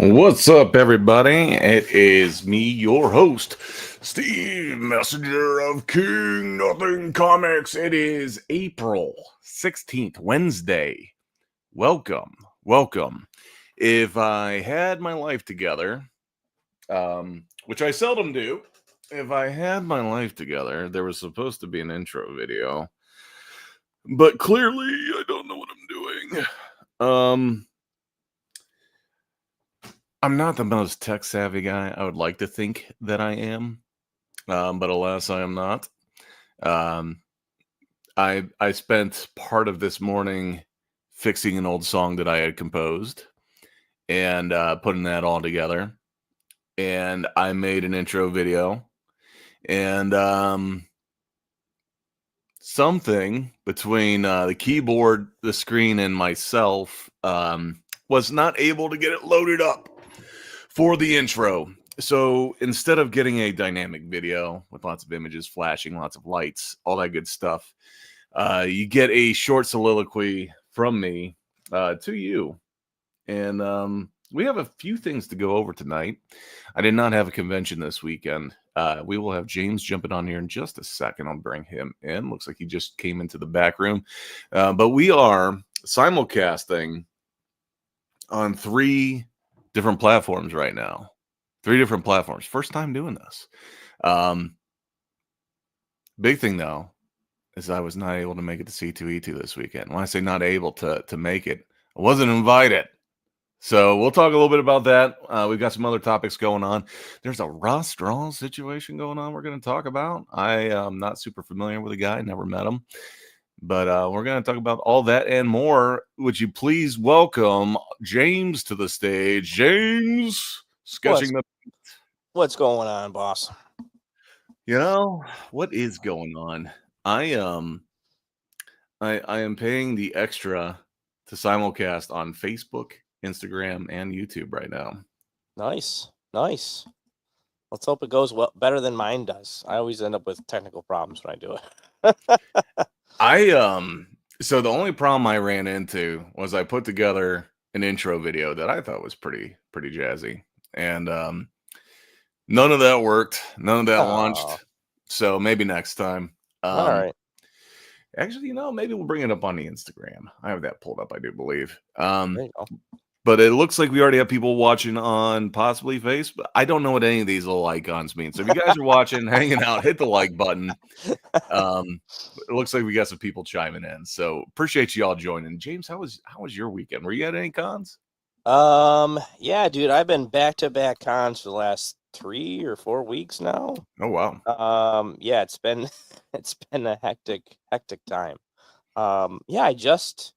What's up, everybody? It is me, your host, Steve, messenger of King Nothing Comics. It is April 16th, Wednesday. Welcome, welcome. If I had my life together, which I seldom do, if I had my life together, there was supposed to be an intro video, but clearly I don't know what I'm doing. I'm not the most tech savvy guy. I would like to think that I am, but alas, I am not. Um, I spent part of this morning fixing an old song that I had composed and putting that all together. And I made an intro video, and something between the keyboard, the screen, and myself was not able to get it loaded up for the intro. So instead of getting a dynamic video with lots of images flashing, lots of lights, all that good stuff, you get a short soliloquy from me to you. And we have a few things to go over tonight. I did not have a convention this weekend. We will have James jumping on here in just a second. I'll bring him in. Looks like he just came into the back room. But we are simulcasting on 3 different platforms right now. 3 different platforms. First time doing this. Big thing though is I was not able to make it to C2E2 this weekend. When I say not able to make it, I wasn't invited. So we'll talk a little bit about that. We've got some other topics going on. There's a ROSSDRAWS situation going on we're going to talk about. I am not super familiar with the guy, never met him. But we're going to talk about all that and more. Would you please welcome James to the stage? James, sketching What's going on, boss? What is going on? I am paying the extra to simulcast on Facebook, Instagram, and YouTube right now. Nice. Let's hope it goes better than mine does. I always end up with technical problems when I do it. So the only problem I ran into was I put together an intro video that I thought was pretty jazzy, and none of that worked. None of that launched. So maybe next time. All right. Actually, maybe we'll bring it up on the Instagram. I have that pulled up, I do believe. There you go. But it looks like we already have people watching on possibly Facebook. I don't know what any of these little icons mean. So if you guys are watching, hanging out, hit the like button. It looks like we got some people chiming in. So appreciate you all joining. James, how was your weekend? Were you at any cons? Yeah, dude, I've been back-to-back cons for the last 3 or 4 weeks now. Oh wow. Yeah, it's been a hectic time. Yeah, I just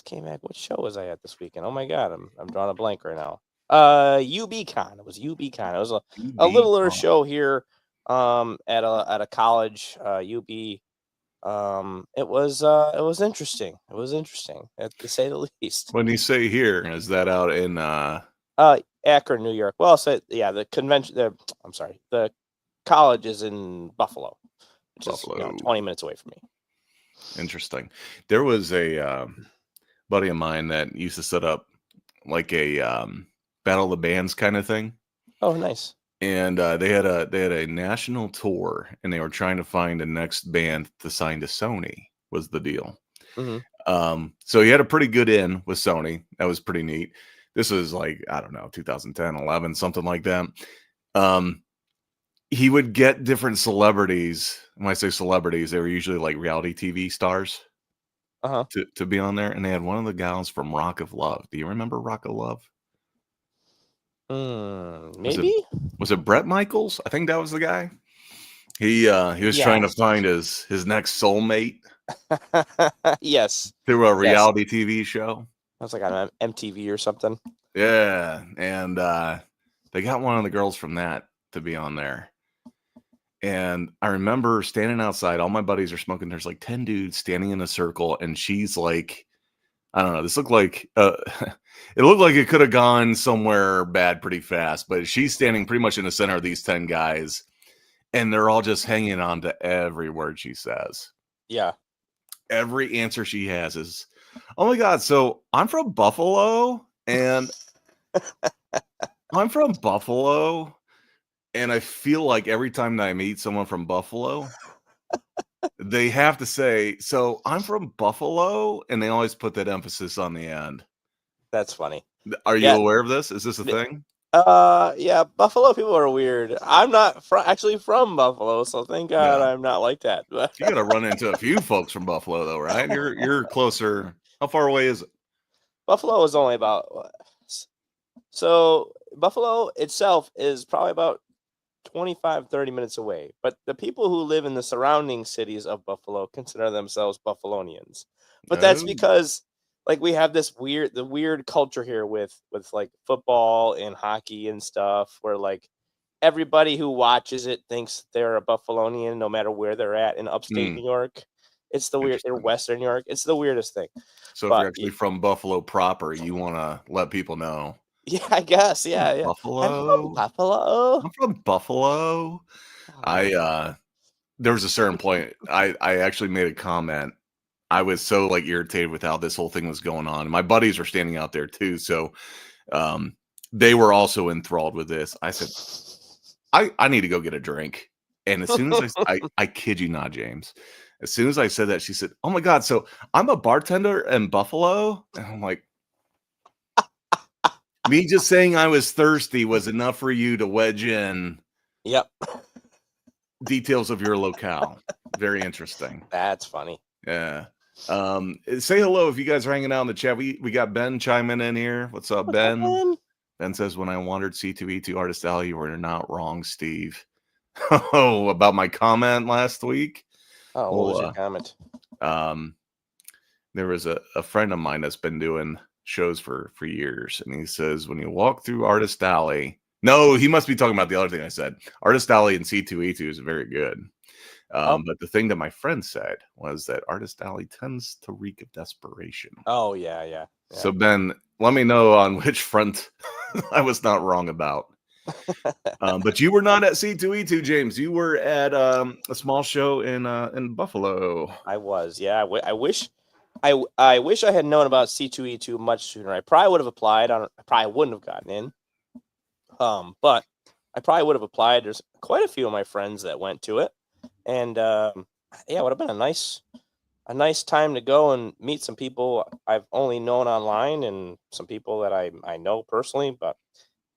came back. What show was I at this weekend? Oh my god, I'm drawing a blank right now. UBCon. It was UBCon. It was a littler show here at a college, UB. It was interesting. It was interesting, to say the least. When you say here, is that out in Akron, New York? Well, yeah, the convention. The college is in Buffalo, which is 20 minutes away from me. Interesting. There was a buddy of mine that used to set up like a Battle of the Bands kind of thing. Oh, nice. And they had a national tour, and they were trying to find the next band to sign to Sony. Was the deal. Mm-hmm. So he had a pretty good in with Sony. That was pretty neat. This was like, I don't know, 2010, 11, something like that. He would get different celebrities. When I say celebrities, they were usually like reality TV stars to be on there. And they had one of the gals from Rock of Love. Do you remember Rock of Love? Maybe. Was it Bret Michaels? I think that was the guy. He was trying to find his next soulmate. Yes. Through a reality TV show. I was like on MTV or something. Yeah, and they got one of the girls from that to be on there. And I remember standing outside. All my buddies are smoking. There's like 10 dudes standing in a circle, and she's like, I don't know. This looked like it looked like it could have gone somewhere bad pretty fast. But she's standing pretty much in the center of these 10 guys, and they're all just hanging on to every word she says. Yeah. Every answer she has is, "Oh my god, so I'm from Buffalo, And I'm from Buffalo, and I feel like every time that I meet someone from Buffalo, they have to say, "So I'm from Buffalo," and they always put that emphasis on the end. That's funny. Are you Yeah. aware of this? Is this a thing? Yeah, Buffalo people are weird. I'm not actually from Buffalo, so thank God Yeah. I'm not like that. But You gotta run into a few folks from Buffalo though, right? You're closer. How far away is it? Buffalo is only about so Buffalo itself is probably about 25, 30 minutes away. But the people who live in the surrounding cities of Buffalo consider themselves Buffalonians. But that's Oh, because like we have this weird culture here with like football and hockey and stuff where like everybody who watches it thinks they're a Buffalonian no matter where they're at in upstate New York. It's the weird or interesting. Western New York. It's the weirdest thing. So if you're But actually from Buffalo proper, you wanna let people know, yeah, I guess. Yeah, yeah. I'm from Buffalo? Buffalo. I'm from Buffalo. Oh I, man. there was a certain point, I actually made a comment. I was so, like, irritated with how this whole thing was going on. My buddies were standing out there too, so, um, they were also enthralled with this. I said, I need to go get a drink." And as soon as I kid you not, James, as soon as I said that, she said, "Oh my god, so I'm a bartender in Buffalo?" And I'm like, "Me just saying I was thirsty was enough for you to wedge in Yep. details of your locale." Very interesting. That's funny. Yeah. Say hello if you guys are hanging out in the chat. We got Ben chiming in here. What's up, What's up, Ben? man? Ben says, "When I wandered C2E2 Artist Alley, you were not wrong, Steve." Oh, about my comment last week? Oh, what was your Well, comment? um, there was a friend of mine that's been doing shows for years, and he says, when you walk through Artist Alley, no, he must be talking about the other thing I said. Artist Alley and C2E2 is very good. Oh, But the thing that my friend said was that Artist Alley tends to reek of desperation. oh yeah, yeah, yeah. So Ben, let me know on which front I was not wrong about. But you were not at C2E2, James. You were at a small show in Buffalo. I was, yeah. I wish, I wish I had known about C2E2 much sooner. I probably would have applied. I probably wouldn't have gotten in. But I probably would have applied. There's quite a few of my friends that went to it, and yeah, it would have been a nice time to go and meet some people I've only known online and some people that I know personally. But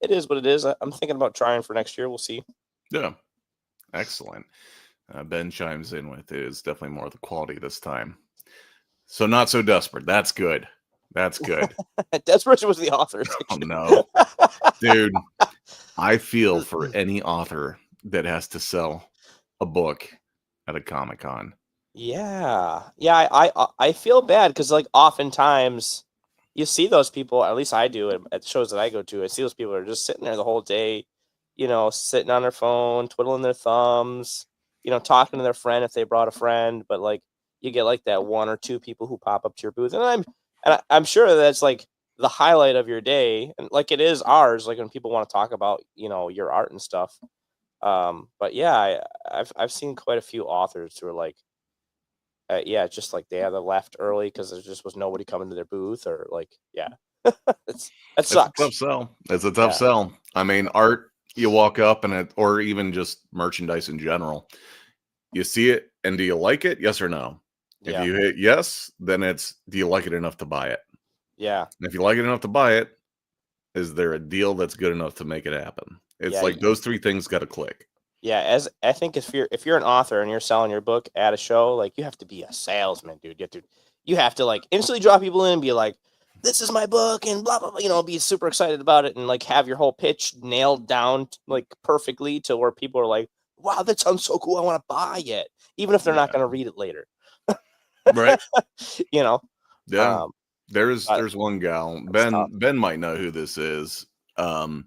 it is what it is. I'm thinking about trying for next year. We'll see. Yeah, excellent. Ben chimes in with it is definitely more the quality this time. So not so desperate. That's good. That's good. Desperation was the author. Oh no, dude. I feel for any author that has to sell a book at a Comic Con. Yeah, yeah. I feel bad because like oftentimes you see those people. At least I do at shows that I go to. I see those people that are just sitting there the whole day, sitting on their phone, twiddling their thumbs, talking to their friend if they brought a friend. But like you get like that one or two people who pop up to your booth, and I'm sure that's like the highlight of your day, and like it is ours. Like when people want to talk about your art and stuff. But yeah, I've seen quite a few authors who are like. Yeah, just like they either left early because there just was nobody coming to their booth, or like, yeah, that It's a sucks. tough sell. It's a tough Yeah, sell. I mean, art, you walk up and it, or even just merchandise in general, you see it and do you like it? Yes or no? If yeah, you hit yes, then it's do you like it enough to buy it? yeah, And if you like it enough to buy it, is there a deal that's good enough to make it happen? It's yeah, like those three things got to click. yeah. As I think if you're an author and you're selling your book at a show, like you have to be a salesman, dude. You have to like instantly draw people in and be like, "This is my book," and blah blah blah. Be super excited about it and like have your whole pitch nailed down like perfectly to where people are like, "Wow, that sounds so cool! I want to buy it," even if they're not Yeah. going to read it later. Right. you know, Yeah. um, but There's one gal. it's tough. Ben might know who this is. Um,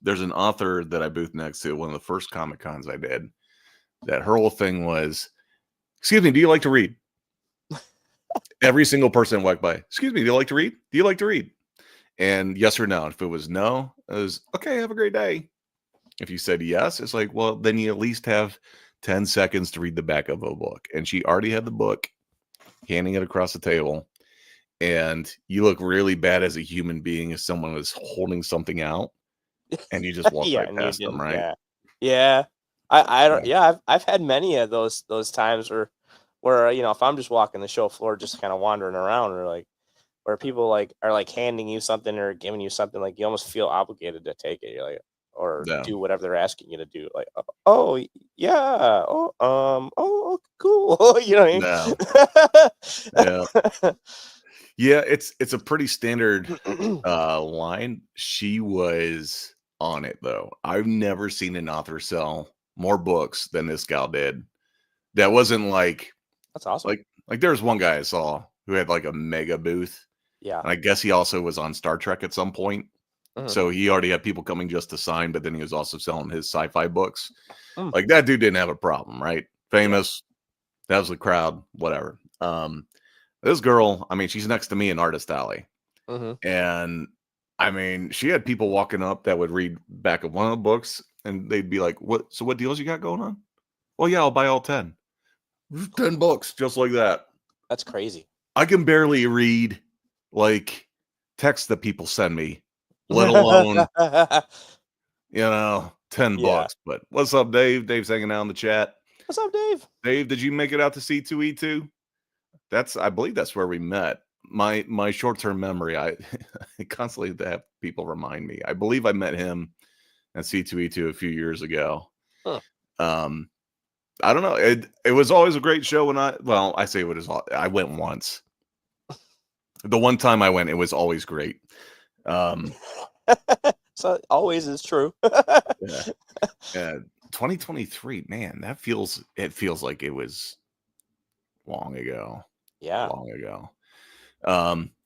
there's an author that I booth next to one of the first Comic Cons I did. That her whole thing was, "Excuse me, do you like to read?" Every single person walked by. "Excuse me, do you like to read? Do you like to read?" And yes or no. If it was no, it was okay. Have a great day. If you said yes, it's like, well, then you at least have 10 seconds to read the back of a book. And she already had the book, handing it across the table. and you look really bad as a human being if someone is holding something out and you just walk Yeah, right and you past them, didn't. right? Yeah, yeah. I don't. Yeah. Yeah, I've had many of those times where if I'm just walking the show floor, just kind of wandering around, or like where people like are like handing you something or giving you something, like you almost feel obligated to take it. You're like, or Yeah. do whatever they're asking you to do. Like, oh yeah, oh cool. You know No. Yeah. what I Yeah, it's a pretty standard mean? line. She was on it though. I've never seen an author sell more books than this gal did. That wasn't That's awesome. like there was one guy I saw who had like a mega booth, Yeah. and I guess he also was on Star Trek at some point. Mhm. So he already had people coming just to sign, but then he was also selling his sci-fi books. Mm. Like that dude didn't have a problem, right? Yeah. Famous, that was the crowd, whatever. This girl, I mean, she's next to me in Artist Alley. Mhm. And I mean, she had people walking up that would read back of one of the books and they'd be like, "What? So what deals you got going on?" "Well, yeah, I'll buy all 10." 10 books, just like that. That's crazy. I can barely read like text that people send me, let alone, 10 Yeah. books. But what's up, Dave? Dave's hanging out in the chat. What's up, Dave? Dave, did you make it out to C2E2? I believe that's where we met. My short-term memory, I I constantly have people remind me. I believe I met him at C2E2 a few years ago. Huh. Um, I don't know. It was always a great show I say I went once. The one time I went, it was always great. So always is true. Yeah. 2023, man, it feels like it was long ago. Yeah. Long ago.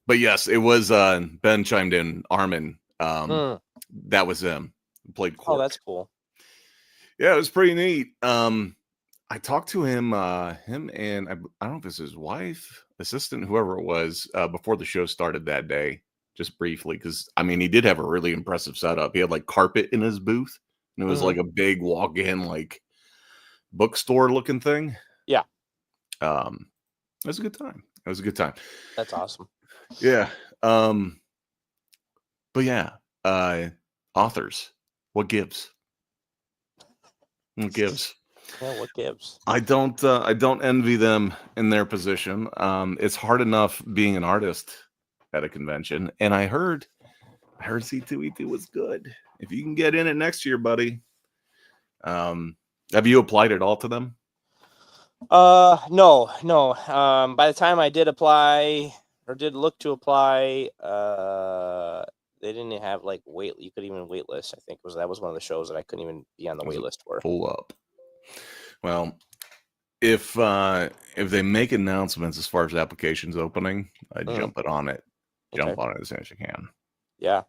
But yes, it was Ben chimed in, Armin. Mm. That was him. Played Oh, Quark. that's cool. Yeah, it was pretty neat. I talked to him, him and I don't know if it's his wife, assistant, whoever it was, before the show started that day, just briefly, because I mean he did have a really impressive setup. He had like carpet in his booth, and it was Mhm. like a big walk-in like bookstore looking thing. Yeah. It was a good time. It was a good time. That's awesome. Yeah. But yeah, authors, what gives? What gives? Yeah, what gives? I don't envy them in their position. It's hard enough being an artist at a convention, and I heard C2E2 was good. If you can get in it next year, buddy. Have you applied at all to them? No. By the time I did apply or did look to apply, they didn't have like you could even wait list. I think that was one of the shows that I couldn't even be on the wait list for. Pull up. Well, if they make announcements as far as applications opening, I'd jump on it as soon as you can. Yeah.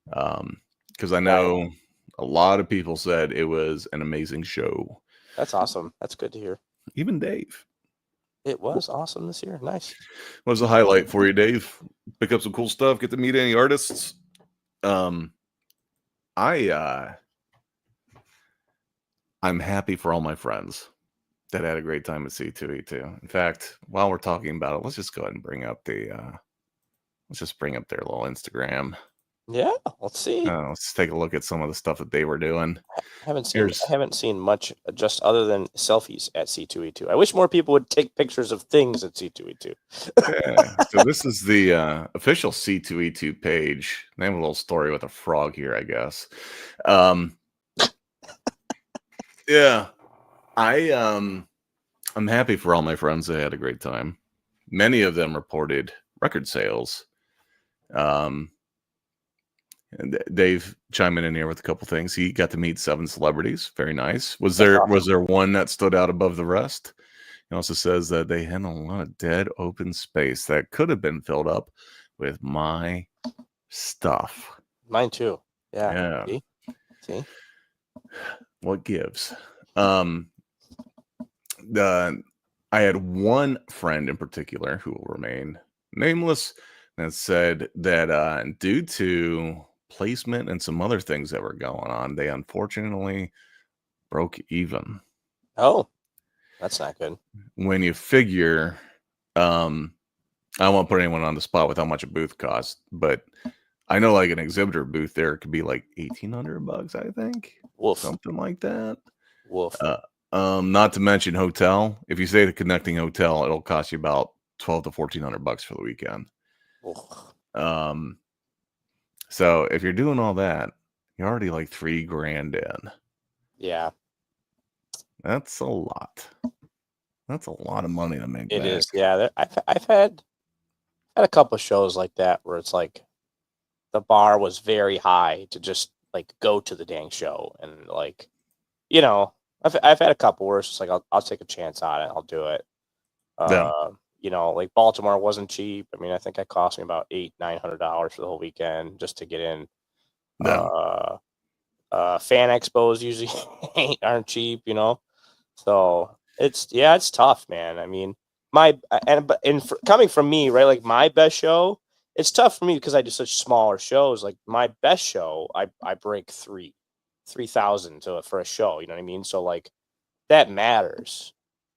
Because I know a lot of people said it was an amazing show. That's awesome. That's good to hear. Even Dave. It was awesome this year. Nice. What was a highlight for you, Dave? Pick up some cool stuff. Get to meet any artists. I'm happy for all my friends that had a great time at C2E2. In fact, while we're talking about it, let's just go ahead and bring up let's just bring up their little Instagram. Yeah, let's see. Let's take a look at some of the stuff that they were doing. I haven't seen much just other than selfies at C2E2. I wish more people would take pictures of things at C2E2. Yeah. So this is the official C2E2 page. They have a little story with a frog here, I guess. Yeah. I'm happy for all my friends that had a great time. Many of them reported record sales. And Dave chiming in here with a couple things. He got to meet 7 celebrities. Very nice. Was there one that stood out above the rest? He also says that they had a lot of dead open space that could have been filled up with my stuff. Mine too. Yeah. See? What gives? I had one friend in particular who will remain nameless that said that due to placement and some other things that were going on, they unfortunately broke even. Oh, that's not good. When you figure, I won't put anyone on the spot with how much a booth costs, but I know like an exhibitor booth there could be like $1,800, I think. Woof. Something like that. Woof. Not to mention hotel. If you stay at the connecting hotel, it'll cost you about $1,200 to $1,400 for the weekend. Woof. So if you're doing all that, you're already like $3,000 in. Yeah. That's a lot. That's a lot of money to make. It is. Yeah. I've had a couple of shows like that where it's like the bar was very high to just like go to the dang show, and like, you know, I've had a couple where it's just like I'll take a chance on it. I'll do it. You know, like Baltimore wasn't cheap. I mean, I think it cost me about $800-900 for the whole weekend just to get in. Yeah. Fan expos usually aren't cheap, you know. So it's tough, man. I mean, coming from me, right? Like my best show, it's tough for me because I do such smaller shows. Like my best show, I break 3,000 for a show. You know what I mean? So like that matters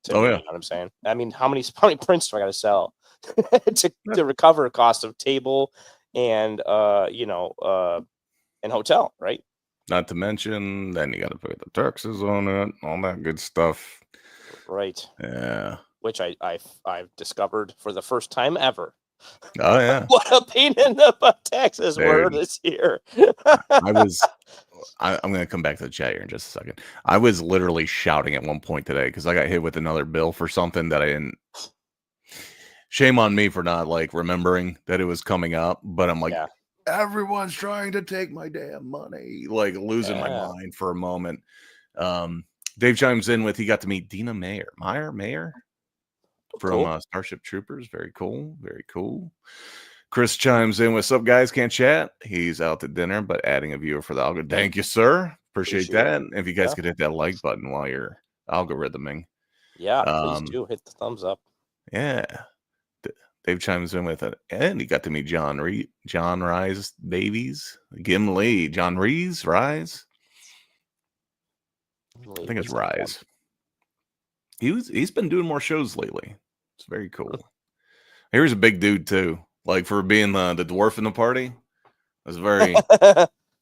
to me. Yeah. You know what I'm saying? I mean, how many prints do I got to sell to recover cost of table and and hotel, right? Not to mention, then you got to put the taxes on it, all that good stuff. Right. Yeah. Which I've discovered for the first time ever. Oh yeah. What a pain in the butt taxes were this year. I'm going to come back to the chat here in just a second. I was literally shouting at one point today because I got hit with another bill for something that I didn't. Shame on me for not like remembering that it was coming up, but I'm like, everyone's trying to take my damn money, like losing my mind for a moment. Dave chimes in with he got to meet Dina Meyer from Starship Troopers. Very cool. Very cool. Chris chimes in with, "Sup guys, can't chat." He's out to dinner, but adding a viewer for the algo. Thank you, sir. Appreciate that. If you guys could hit that like button while you're algorithming. Yeah, please do hit the thumbs up. Yeah. Dave chimes in with it. And he got to meet John Rise Davies. Gimli. John Rise. I think it's Rise. He's been doing more shows lately. It's very cool. Here's a big dude too. Like for being the dwarf in the party. That's very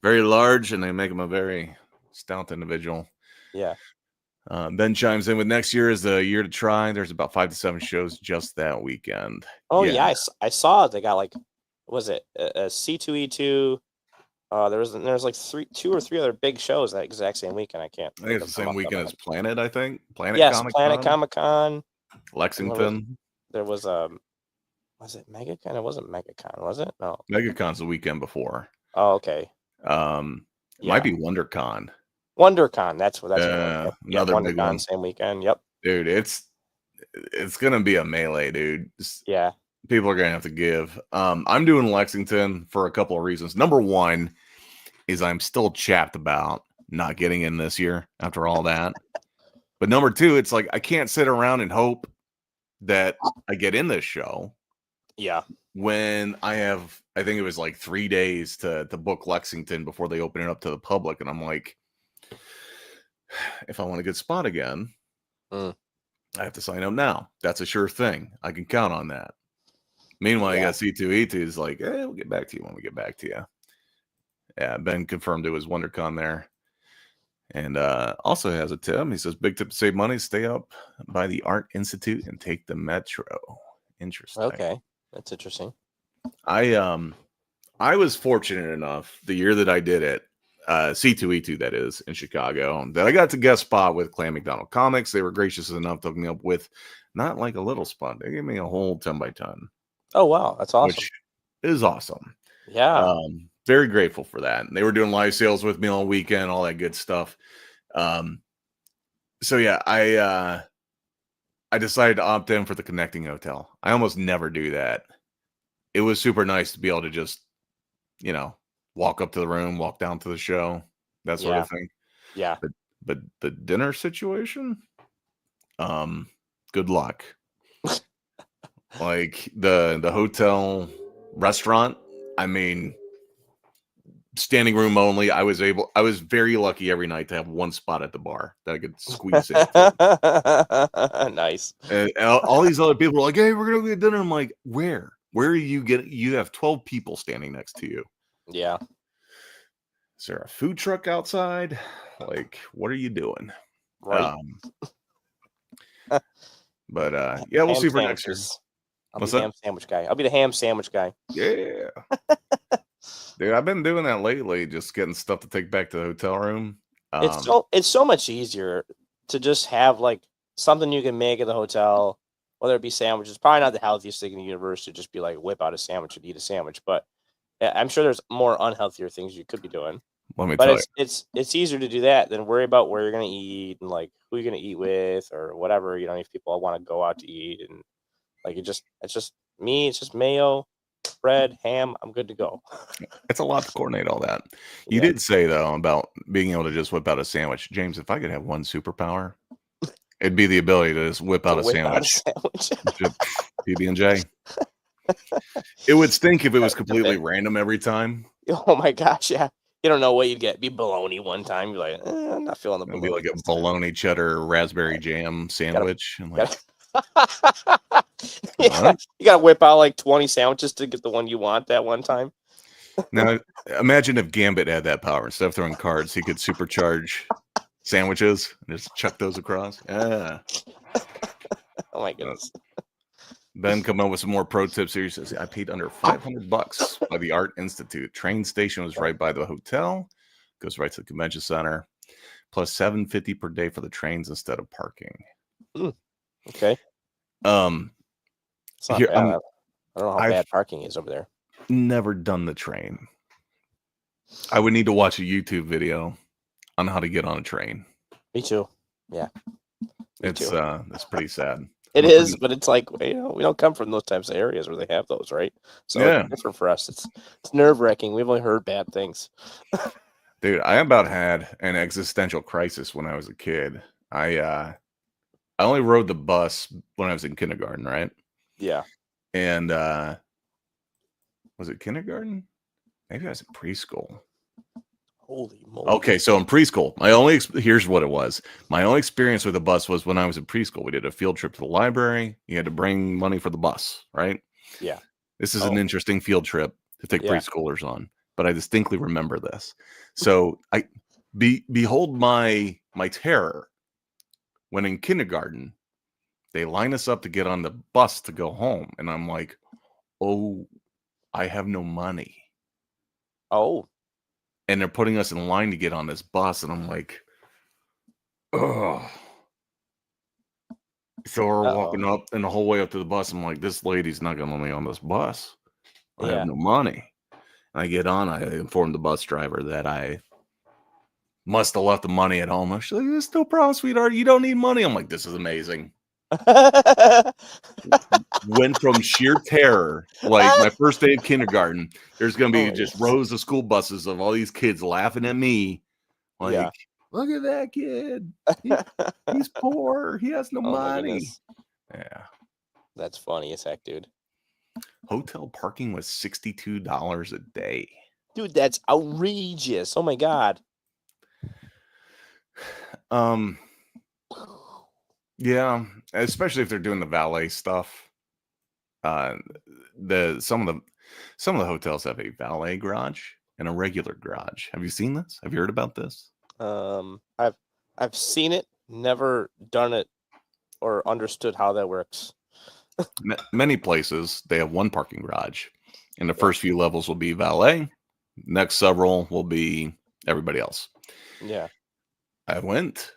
very large, and they make him a very stout individual. Yeah. Ben chimes in with, next year is the year to try. There's about 5 to 7 shows just that weekend. Oh yeah, I saw they got like, was it a C2E2? There's like 2 or 3 other big shows that exact same weekend. I think it's the same weekend as Planet. I think Planet. Yes, Planet Comic-Con. Lexington. There was was it MegaCon? It wasn't MegaCon, was it? No. MegaCon's the weekend before. Oh, okay. It might be WonderCon. WonderCon, that's another big one. Same weekend. Yep. Dude, it's gonna be a melee, dude. People are gonna have to give. I'm doing Lexington for a couple of reasons. Number one is I'm still chapped about not getting in this year after all that. But number two, it's like I can't sit around and hope that I get in this show. Yeah. When I think it was like 3 days to book Lexington before they open it up to the public. And I'm like, if I want a good spot again, I have to sign up now. That's a sure thing. I can count on that. Meanwhile, you got C2E2 is like, we'll get back to you when we get back to you. Yeah, Ben confirmed it was WonderCon there. And also has a tip. He says, big tip to save money, stay up by the Art Institute and take the metro. Interesting. Okay. That's interesting. I was fortunate enough the year that I did it, C2E2 that is, in Chicago, that I got to guest spot with Clan McDonald Comics. They were gracious enough to hook me up with not like a little spot. They gave me a whole 10 by 10. Oh, wow. That's awesome. Which is awesome. Yeah. Very grateful for that. And they were doing live sales with me all weekend, all that good stuff. So yeah, I decided to opt in for the connecting hotel. I almost never do that. It was super nice to be able to just, walk up to the room, walk down to the show, that sort of thing. Yeah. But the dinner situation, good luck. Like the hotel restaurant, I mean, standing room only. I was very lucky every night to have one spot at the bar that I could squeeze into. Nice. And all these other people are like, "Hey, we're gonna get dinner." I'm like, "Where? Where are you getting? You have 12 people standing next to you. Yeah. Is there a food truck outside? Like, what are you doing?" Right. But yeah, we'll Ham see for next year. sandwiches. I'll What's be that? ham sandwich guy. I'll be the ham sandwich guy. Yeah. Dude, I've been doing that lately, just getting stuff to take back to the hotel room. It's so much easier to just have like something you can make at the hotel, whether it be sandwiches. Probably not the healthiest thing in the universe to just be like whip out a sandwich and eat a sandwich, but I'm sure there's more unhealthier things you could be doing. Let me But tell you. it's easier to do that than worry about where you're gonna eat and like who you're gonna eat with or whatever. You know, if people want to go out to eat and like it's just me. It's just mayo, bread, ham. I'm good to go. It's a lot to coordinate all that. You Yeah. did say though about being able to just whip out a sandwich. James, if I could have one superpower, it'd be the ability to just whip out a Whip out a sandwich. sandwich. PB&J. It would stink if it was Gotta completely fit. random every time. Oh my gosh, yeah. You don't know what you'd get. Be bologna one time. You're like, I'm not feeling the It'd be bologna. like a this time." bologna cheddar raspberry jam sandwich. And like, Gotta, yeah, what? you gotta whip out like 20 sandwiches to get the one you want that one time. Now imagine if Gambit had that power. Instead of throwing cards, he could supercharge sandwiches and just chuck those across. Yeah. Oh my goodness. Ben come up with some more pro tips here. He says, I paid under $500 by the Art Institute. Train station was right by the hotel. Goes right to the convention center. Plus $7.50 per day for the trains instead of parking. Okay. It's not Here, bad. I don't know how bad parking is over there. Never done the train. I would need to watch a YouTube video on how to get on a train. Me too. Yeah. It's pretty sad. It is, but it's like, you know, we don't come from those types of areas where they have those, right? So yeah, it's different for us. It's nerve-wracking. We've only heard bad things. Dude, I about had an existential crisis when I was a kid. I only rode the bus when I was in kindergarten, right? Yeah. And was it kindergarten? Maybe I was in preschool. Holy moly. Okay, so in preschool, here's what it was. My only experience with a bus was when I was in preschool. We did a field trip to the library. You had to bring money for the bus, right? Yeah. This is an interesting field trip to take preschoolers on, but I distinctly remember this. So behold my terror when in kindergarten they line us up to get on the bus to go home, and I'm like, oh, I have no money. Oh. And they're putting us in line to get on this bus, and I'm like, oh. So we're walking up, and the whole way up to the bus, I'm like, this lady's not going to let me on this bus. I have no money. And I get on. I inform the bus driver that I must have left the money at home. She's like, "There's no problem, sweetheart. You don't need money." I'm like, this is amazing. Went from sheer terror, like my first day of kindergarten, there's going to be just rows of school buses of all these kids laughing at me. Like, look at that kid. He's poor. He has no money. Yeah. That's funny as heck, dude. Hotel parking was $62 a day. Dude, that's outrageous. Oh my God. Yeah, especially if they're doing the valet stuff. Some of the hotels have a valet garage and a regular garage. Have you seen this? Have you heard about this? I've seen it, never done it or understood how that works. Many places they have one parking garage, and the first few levels will be valet. Next several will be everybody else. Yeah. I went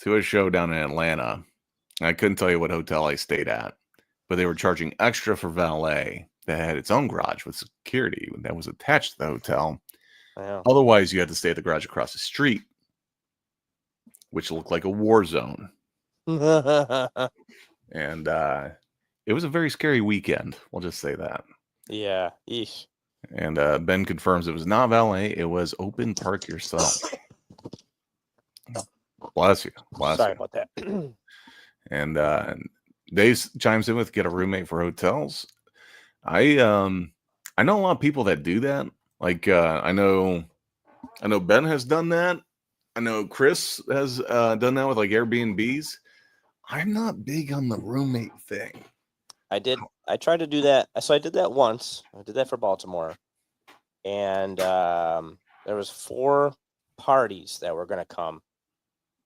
to a show down in Atlanta. I couldn't tell you what hotel I stayed at, but they were charging extra for valet that had its own garage with security that was attached to the hotel. Otherwise, you had to stay at the garage across the street, which looked like a war zone. And it was a very scary weekend. We'll just say that. Yeah. Eesh. And Ben confirms it was not valet. It was open park yourself. Bless you. Sorry about that. And Dave chimes in with get a roommate for hotels. I know a lot of people that do that. Like I know Ben has done that. I know Chris has done that with like Airbnbs. I'm not big on the roommate thing. I tried to do that. So I did that once. I did that for Baltimore, and there was 4 parties that were going to come,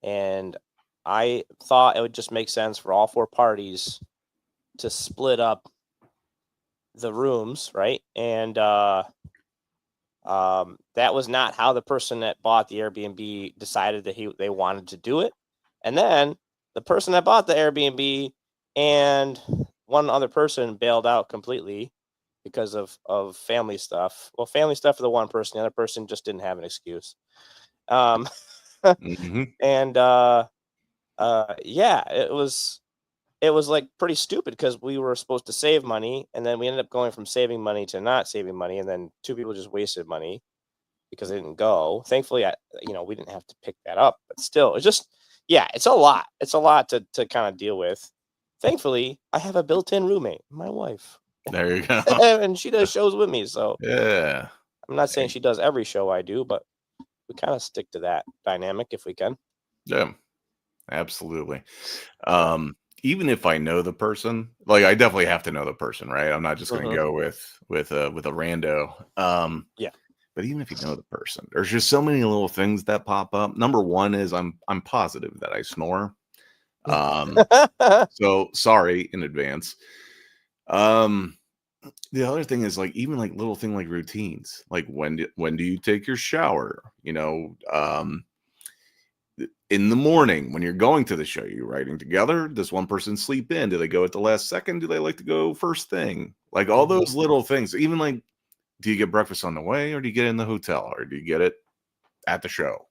and I thought it would just make sense for all 4 parties to split up the rooms, right? And that was not how the person that bought the Airbnb decided that they wanted to do it. And then the person that bought the Airbnb and one other person bailed out completely because of family stuff. Well, family stuff for the one person, the other person just didn't have an excuse. Mm-hmm. And yeah, it was like pretty stupid because we were supposed to save money, and then we ended up going from saving money to not saving money, and then 2 people just wasted money because they didn't go. Thankfully, we didn't have to pick that up, but still, it's just, yeah, it's a lot. It's a lot to kind of deal with. Thankfully, I have a built-in roommate, my wife, There you go. and she does shows with me. So Yeah. I'm not saying she does every show I do, but we kind of stick to that dynamic if we can. Yeah. Absolutely. Even if I know the person, like I definitely have to know the person, right? I'm not just going to go with a rando. Yeah. But even if you know the person, there's just so many little things that pop up. Number one is I'm positive that I snore. So sorry in advance. The other thing is like even like little thing like routines, like when do you take your shower? In the morning when you're going to the show, you writing together? Does one person sleep in? Do they go at the last second? Do they like to go first thing? Like all those little things. Even like, do you get breakfast on the way, or do you get it in the hotel, or do you get it at the show?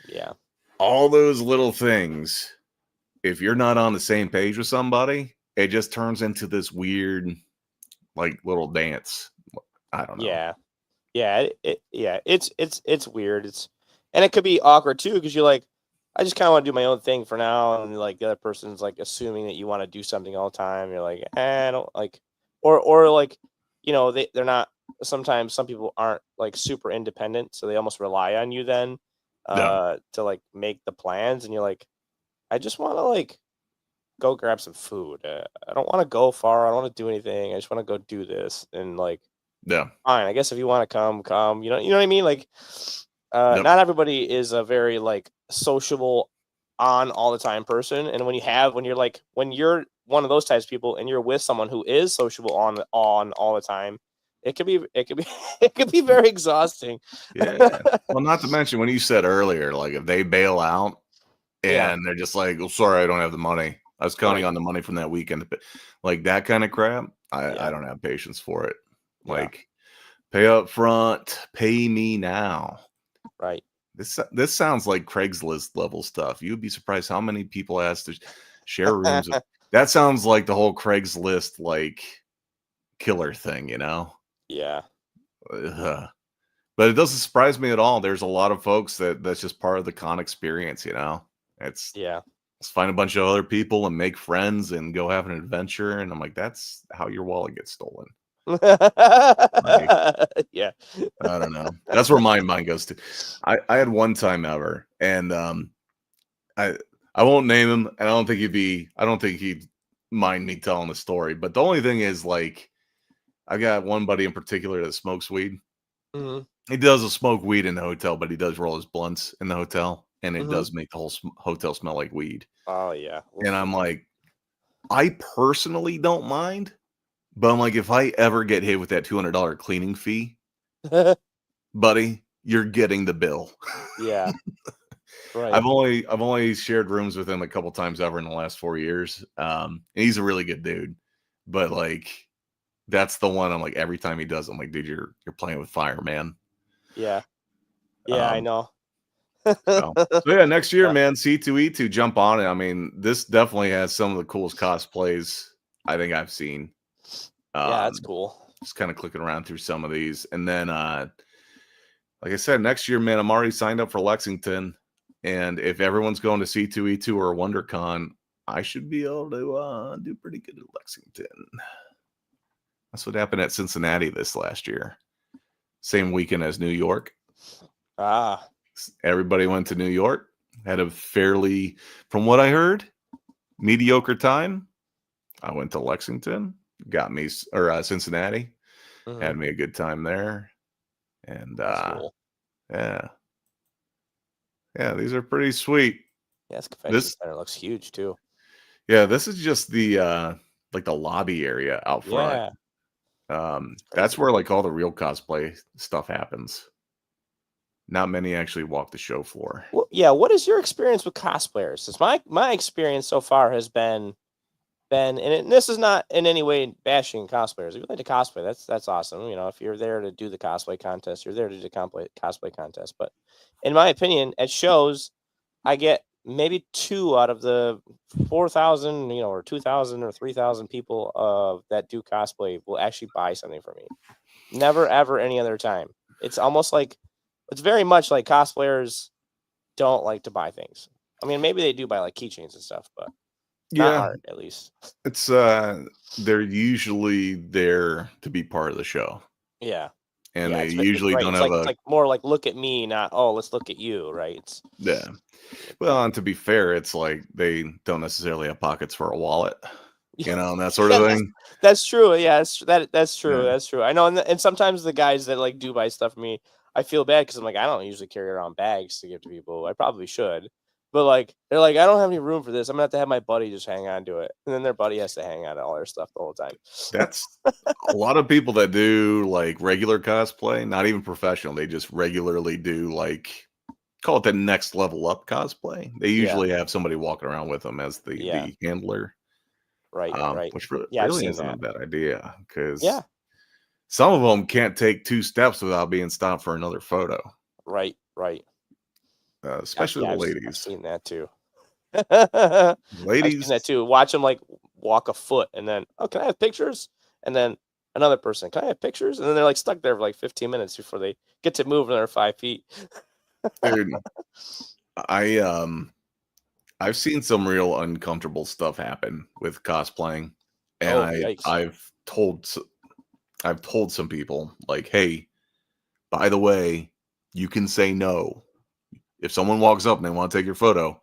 Yeah. All those little things. If you're not on the same page with somebody, it just turns into this weird, like little dance. I don't know. Yeah. Yeah. It's weird. And it could be awkward too, because you're like, I just kind of want to do my own thing for now, and like the other person's like assuming that you want to do something all the time. You're like, I don't like, or like, they're not. Sometimes some people aren't like super independent, so they almost rely on you then No. to like make the plans, and you're like, I just want to like go grab some food. I don't want to go far. I don't want to do anything. I just want to go do this, and like, Yeah. fine. I guess if you want to come. You know what I mean? Like, Yep. not everybody is a very like sociable on all the time person, and when you're one of those types of people and you're with someone who is sociable on all the time, it could be it could be very exhausting. Yeah. Well, not to mention when you said earlier, like if they bail out Yeah. and they're just like, "Well, sorry, I don't have the money. I was counting Right. on the money from that weekend." Like that kind of crap, I Yeah. don't have patience for it. Yeah. Like, pay up front, pay me now. Right. This sounds like Craigslist level stuff. You'd be surprised how many people ask to share rooms. That sounds like the whole Craigslist like killer thing, Yeah. Ugh. But it doesn't surprise me at all. There's a lot of folks that's just part of the con experience, It's Yeah. let's find a bunch of other people and make friends and go have an adventure. And I'm like, that's how your wallet gets stolen. Like, Yeah. I don't know. That's where my mind goes to. I had one time ever, and I won't name him, and I don't think he'd mind me telling the story. But the only thing is, like, I got one buddy in particular that smokes weed. Mhm. He doesn't smoke weed in the hotel, but he does roll his blunts in the hotel, and it Mhm. does make the whole hotel smell like weed. Oh yeah. And I'm like, I personally don't mind, but I'm like, if I ever get hit with that $200 cleaning fee, buddy, you're getting the bill. Yeah. Right. I've only shared rooms with him a couple times ever in the last 4 years. And he's a really good dude, but like that's the one I'm like every time he does, I'm like, dude, you're playing with fire, man. Yeah. Yeah, I Um, know. so yeah, next year, Yeah. man, C2E2, jump on it. I mean, this definitely has some of the coolest cosplays I think I've seen. Yeah, that's cool. Just kind of clicking around through some of these, and then like I said, next year, man, I'm already signed up for Lexington. And if everyone's going to C2E2 or WonderCon, I should be able to do pretty good at Lexington. That's what happened at Cincinnati this last year. same weekend as New York. Ah. Everybody went to New York. Had a fairly, from what I heard, mediocre time. I went to Lexington, got me, or Cincinnati, had me a good time there. And That's cool. yeah, these are pretty sweet. Yes, convention center looks huge too. Yeah, this is just the like the lobby area out front. Yeah. That's where like all the real cosplay stuff happens. Not many actually walk the show floor. Well, yeah. What is your experience with cosplayers? Because my experience so far has been, and this is not in any way bashing cosplayers. If you like to cosplay, that's awesome. You know, if you're there to do the cosplay contest, you're there to do the cosplay contest. But in my opinion, at shows, I get maybe 2 out of the 4,000, or 2,000 or 3,000 people that do cosplay will actually buy something from me. Never ever any other time. It's almost like, it's very much like cosplayers don't like to buy things. I mean, maybe they do buy like keychains and stuff, but not art, at least. It's they're usually there to be part of the show. Yeah. And yeah, they usually don't have it's like more like look at me, not let's look at you, right? Well, and to be fair, it's like they don't necessarily have pockets for a wallet, and that sort Yeah, of thing. That's true. Yeah, that's true. Yeah. That's true. I know, and sometimes the guys that like do buy stuff for me, I feel bad because I'm like, I don't usually carry around bags to give to people. I probably should, but like they're like, I don't have any room for this. I'm gonna have to have my buddy just hang on to it, and then their buddy has to hang on to all their stuff the whole time. That's a lot of people that do like regular cosplay, not even professional. They just regularly do like, call it the next level up cosplay. They usually have somebody walking around with them as the handler. Right. Which I've really seen isn't a that. bad idea because Yeah. some of them can't take 2 steps without being stopped for another photo. Right. Especially the ladies. I've seen that too. Ladies, I've seen that too. Watch them like walk a foot, and then, oh, can I have pictures? And then another person, can I have pictures? And then they're like stuck there for like 15 minutes before they get to move another 5 feet. dude, I've seen some real uncomfortable stuff happen with cosplaying, and I've told some people like, hey, by the way, you can say no. If someone walks up and they want to take your photo,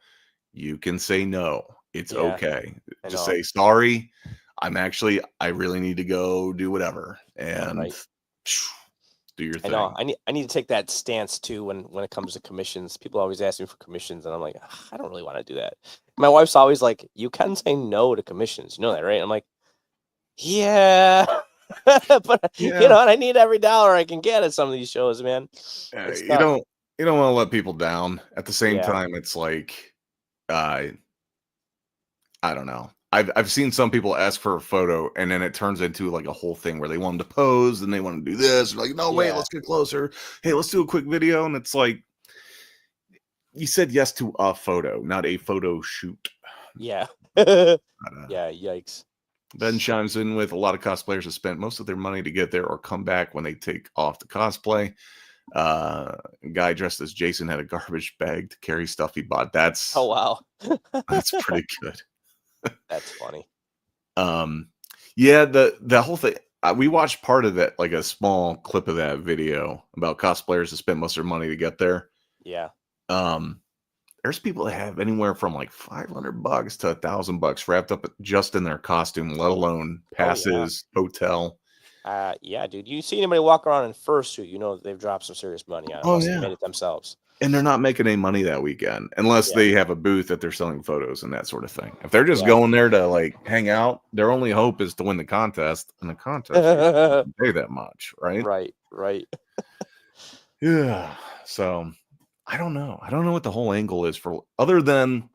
you can say no. It's okay. Just say, sorry, I really need to go do whatever, and do your thing. I need to take that stance too when it comes to commissions. People always ask me for commissions, and I'm like, I don't really want to do that. My wife's always like, you can say no to commissions. You know that, right? I'm like, yeah. But you know what? I need every dollar I can get at some of these shows, man. You don't want to let people down. At the same time, it's like, I don't know. I've seen some people ask for a photo and then it turns into like a whole thing where they want to pose and they want to do this. They're like, no, wait, let's get closer. Hey, let's do a quick video. And it's like, you said yes to a photo, not a photo shoot. Yeah. Yeah. Yikes. Ben chimes in with, a lot of cosplayers have spent most of their money to get there or come back when they take off the cosplay. A guy dressed as Jason had a garbage bag to carry stuff he bought. That's, oh wow. That's pretty good. That's funny. Yeah, the whole thing. We watched part of that, like a small clip of that video about cosplayers that spent most of their money to get there. Yeah. There's people that have anywhere from like $500 to $1,000 wrapped up just in their costume, let alone passes, hotel. Yeah, dude. You see anybody walk around in fursuit, you know that they've dropped some serious money on it. Unless they made it themselves. And they're not making any money that weekend unless they have a booth that they're selling photos and that sort of thing. If they're just going there to like hang out, their only hope is to win the contest, and the contest doesn't pay that much, right? Right. Yeah. So I don't know. I don't know what the whole angle is for, other than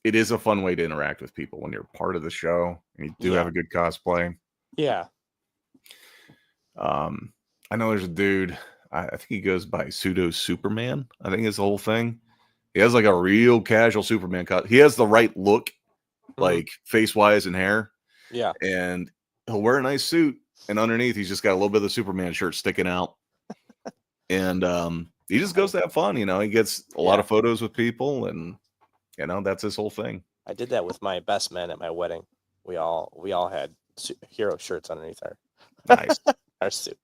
it is a fun way to interact with people when you're part of the show and you do have a good cosplay. Yeah. I know there's a dude, I think he goes by Pseudo Superman. I think it's the whole thing. He has like a real casual Superman cut. He has the right look, like face-wise and hair. Yeah. And he'll wear a nice suit, and underneath he's just got a little bit of the Superman shirt sticking out. And he just goes to have fun, you know. He gets a lot of photos with people, and you know, that's his whole thing. I did that with my best man at my wedding. We all had hero shirts underneath our nice our suit.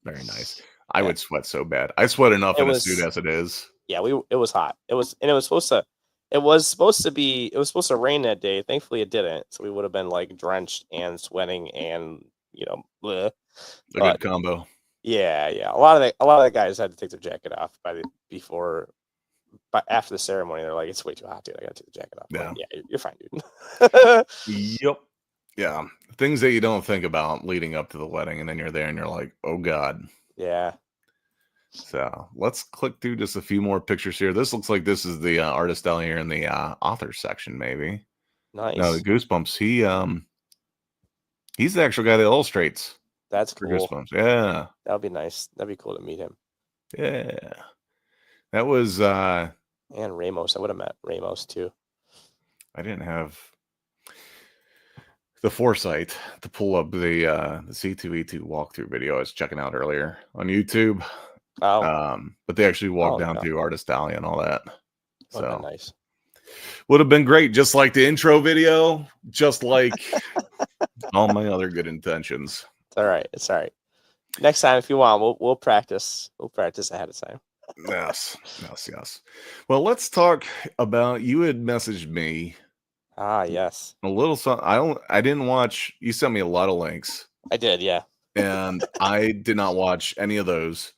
Very nice. I would sweat so bad. I sweat enough in a suit as it is. Yeah, it was hot. It was supposed to rain that day. Thankfully it didn't. So we would have been like drenched and sweating and, bleh. A good combo. Yeah. A lot of the guys had to take their jacket off after the ceremony. They're like, it's way too hot, dude. I gotta take the jacket off. Yeah. Like, yeah, you're fine, dude. Yep. Yeah. Things that you don't think about leading up to the wedding, and then you're there and you're like, oh God. Yeah. So let's click through just a few more pictures here. This looks like this is the artist down here in the authors section, maybe. Nice. No, the Goosebumps. He's the actual guy that illustrates. That's for cool. Goosebumps. Yeah. That would be nice. That'd be cool to meet him. Yeah. That was and Ramos. I would have met Ramos too. I didn't have the foresight to pull up the C2E2 walkthrough video I was checking out earlier on YouTube. Oh. But they actually walked down to Artist Alley and all that. So nice. Would have been great, just like the intro video, just like all my other good intentions. It's all right. Next time, if you want, we'll practice. We'll practice ahead of time. Yes. Well, let's talk about. You had messaged me. Yes. A little. I didn't watch. You sent me a lot of links. I did, yeah. And I did not watch any of those.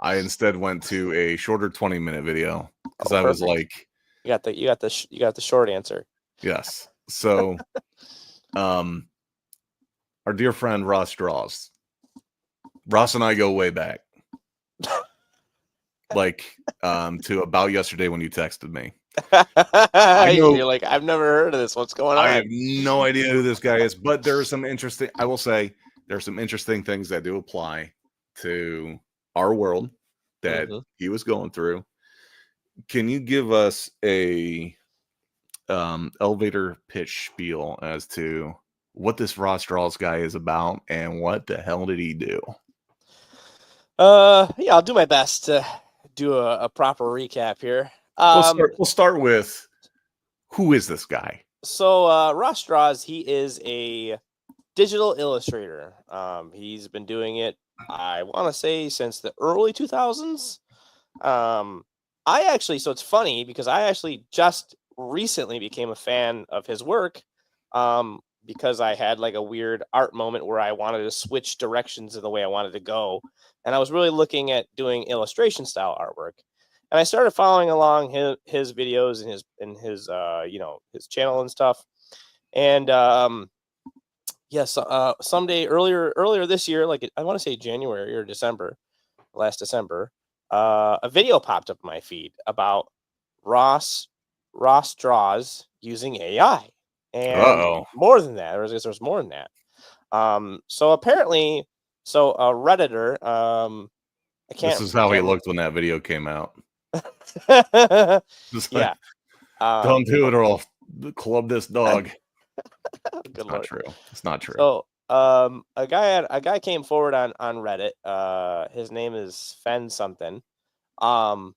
I instead went to a shorter 20-minute video because I was like, you got the short answer. Yes. So, our dear friend ROSSDRAWS. Ross and I go way back. Like to about yesterday when you texted me. You're like, I've never heard of this. What's going on? I have no idea who this guy is, but there are some interesting. I will say there are some interesting things that do apply to our world that he was going through. Can you give us a elevator pitch spiel as to what this ROSSDRAWS guy is about and what the hell did he do? Yeah, I'll do my best to do a proper recap here. We'll start with, who is this guy? So ROSSDRAWS, he is a digital illustrator. He's been doing it, I want to say, since the early 2000s. So it's funny because I actually just recently became a fan of his work because I had like a weird art moment where I wanted to switch directions of the way I wanted to go. And I was really looking at doing illustration style artwork. And I started following along his videos and his his channel and stuff. And someday earlier this year, like I want to say January or last December, a video popped up in my feed about ROSSDRAWS using AI. And more than that, there's more than that. So apparently, a Redditor, I can't. This is how he looked when that video came out. Yeah. Don't do it or I'll club this dog. Good Not true. It's not true. So a guy came forward on Reddit. His name is Fen something. And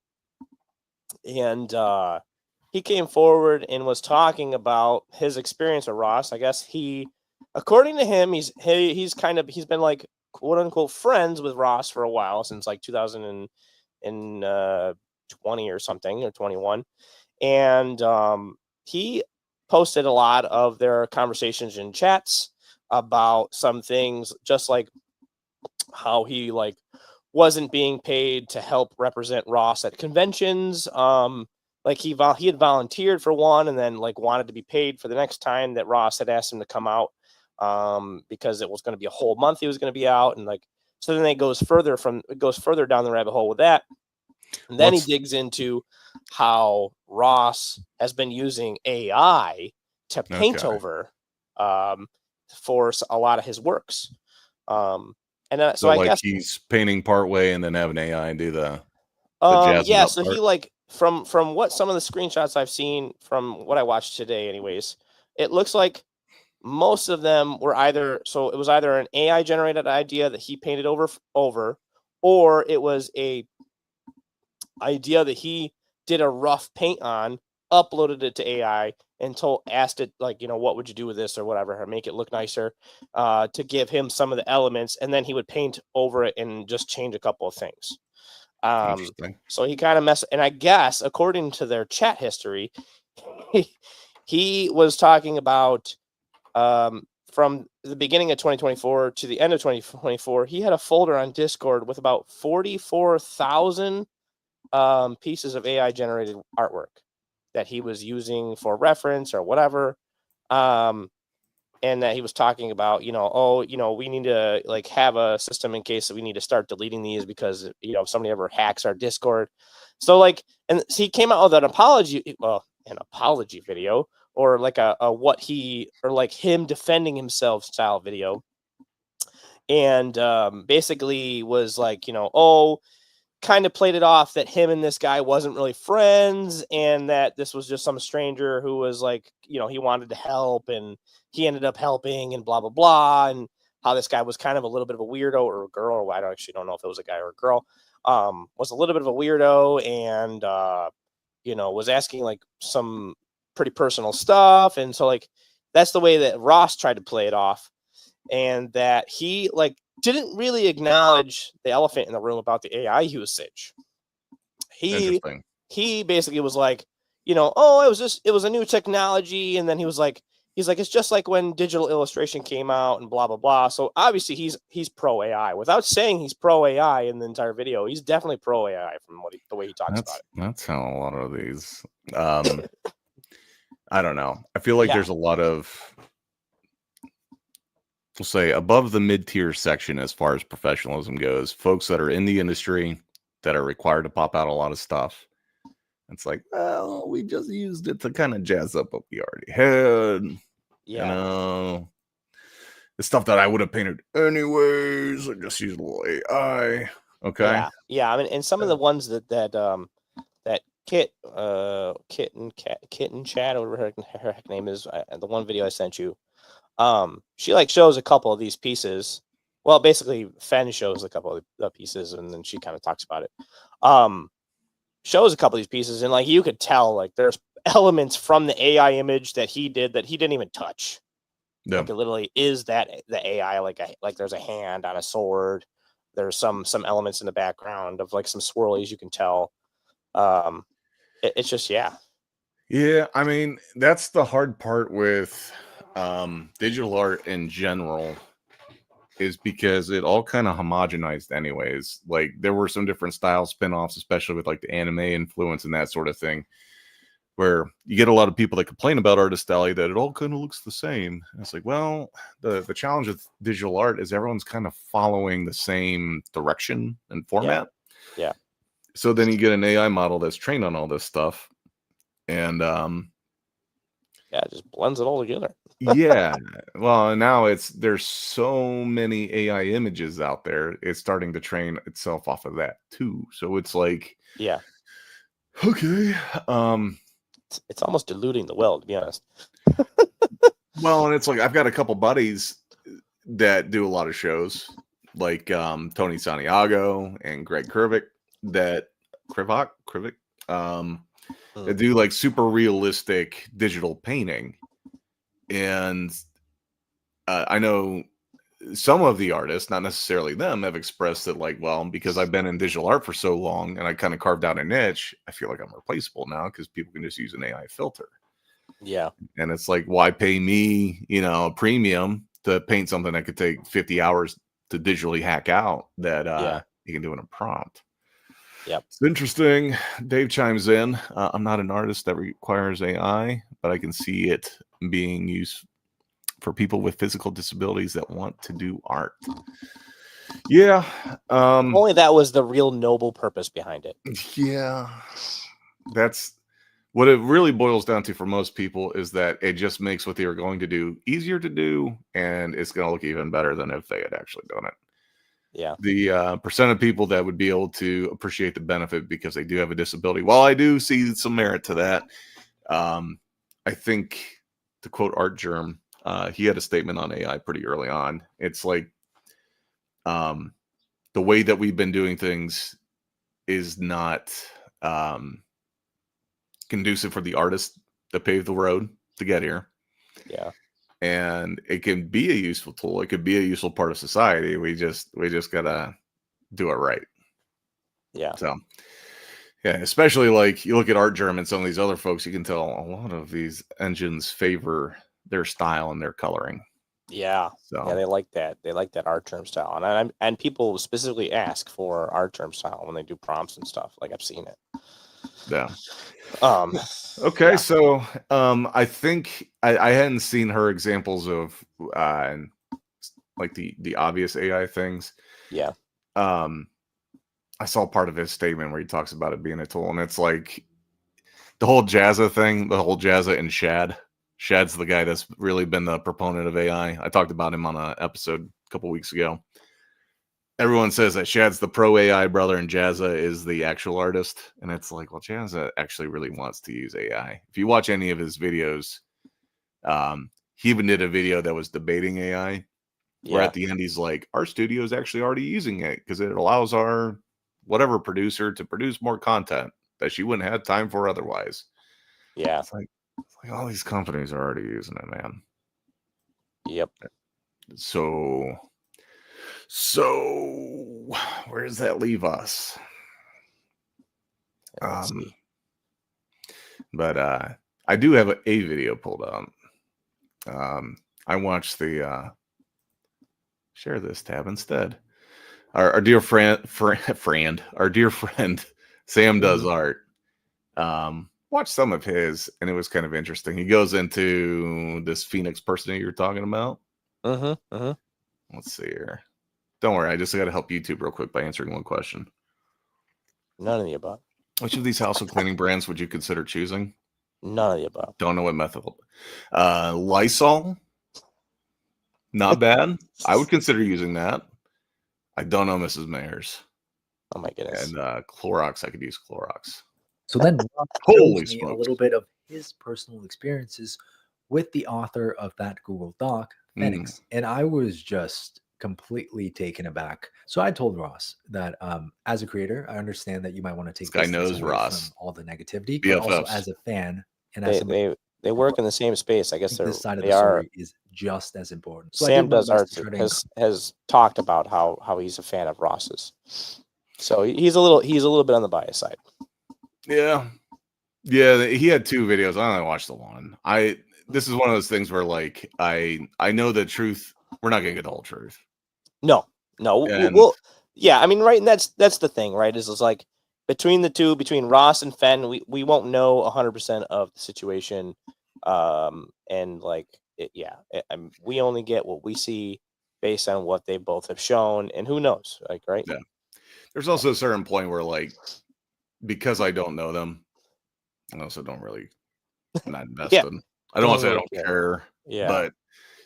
he came forward and was talking about his experience with Ross. I guess according to him, he's been like quote unquote friends with Ross for a while, since like 2020 or something, or 21. And he posted a lot of their conversations in chats about some things, just like how he like wasn't being paid to help represent Ross at conventions. Like he had volunteered for one, and then like wanted to be paid for the next time that Ross had asked him to come out, because it was going to be a whole month he was going to be out, and like so then it goes further down the rabbit hole with that, and then he digs into how Ross has been using AI to paint over for a lot of his works, so I guess he's painting part way and then having AI do the yeah. So he like. From what some of the screenshots I've seen from what I watched today, anyways, it looks like most of them were either an AI generated idea that he painted over, or it was a idea that he did a rough paint on uploaded it to AI and asked it, like, what would you do with this or whatever, or make it look nicer, to give him some of the elements, and then he would paint over it and just change a couple of things. Interesting. So he kind of and I guess according to their chat history, he was talking about, from the beginning of 2024 to the end of 2024, he had a folder on Discord with about 44,000 pieces of AI generated artwork that he was using for reference or whatever. And that he was talking about, we need to like have a system in case that we need to start deleting these because, if somebody ever hacks our Discord. So like, and so he came out with an apology video, or like like him defending himself style video. And basically was like, kind of played it off that him and this guy wasn't really friends, and that this was just some stranger who was like, he wanted to help and he ended up helping and blah, blah, blah. And how this guy was kind of a little bit of a weirdo, or a girl, or I don't know if it was a guy or a girl, was a little bit of a weirdo, and, was asking like some pretty personal stuff. And so like, that's the way that Ross tried to play it off. And that he like didn't really acknowledge the elephant in the room about the AI usage. He basically was like, it was a new technology. And then he's like, it's just like when digital illustration came out and blah, blah, blah. So obviously he's pro AI without saying he's pro AI in the entire video. He's definitely pro AI from the way he talks about it. That's how a lot of these, I don't know. I feel like there's a lot of, we'll say, above the mid-tier section as far as professionalism goes, folks that are in the industry that are required to pop out a lot of stuff. It's like, well, we just used it to kind of jazz up what we already had. The stuff that I would have painted anyways, I just used a little AI. Okay. Yeah. I mean, and some of the ones that Kitten Chat, or whatever her name is, the one video I sent you, she like shows a couple of these pieces. Well, basically Fen shows a couple of the pieces, and then she kind of talks about it. Shows a couple of these pieces, and like you could tell like there's elements from the AI image that he did that he didn't even touch. Like it literally is that the AI, like there's a hand on a sword. There's some elements in the background of like some swirlies you can tell. It's just yeah. I mean, that's the hard part with digital art in general, is because it all kind of homogenized anyways. Like there were some different style spin-offs, especially with like the anime influence and that sort of thing, where you get a lot of people that complain about Artist Alley that it all kind of looks the same. And it's like, well, the challenge with digital art is everyone's kind of following the same direction and format. Yeah. So then you get an AI model that's trained on all this stuff, and it just blends it all together. Well, now there's so many AI images out there, it's starting to train itself off of that too. So it's like, okay, it's almost diluting the well, to be honest. Well, and it's like I've got a couple buddies that do a lot of shows, like Tony Santiago and Greg Krivik, that do like super realistic digital painting. And I know some of the artists, not necessarily them, have expressed that like, well, because I've been in digital art for so long and I kind of carved out a niche, I feel like I'm replaceable now because people can just use an AI filter. Yeah. And it's like, why pay me, a premium to paint something that could take 50 hours to digitally hack out that you can do in a prompt? Yep. It's interesting. Dave chimes in. I'm not an artist that requires AI, but I can see it being used for people with physical disabilities that want to do art. Yeah. Only that was the real noble purpose behind it. Yeah. That's what it really boils down to for most people, is that it just makes what they are going to do easier to do, and it's going to look even better than if they had actually done it. Yeah. The percent of people that would be able to appreciate the benefit because they do have a disability, while I do see some merit to that, I think, to quote Art Germ, he had a statement on AI pretty early on. It's like the way that we've been doing things is not conducive for the artist that paved the road to get here. Yeah. And it can be a useful tool. It could be a useful part of society. We just gotta do it right. Yeah. So yeah, especially like you look at Art Germ and some of these other folks, you can tell a lot of these engines favor their style and their coloring. Yeah. So Yeah, they like that. They like that art term style. And people specifically ask for art term style when they do prompts and stuff. Like I've seen it. yeah. Okay, Yeah. So I think I hadn't seen her examples of like the obvious AI things. Yeah. I saw part of his statement where he talks about it being a tool, and it's like the whole Jazza thing, the whole Jazza and Shad. Shad's the guy that's really been the proponent of AI. I talked about him on an episode a couple weeks ago. Everyone says that Shad's the pro AI brother and Jazza is the actual artist. And it's like, well, Jazza actually really wants to use AI. If you watch any of his videos, he even did a video that was debating AI, where at the end he's like, our studio is actually already using it because it allows our whatever producer to produce more content that she wouldn't have time for otherwise. Yeah. It's like all these companies are already using it, man. Yep. So where does that leave us? Let's see. But I do have a video pulled up. I watched the share this tab instead. Our dear friend, our dear friend Sam does art. Watched some of his, and it was kind of interesting. He goes into this Phoenix person that you're talking about. Let's see here. Don't worry, I just got to help YouTube real quick by answering one question. None of the above. Which of these household cleaning brands would you consider choosing? None of the above. Don't know what method. Lysol. Not bad. I would consider using that. I don't know Mrs. Mayer's. Oh my goodness. And Clorox, I could use Clorox. So then Ross Holy shows me smokes. a little bit of his personal experiences with the author of that Google Doc, Phoenix. And I was just completely taken aback. So I told Ross that as a creator, I understand that you might want to take This guy distance knows away Ross. from all the negativity, but also as a fan and as somebody they work in the same space. I guess this side of the story is just as important. So Sam does art has talked about how he's a fan of Ross's. So he's a little bit on the bias side. Yeah. Yeah, he had 2 videos. I only watched the one. This is one of those things where like I know the truth. We're not gonna get the whole truth. No. Well, yeah, I mean, right, and that's the thing, right? Is like between the two, between Ross and Fenn, we won't know 100% of the situation, and like we only get what we see based on what they both have shown, and who knows, like, right? Yeah. There's also a certain point where like because I don't know them, I also don't really I'm not invested. I don't want to say I don't care. Yeah. But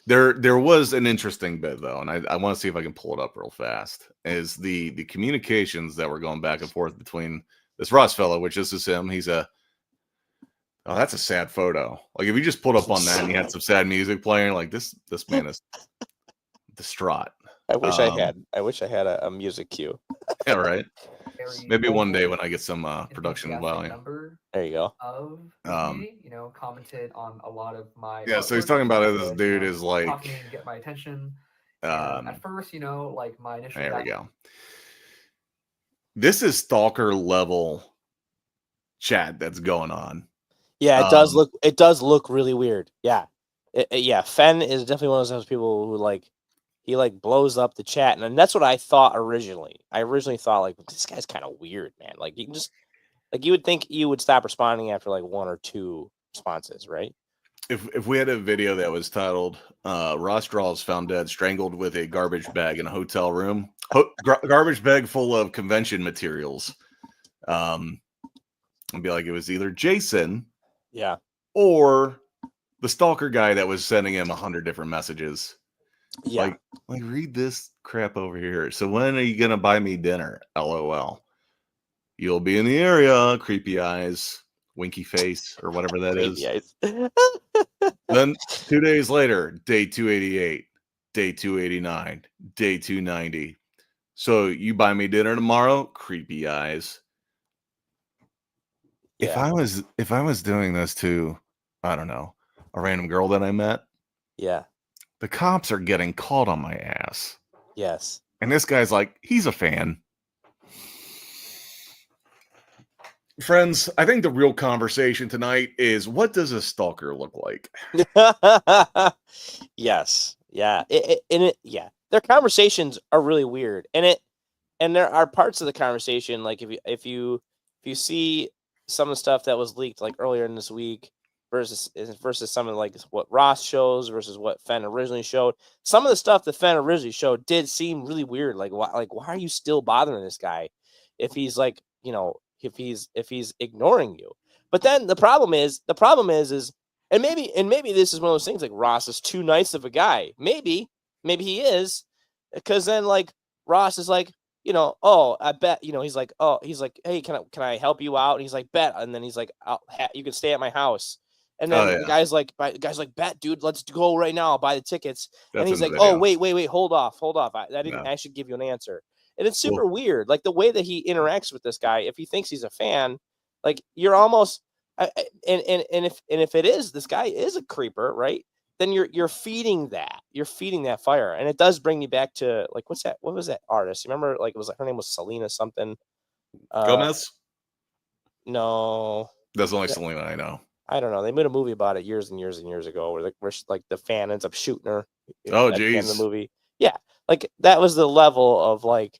there was an interesting bit though, and I want to see if I can pull it up real fast. Is the communications that were going back and forth between this Ross fellow, which is him. He's that's a sad photo. Like if you just pulled up on that and you had some sad music playing, like this man is distraught. I wish I had a music cue. Yeah, right. Maybe one day when I get some production value. There you go. Commented on a lot of my so he's talking about it. This dude is like talking and get my attention. At first, like my initial. There we go. This is stalker level chat that's going on. Yeah, it does look really weird. Yeah, Fenn is definitely one of those people who like. He like blows up the chat, and that's what I thought originally. I originally thought like this guy's kind of weird, man. Like you just like you would think you would stop responding after like 1 or 2 responses, right? If we had a video that was titled "ROSSDRAWS found dead, strangled with a garbage bag in a hotel room," garbage bag full of convention materials, I'd be like, it was either Jason, or the stalker guy that was sending him 100 different messages. Yeah. Like read this crap over here. So when are you gonna buy me dinner? LOL. You'll be in the area. Creepy eyes, winky face, or whatever that is. Then 2 days later, day 288, day 289, day 290. So you buy me dinner tomorrow? Creepy eyes. if I was doing this to, I don't know, a random girl that I met, Yeah. the cops are getting called on my ass. Yes. And this guy's like, he's a fan. Friends, I think the real conversation tonight is, what does a stalker look like? Yes. Yeah. Yeah. Their conversations are really weird. And there are parts of the conversation, like if you see some of the stuff that was leaked like earlier in this week versus some of like what Ross shows versus what Fenn originally showed. Some of the stuff that Fenn originally showed did seem really weird. Like why are you still bothering this guy if he's like, if he's ignoring you? But then the problem is and maybe this is one of those things like Ross is too nice of a guy. Maybe he is, because then like Ross is like, oh, I bet, he's like, hey, can I help you out? And he's like, bet. And then he's like, you can stay at my house. And then the guy's like, bet, dude, let's go right now. I'll buy the tickets. And he's like, oh, wait, hold off. I should give you an answer. And it's super weird. Like the way that he interacts with this guy, if he thinks he's a fan, like you're almost, and if it is, this guy is a creeper, right? Then you're feeding that fire. And it does bring me back to like, what was that artist? You remember, like, it was like, her name was Selena something. Gomez? No. That's the only Selena I know. I don't know. They made a movie about it years and years and years ago where like the fan ends up shooting her. Oh, at the end of geez. the movie. Yeah. Like that was the level of like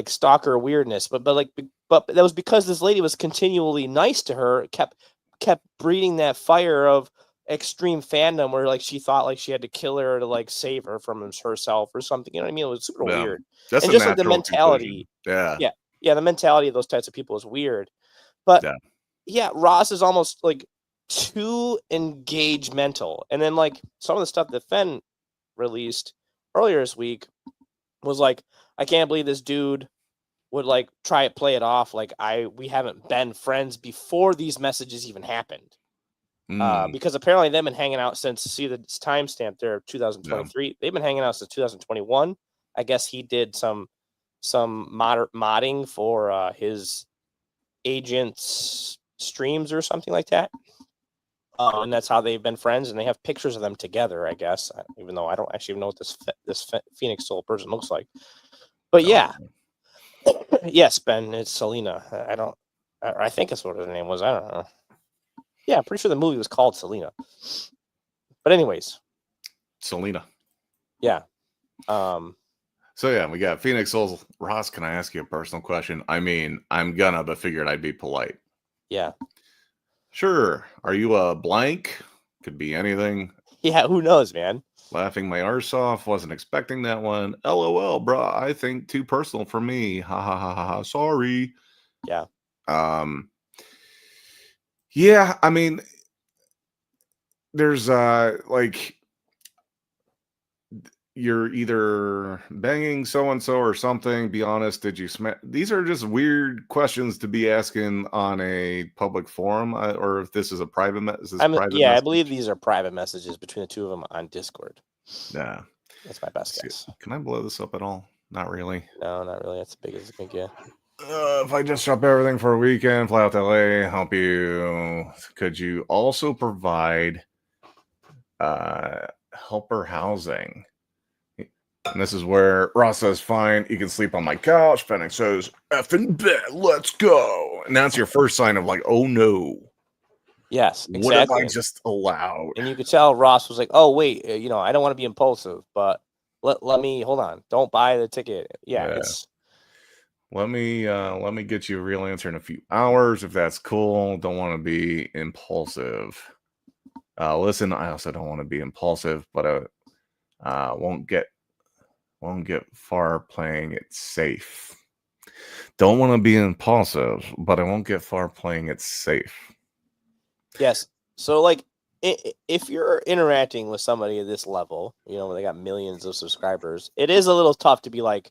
stalker weirdness, but that was because this lady was continually nice to her, kept breeding that fire of extreme fandom where like she thought like she had to kill her to like save her from herself or something. You know what I mean? It was super weird. That's and just like the mentality. Conclusion. Yeah. The mentality of those types of people is weird. But yeah, Ross is almost like too engagemental. And then like some of the stuff that Fenn released earlier this week was like, I can't believe this dude would like play it off like we haven't been friends before these messages even happened. Because apparently they've been hanging out since, see the timestamp there, 2023. Yeah. They've been hanging out since 2021. I guess he did some modding for his agent's streams or something like that. And that's how they've been friends, and they have pictures of them together, I guess, even though I don't actually know what this Phoenix Soul person looks like. But yeah. Yes, Ben, it's Selena. I think that's what her name was. I don't know. Yeah, I'm pretty sure the movie was called Selena. But anyways. Selena. Yeah. So yeah, we got Phoenix Souls. Ross, can I ask you a personal question? I mean, I'm gonna, but figured I'd be polite. Yeah. Sure. Are you a blank? Could be anything. Yeah, who knows, man? Laughing my arse off. Wasn't expecting that one. LOL, bro. I think too personal for me. Ha ha ha ha ha. Sorry. Yeah. Yeah, I mean, there's like, you're either banging so-and-so or something. Be honest, did you smash? These are just weird questions to be asking on a public forum, or if this is a private message. I believe these are private messages between the two of them on Discord. Yeah. That's my best guess. Can I blow this up at all? Not really. No, not really. That's as big as it can get. If I just drop everything for a weekend, fly out to LA, help you, could you also provide helper housing? And this is where Ross says, fine, you can sleep on my couch. Fennec says, effing bet, let's go. And that's your first sign of like, oh no. Yes, exactly. What have I just allowed? And you could tell Ross was like, oh, wait, I don't want to be impulsive, but let me, hold on. Don't buy the ticket. Yeah. Let me get you a real answer in a few hours if that's cool. Don't want to be impulsive. Listen, I also don't want to be impulsive, but won't get far playing it safe. Don't want to be impulsive, but I won't get far playing it safe. Yes. So like if you're interacting with somebody at this level, when they got millions of subscribers, it is a little tough to be like,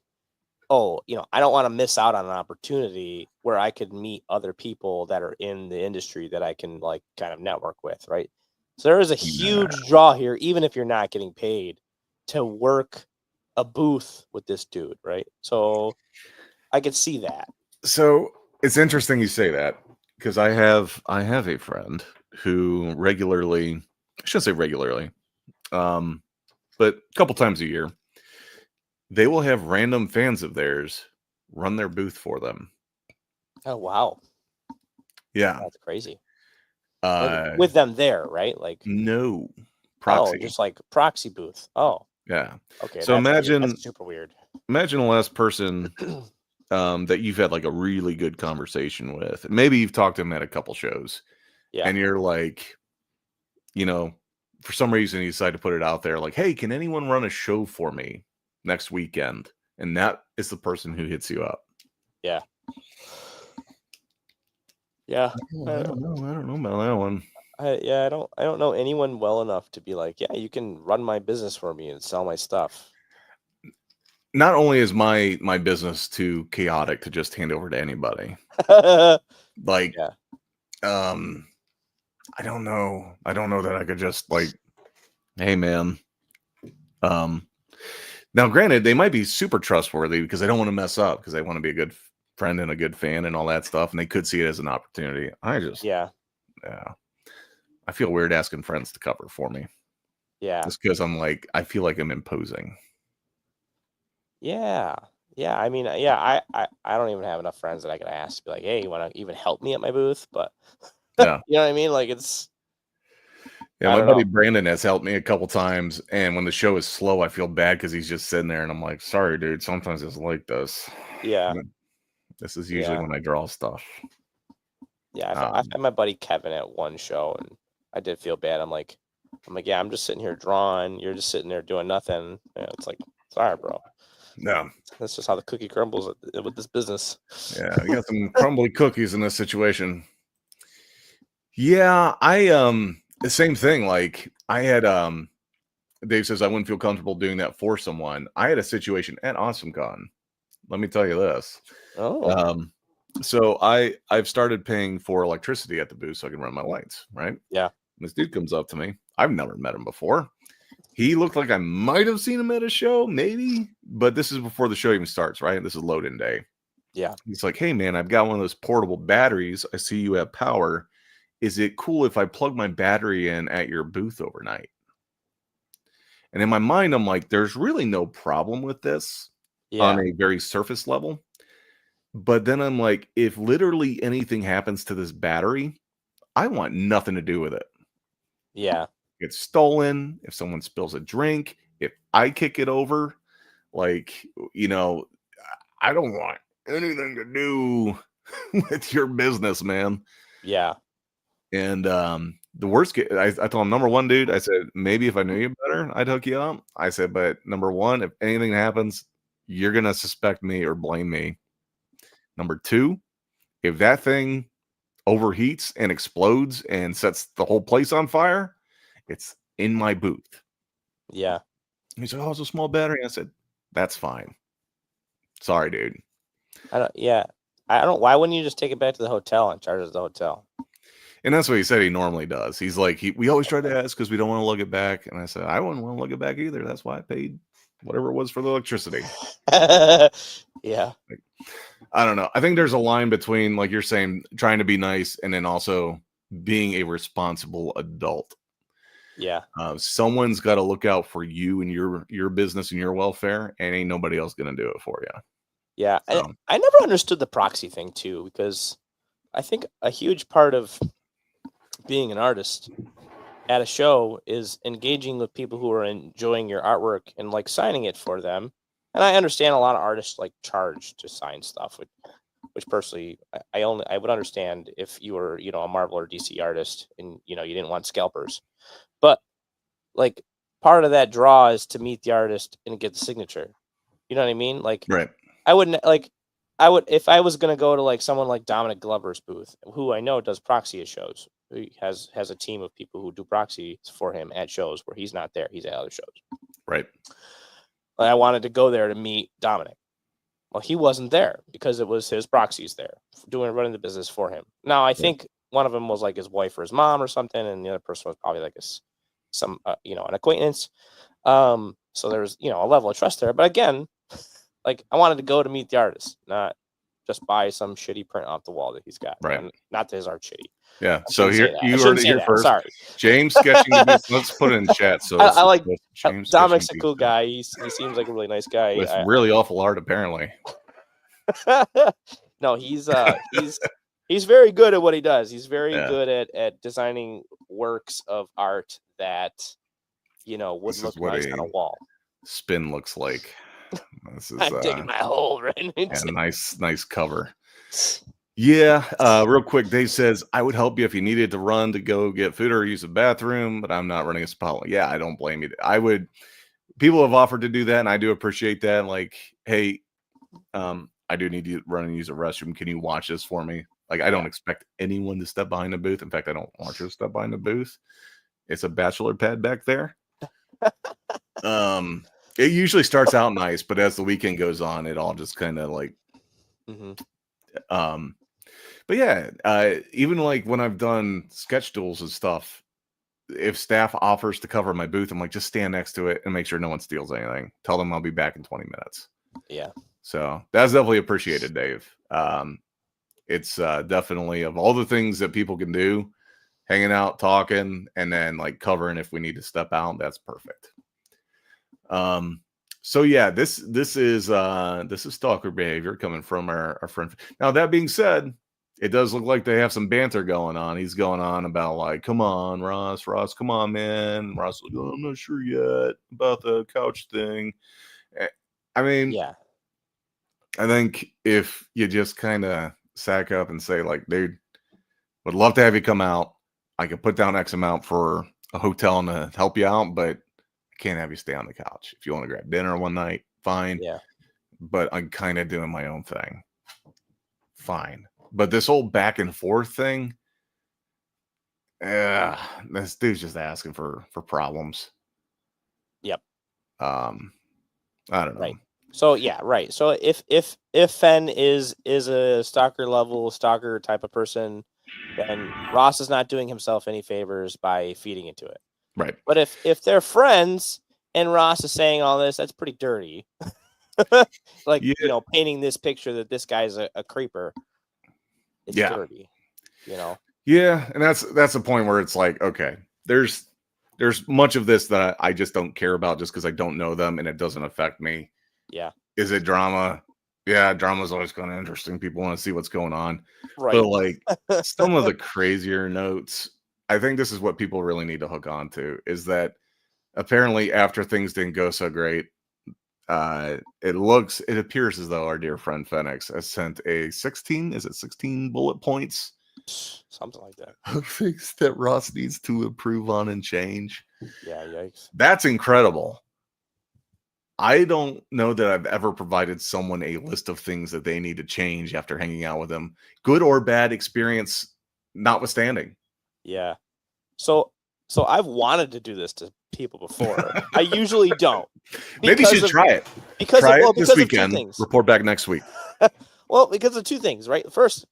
oh, I don't want to miss out on an opportunity where I could meet other people that are in the industry that I can like kind of network with, right? So there is a huge draw here, even if you're not getting paid, to work a booth with this dude, right? So I could see that. So it's interesting you say that, because I have a friend who regularly, I shouldn't say regularly, but a couple times a year, they will have random fans of theirs run their booth for them. Oh wow, Yeah. that's crazy. Uh, With them there, right? Like no oh, proxy. just like proxy booth. Oh, Yeah. okay. So That's weird. imagine That's super weird. imagine the last person that you've had like a really good conversation with. Maybe you've talked to him at a couple shows, Yeah. and you're like, you know, for some reason you decide to put it out there, like, hey, can anyone run a show for me next weekend? And that is the person who hits you up. Yeah. Yeah. I don't know about that one. I don't know anyone well enough to be like, yeah, you can run my business for me and sell my stuff. Not only is my business too chaotic to just hand over to anybody. Like, yeah. I don't know that I could just like, hey man. Now granted, they might be super trustworthy because they don't want to mess up, because they want to be a good friend and a good fan and all that stuff, and they could see it as an opportunity. Yeah. I feel weird asking friends to cover for me. Yeah. Just because I'm like, I feel like I'm imposing. Yeah. Yeah. I mean, yeah, I don't even have enough friends that I could ask to be like, hey, you want to even help me at my booth? But Yeah. you know what I mean? Like it's Yeah, I my don't buddy know. Brandon has helped me a couple times, and when the show is slow, I feel bad because he's just sitting there, and I'm like, sorry, dude, sometimes it's like this. Yeah. This is usually Yeah. when I draw stuff. Yeah. I had my buddy Kevin at one show, and I did feel bad. I'm like, yeah, I'm just sitting here drawing. You're just sitting there doing nothing. Yeah, it's like, sorry, bro. Yeah. That's just how the cookie crumbles with this business. Yeah, you got some crumbly cookies in this situation. Yeah, the same thing. Like I had Dave says I wouldn't feel comfortable doing that for someone. I had a situation at AwesomeCon. Let me tell you this. Oh. So I've started paying for electricity at the booth so I can run my lights, right? Yeah. And this dude comes up to me. I've never met him before. He looked like I might have seen him at a show, maybe, but this is before the show even starts, right? This is load-in day. Yeah. He's like, hey man, I've got one of those portable batteries. I see you have power. Is it cool if I plug my battery in at your booth overnight? And in my mind, I'm like, there's really no problem with this on Yeah. a very surface level. But then I'm like, if literally anything happens to this battery, I want nothing to do with it. Yeah. It's stolen. If someone spills a drink, if I kick it over, like, I don't want anything to do with your business, man. Yeah. And the worst case, I told him, number one, dude, I said, maybe if I knew you better, I'd hook you up. I said, but number one, if anything happens, you're going to suspect me or blame me. Number two, if that thing overheats and explodes and sets the whole place on fire, it's in my booth. Yeah. He said, oh, it's a small battery. I said, that's fine. Sorry, dude. I don't. Why wouldn't you just take it back to the hotel and charge it to the hotel? And that's what he said he normally does. He's like, we always try to ask because we don't want to lug it back. And I said, I wouldn't want to lug it back either. That's why I paid whatever it was for the electricity. Yeah. I don't know. I think there's a line between, like you're saying, trying to be nice and then also being a responsible adult. Yeah. Someone's got to look out for you and your business and your welfare, and ain't nobody else going to do it for you. Yeah. So. I never understood the proxy thing too, because I think a huge part of being an artist at a show is engaging with people who are enjoying your artwork and like signing it for them. And I understand a lot of artists like charge to sign stuff, which personally I would understand if you were, a Marvel or DC artist and you didn't want scalpers. But like part of that draw is to meet the artist and get the signature. You know what I mean? Like Right. I would if I was gonna go to like someone like Dominic Glover's booth, who I know does proxy at shows. He has a team of people who do proxies for him at shows where he's not there. He's at other shows. Right. I wanted to go there to meet Dominic. Well, he wasn't there because it was his proxies there running the business for him. Now, I think one of them was like his wife or his mom or something, and the other person was probably like an acquaintance. So there's a level of trust there. But again, like I wanted to go to meet the artist, not just buy some shitty print off the wall that he's got. Right. And not that his art shitty. Yeah. I So shouldn't here say that. I you heard shouldn't it say here that. first. Sorry. James sketching the beast. Let's put it in chat. So I like James Dominic's a sketching cool the beast guy. He seems like a really nice guy. with really awful art, apparently. No, he's very good at what he does. He's very Yeah. good at designing works of art that would This look is what nice a on a wall. spin looks like. This is I'm taking my hole right into yeah, nice cover. Yeah, real quick, Dave says, I would help you if you needed to run to go get food or use a bathroom, but I'm not running a spot. Yeah, I don't blame you. People have offered to do that, and I do appreciate that. Like, hey, I do need to run and use a restroom. Can you watch this for me? Like, I don't expect anyone to step behind the booth. In fact, I don't want you to step behind the booth. It's a bachelor pad back there. It usually starts out nice, but as the weekend goes on, it all just kind of like, but yeah, even like when I've done sketch duels and stuff, if staff offers to cover my booth, I'm like, just stand next to it and make sure no one steals anything. Tell them I'll be back in 20 minutes. Yeah. So that's definitely appreciated, Dave. It's definitely, of all the things that people can do, hanging out, talking, and then like covering if we need to step out, that's perfect. So yeah, this is stalker behavior coming from our friend. Now, that being said, it does look like they have some banter going on. He's going on about like, come on, Ross, come on, man. Ross, like, oh, I'm not sure yet about the couch thing. I mean, yeah, I think if you just kind of sack up and say like, dude, would love to have you come out. I could put down X amount for a hotel and to help you out, but I can't have you stay on the couch. If you want to grab dinner one night, fine. Yeah. But I'm kind of doing my own thing. Fine. But this whole back and forth thing, this dude's just asking for problems. Yep. I don't know. Right. So yeah, right. So if Fen is a stalker type of person, then Ross is not doing himself any favors by feeding into it. Right. But if they're friends and Ross is saying all this, that's pretty dirty. Like, painting this picture that this guy's a creeper. It's dirty, Yeah, and that's the point where it's like, okay, there's much of this that I just don't care about just because I don't know them and it doesn't affect me. Yeah. Is it drama? Yeah, drama's always kind of interesting. People want to see what's going on. Right. But like some of the crazier notes, I think this is what people really need to hook on to, is that apparently after things didn't go so great, it appears as though our dear friend Phoenix has sent a 16 bullet points, something like that, things that Ross needs to improve on and change. Yeah, yikes. That's incredible. I don't know that I've ever provided someone a list of things that they need to change after hanging out with them, good or bad experience notwithstanding. Yeah. So I've wanted to do this to people before. I usually don't. Maybe you should try it. Try it this weekend. Report back next week. Well, because of two things, right? First,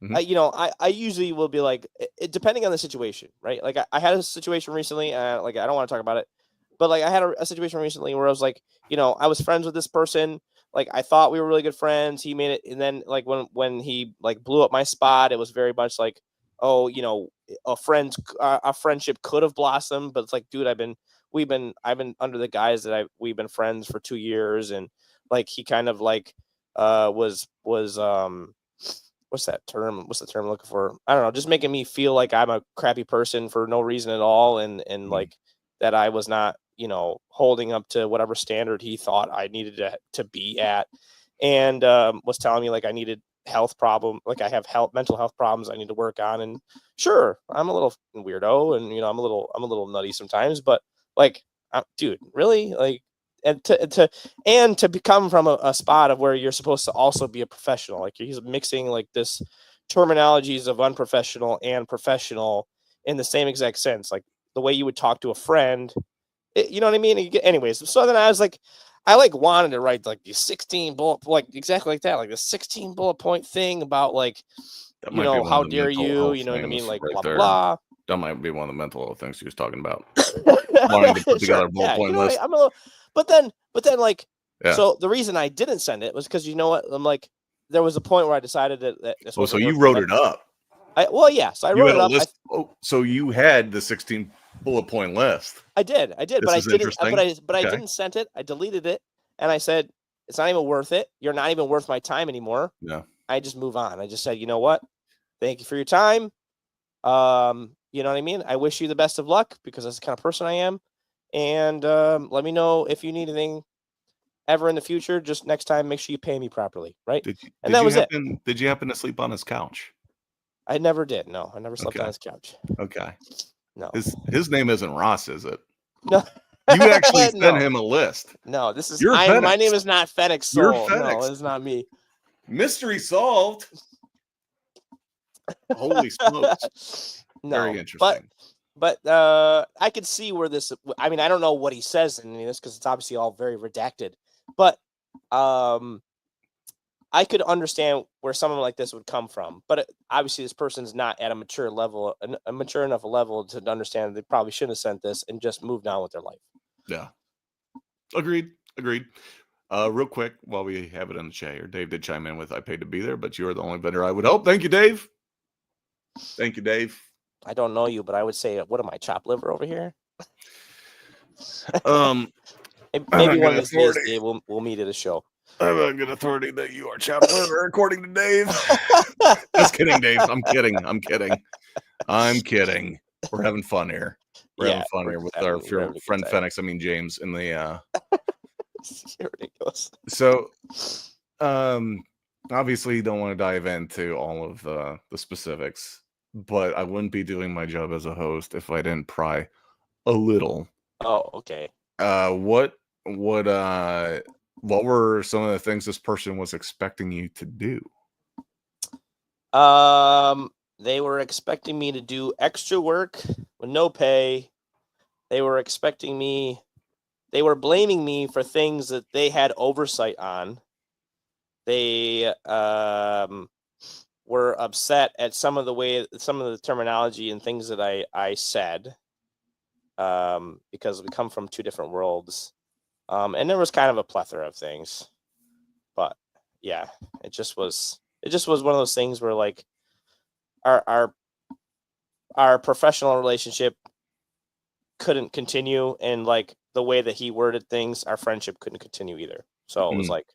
I usually will be like, depending on the situation, right? Like I had a situation recently, like I don't want to talk about it, but like I had a situation recently where I was like, I was friends with this person. Like I thought we were really good friends. He made it, and then like when he like blew up my spot, it was very much like, oh, a friendship could have blossomed, but it's like, dude, I've been under the guise that we've been friends for 2 years, and like he kind of like was what's the term I'm looking for? I don't know, just making me feel like I'm a crappy person for no reason at all, and like that I was not, holding up to whatever standard he thought I needed to be at, and was telling me like I needed health problem, like I have mental health problems I need to work on. And sure, I'm a little weirdo, and I'm a little nutty sometimes, but like, dude, really? Like, and to become from a spot of where you're supposed to also be a professional, like he's mixing like this terminologies of unprofessional and professional in the same exact sense, like the way you would talk to a friend, you know what I mean? Anyways, so then I was like, I like wanted to write like these 16 bullet, like exactly like that, like the 16 bullet point thing about like, how dare you, you know what I mean? Like blah, blah, blah. That might be one of the mental health things he was talking about. Wanting to put together a bullet point list. I'm a little, but then like, so the reason I didn't send it was because you know what? I'm like, there was a point where I decided that this Oh, so wasn't you worth wrote my- it up. Well, yeah. So I You wrote had it a up. list. So you had the 16 bullet point list. I did, This but I is didn't. interesting. But I Okay. didn't send it. I deleted it, and I said it's not even worth it. You're not even worth my time anymore. Yeah. I just move on. I just said, you know what? Thank you for your time. You know what I mean? I wish you the best of luck because that's the kind of person I am. And let me know if you need anything ever in the future. Just next time, make sure you pay me properly, right? That was it. Did you happen to sleep on his couch? I never did. No, I never slept on Okay. his couch. Okay. No. His name isn't Ross, is it? No. You actually sent No. him a list. No, this is You're my FedEx. name is not Fenix You're Soul. No, FedEx. it's not me. Mystery solved. Holy smokes. No, Very interesting. But I could see where this. I mean, I don't know what he says in any of this because it's obviously all very redacted. But I could understand where someone like this would come from. But obviously, this person's not at a mature level, a mature enough level to understand that they probably shouldn't have sent this and just moved on with their life. Yeah. Agreed. Real quick, while we have it in the chat here, Dave did chime in with I paid to be there, but you're the only vendor I would help. Thank you, Dave. Thank you, Dave. I don't know you, but I would say, what am I, chopped liver over here? I'm Maybe one of an these days, authority. Dave, we'll meet at a show. I'm a good authority that you are chopped liver, according to Dave. Just kidding, Dave. I'm kidding. We're having fun here. We're having fun here with our friend Fenix. I mean James in the ridiculous. So obviously you don't want to dive into all of the specifics, but I wouldn't be doing my job as a host if I didn't pry a little. Oh, okay. What were some of the things this person was expecting you to do? They were expecting me to do extra work with no pay. They were blaming me for things that they had oversight on. They were upset at some of the terminology and things that I said, because we come from two different worlds. And there was kind of a plethora of things, but yeah, it just was one of those things where like our professional relationship couldn't continue, and like the way that he worded things, our friendship couldn't continue either. So it was like,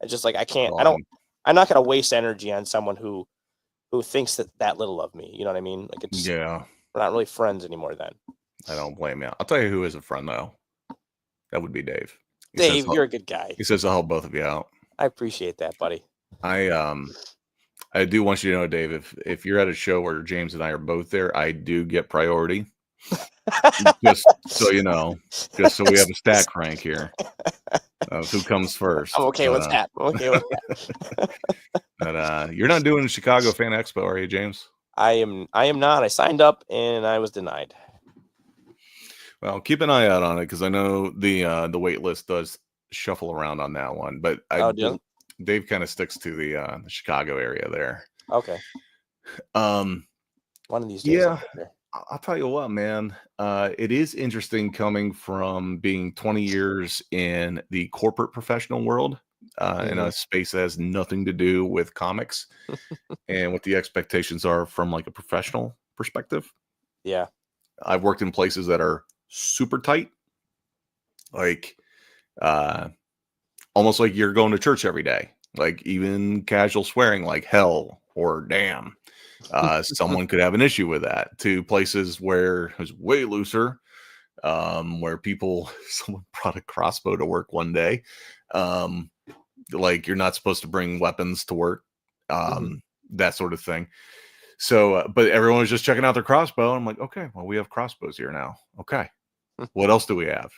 it's just like, I'm not going to waste energy on someone who thinks that little of me. You know what I mean? Like, it's, yeah, we're not really friends anymore then. I don't blame you. I'll tell you who is a friend though. That would be Dave. Dave, you're a good guy. He says I'll help both of you out. I appreciate that, buddy. I do want you to know, Dave, if you're at a show where James and I are both there, I do get priority. Just so you know, just so we have a stack rank here of who comes first. I'm okay with that. But you're not doing the Chicago Fan Expo, are you, James? I am not. I signed up and I was denied. Well, keep an eye out on it because I know the wait list does shuffle around on that one. But Dave kind of sticks to the Chicago area there. Okay. One of these days. Yeah, I'll tell you what, man. It is interesting coming from being 20 years in the corporate professional world, in a space that has nothing to do with comics, and what the expectations are from like a professional perspective. Yeah, I've worked in places that are super tight, like almost like you're going to church every day, like even casual swearing like hell or damn. Someone could have an issue with that, to places where it's way looser, where someone brought a crossbow to work one day. Like you're not supposed to bring weapons to work, that sort of thing. So, but everyone was just checking out their crossbow. I'm like, okay, well, we have crossbows here now. Okay. What else do we have?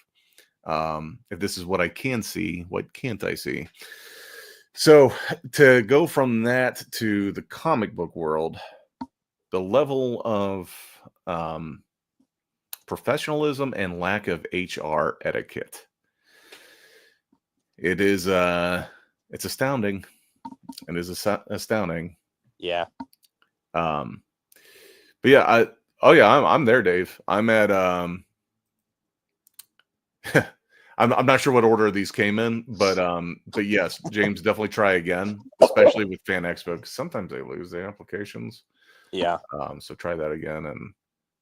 If this is what I can see, what can't I see? So to go from that to the comic book world, the level of professionalism and lack of HR etiquette, it's astounding. It is astounding. Yeah. But yeah, I'm there, Dave. I'm at I'm not sure what order these came in, but yes, James, definitely try again, especially with Fan Expo, because sometimes they lose the applications. Yeah. So try that again and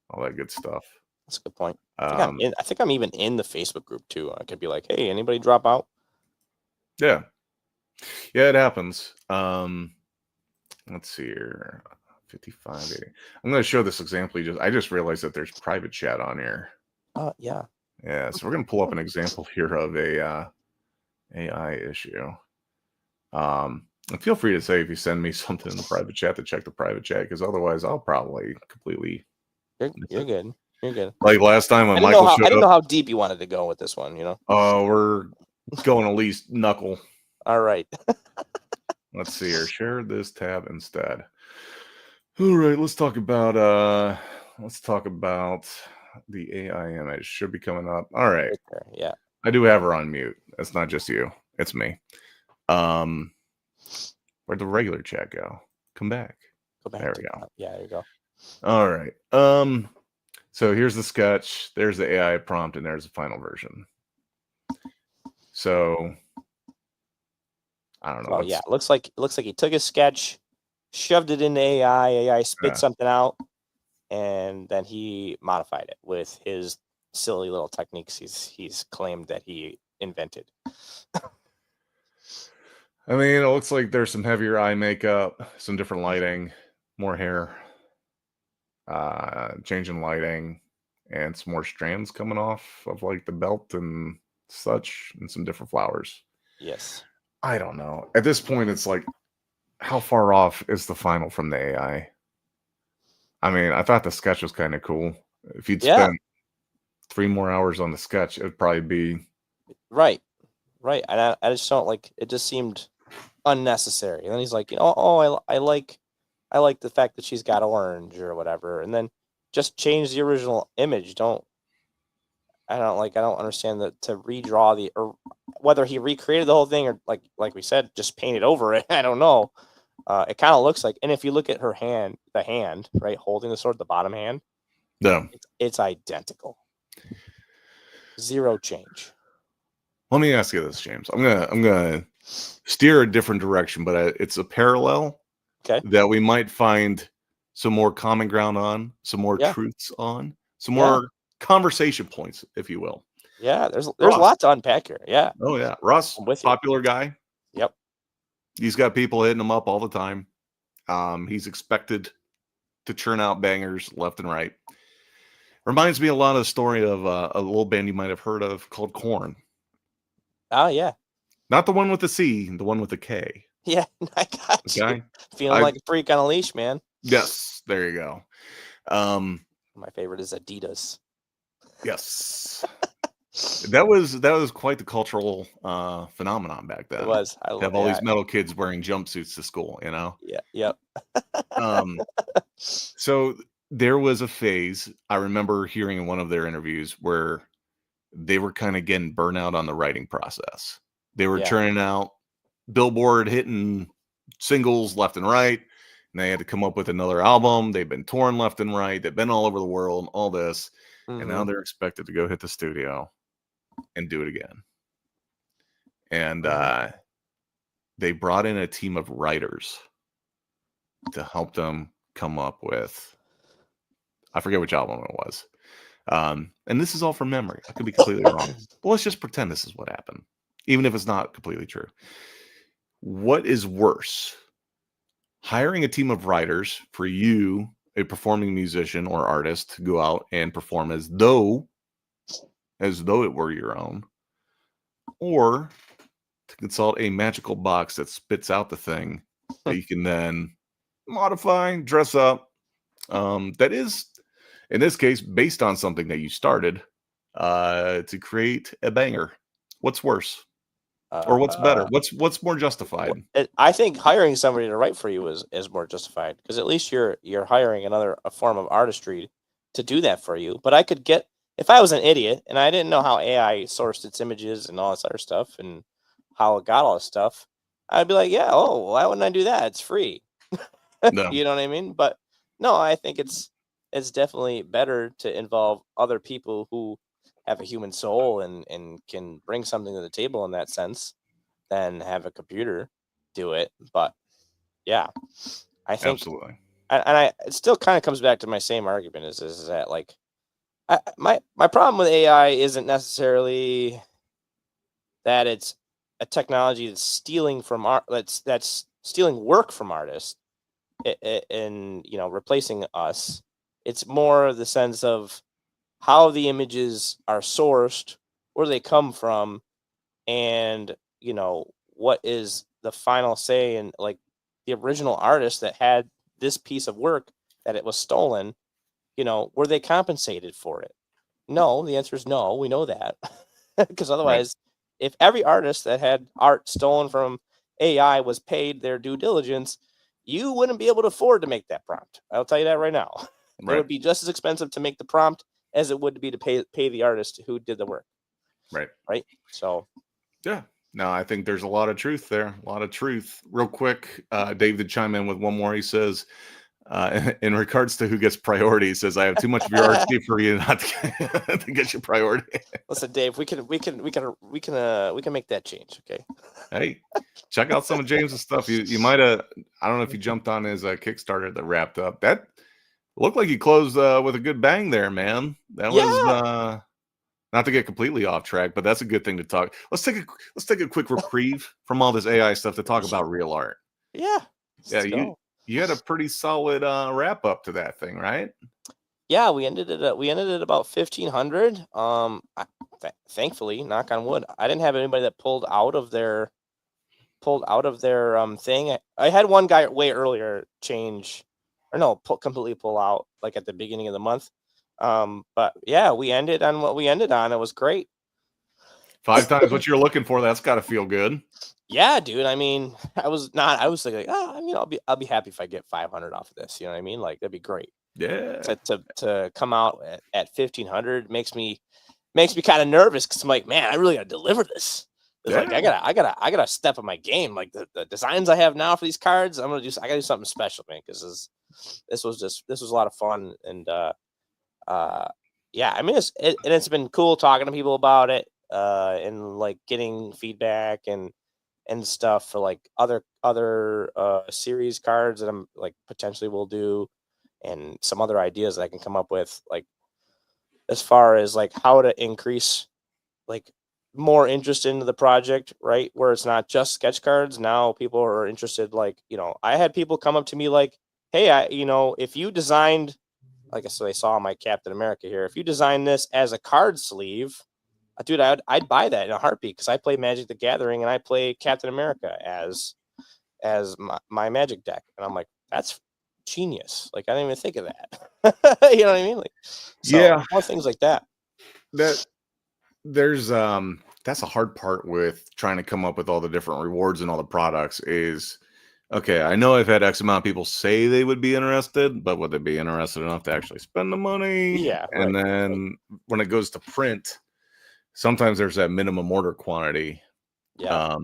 all that good stuff. That's a good point. I think I'm even in the Facebook group too. I could be like, hey, anybody drop out? Yeah, it happens. Let's see here. 5580. I'm going to show this example. I just realized that there's private chat on here. Yeah. Yeah, so we're going to pull up an example here of a AI issue. And feel free to say if you send me something in the private chat to check the private chat, because otherwise I'll probably completely. You're good. You're good. Like last time when I Michael showed up. I didn't know how deep you wanted to go with this one. We're going at least knuckle. All right. Let's see here. Share this tab instead. All right, let's talk about the AI image. Should be coming up. All right. Right there. Yeah. I do have her on mute. It's not just you. It's me. Where'd the regular chat go? Come back. Go back. There we go. Yeah, there you go. All right. So here's the sketch. There's the AI prompt, and there's the final version. So I don't know. Oh yeah, looks like he took a sketch, shoved it into AI. AI spit something out, and then he modified it with his silly little techniques he's claimed that he invented. I mean, it looks like there's some heavier eye makeup, some different lighting, more hair, changing lighting, and some more strands coming off of like the belt and such, and some different flowers. Yes. I don't know. At this point, it's like, how far off is the final from the AI? I mean, I thought the sketch was kind of cool. If you'd spend 3 more hours on the sketch, it'd probably be right. And I just don't like it. Just seemed unnecessary. And then he's like, I like the fact that she's got orange or whatever, and then just change the original image. I don't understand that to redraw or whether he recreated the whole thing or like we said, just painted over it. I don't know. It kind of looks like, and if you look at her hand, the hand, right, holding the sword, the bottom hand, it's identical. Zero change. Let me ask you this, James. I'm gonna steer a different direction, but it's a parallel that we might find some more common ground on, some more truths on, some more conversation points, if you will. Yeah, there's a lot to unpack here. Yeah. Oh yeah, Ross, popular guy. Yep. He's got people hitting him up all the time. He's expected to churn out bangers left and right. Reminds me a lot of the story of a little band you might have heard of called Korn. Oh yeah. Not the one with the C, the one with the K. Yeah, I got you. Feeling like a freak on a leash, man. Yes, there you go. My favorite is Adidas. Yes. That was quite the cultural phenomenon back then. It was. I have all these metal kids wearing jumpsuits to school, Yeah. Yep. So there was a phase, I remember hearing in one of their interviews, where they were kind of getting burnout on the writing process. They were churning out Billboard hitting singles left and right, and they had to come up with another album. They've been touring left and right. They've been all over the world, all this. And now they're expected to go hit the studio and do it again. And they brought in a team of writers to help them come up with, I forget which album it was. And this is all from memory. I could be completely wrong. But let's just pretend this is what happened, even if it's not completely true. What is worse? Hiring a team of writers for you, a performing musician or artist, to go out and perform as though it were your own, or to consult a magical box that spits out the thing that you can then modify, dress up. That is, in this case, based on something that you started to create a banger. What's worse? Or what's better? What's more justified? I think hiring somebody to write for you is more justified, because at least you're hiring a form of artistry to do that for you. But I could get, if I was an idiot and I didn't know how AI sourced its images and all this other stuff and how it got all this stuff, I'd be like, why wouldn't I do that? It's free. No. You know what I mean? But no, I think it's definitely better to involve other people who have a human soul and can bring something to the table in that sense than have a computer do it. But yeah, I think, Absolutely. and it still kind of comes back to my same argument is that like my problem with AI isn't necessarily that it's a technology that's stealing from art, that's stealing work from artists and replacing us. It's more the sense of how the images are sourced, where they come from, and what is the final say, and like the original artist that had this piece of work that it was stolen, were they compensated for it? No, the answer is no. We know that. Because otherwise, if every artist that had art stolen from AI was paid their due diligence, you wouldn't be able to afford to make that prompt. I'll tell you that right now. It would be just as expensive to make the prompt as it would be to pay the artist who did the work. Right. So, yeah. No, I think there's a lot of truth there. A lot of truth. Real quick, David chime in with one more. He says, in regards to who gets priority, he says, I have too much VRC for you not to get your priority. Listen, Dave, we can make that change. Okay. Hey, check out some of James's stuff. You might have, I don't know if you jumped on his Kickstarter that wrapped up. That looked like you closed with a good bang there, man. That was not to get completely off track, but that's a good thing to talk. Let's take a quick reprieve from all this AI stuff to talk about real art. Yeah. You had a pretty solid wrap up to that thing, right? Yeah, we ended at about 1,500. Thankfully, knock on wood, I didn't have anybody that pulled out of their thing. I had one guy way earlier completely pull out, like at the beginning of the month. But yeah, we ended on what we ended on. It was great. 5 times what you're looking for. That's got to feel good. Yeah, dude. I mean, I was thinking, I'll be happy if I get 500 off of this. You know what I mean? Like, that'd be great. Yeah. To come out at 1,500 makes me kind of nervous, because I'm like, man, I really gotta deliver this. It's like I gotta step up my game. Like the designs I have now for these cards, I gotta do something special, man. Because this was a lot of fun, and yeah, I mean, it's been cool talking to people about it, and like getting feedback and stuff for like other series cards that I'm like potentially will do, and some other ideas that I can come up with, like as far as like how to increase like more interest into the project, right? Where it's not just sketch cards. Now people are interested. Like, I had people come up to me like, hey, if you designed, like, so they saw my Captain America here. If you designed this as a card sleeve, dude, I'd buy that in a heartbeat, because I play Magic the Gathering and I play Captain America as my Magic deck. And I'm like, that's genius. Like, I didn't even think of that. You know what I mean? Like, so, yeah, more things like that. There's that's a hard part with trying to come up with all the different rewards and all the products is, okay, I know I've had X amount of people say they would be interested, but would they be interested enough to actually spend the money? Yeah. And then when it goes to print, sometimes there's that minimum order quantity. Yeah.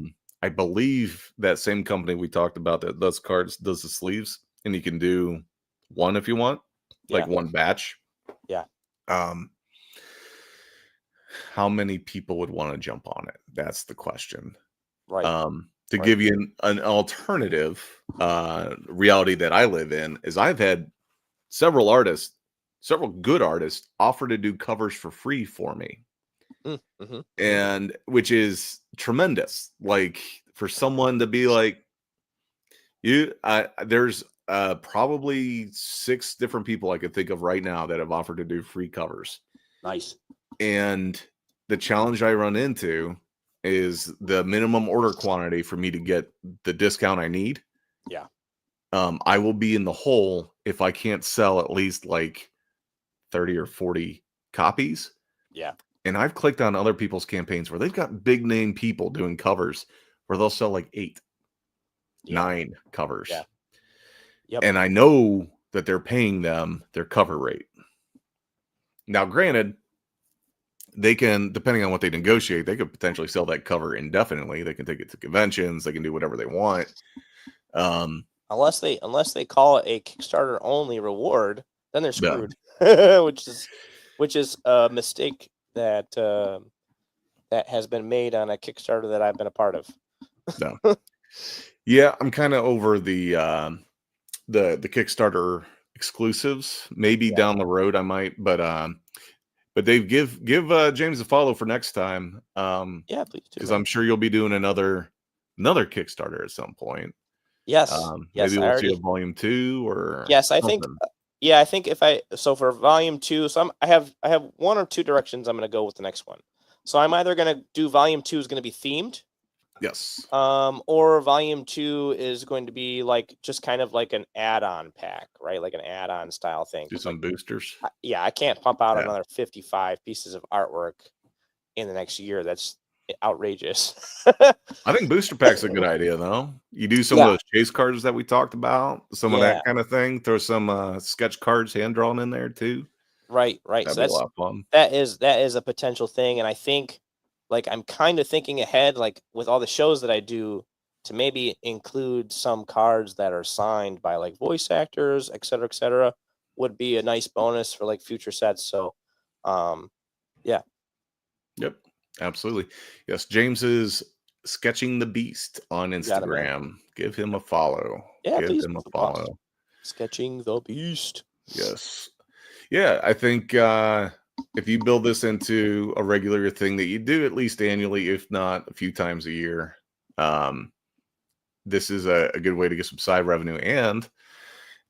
I believe that same company we talked about that does cards does the sleeves, and you can do one if you want, like one batch. Yeah. How many people would want to jump on it? That's the question. Right. To give you an alternative reality that I live in is I've had several good artists offer to do covers for free for me. Mm-hmm. And which is tremendous. Like, for someone to be like, there's probably 6 different people I could think of right now that have offered to do free covers. Nice. And the challenge I run into is the minimum order quantity for me to get the discount I need. Yeah. I will be in the hole if I can't sell at least like 30 or 40 copies. Yeah. And I've clicked on other people's campaigns where they've got big name people doing covers where they'll sell like 8, 9 covers. Yeah. Yep. And I know that they're paying them their cover rate. Now, granted, they can, depending on what they negotiate, they could potentially sell that cover indefinitely. They can take it to conventions. They can do whatever they want. Unless they call it a Kickstarter only reward, then they're screwed. Which is a mistake that that has been made on a Kickstarter that I've been a part of. No. Yeah, I'm kind of over the Kickstarter exclusives. Maybe down the road I might, but Dave, give James a follow for next time. Yeah, please do. Because I'm sure you'll be doing another Kickstarter at some point. Yes. Yes. Maybe we'll see a volume 2 or yes. I something. think. Yeah, I think so for volume 2, so I have one or two directions I'm going to go with the next one. So I'm either going to do volume 2 is going to be themed. Yes. Or volume 2 is going to be like just kind of like an add-on pack, right? Like an add-on style thing. Do some boosters. I can't pump out another 55 pieces of artwork in the next year. That's outrageous. I think booster pack's a good idea, though. You do some of those chase cards that we talked about, some of that kind of thing. Throw some sketch cards hand drawn in there too. Right. That'd be a lot of fun. That is a potential thing, and I think, like, I'm kind of thinking ahead, like with all the shows that I do, to maybe include some cards that are signed by like voice actors, et cetera, would be a nice bonus for like future sets. So, yeah. Yep. Absolutely. Yes, James is Sketching the Beast on Instagram. Give him a follow. Yeah, give him a follow. Sketching the Beast. Yes. Yeah, I think if you build this into a regular thing that you do at least annually, if not a few times a year, this is a good way to get some side revenue, and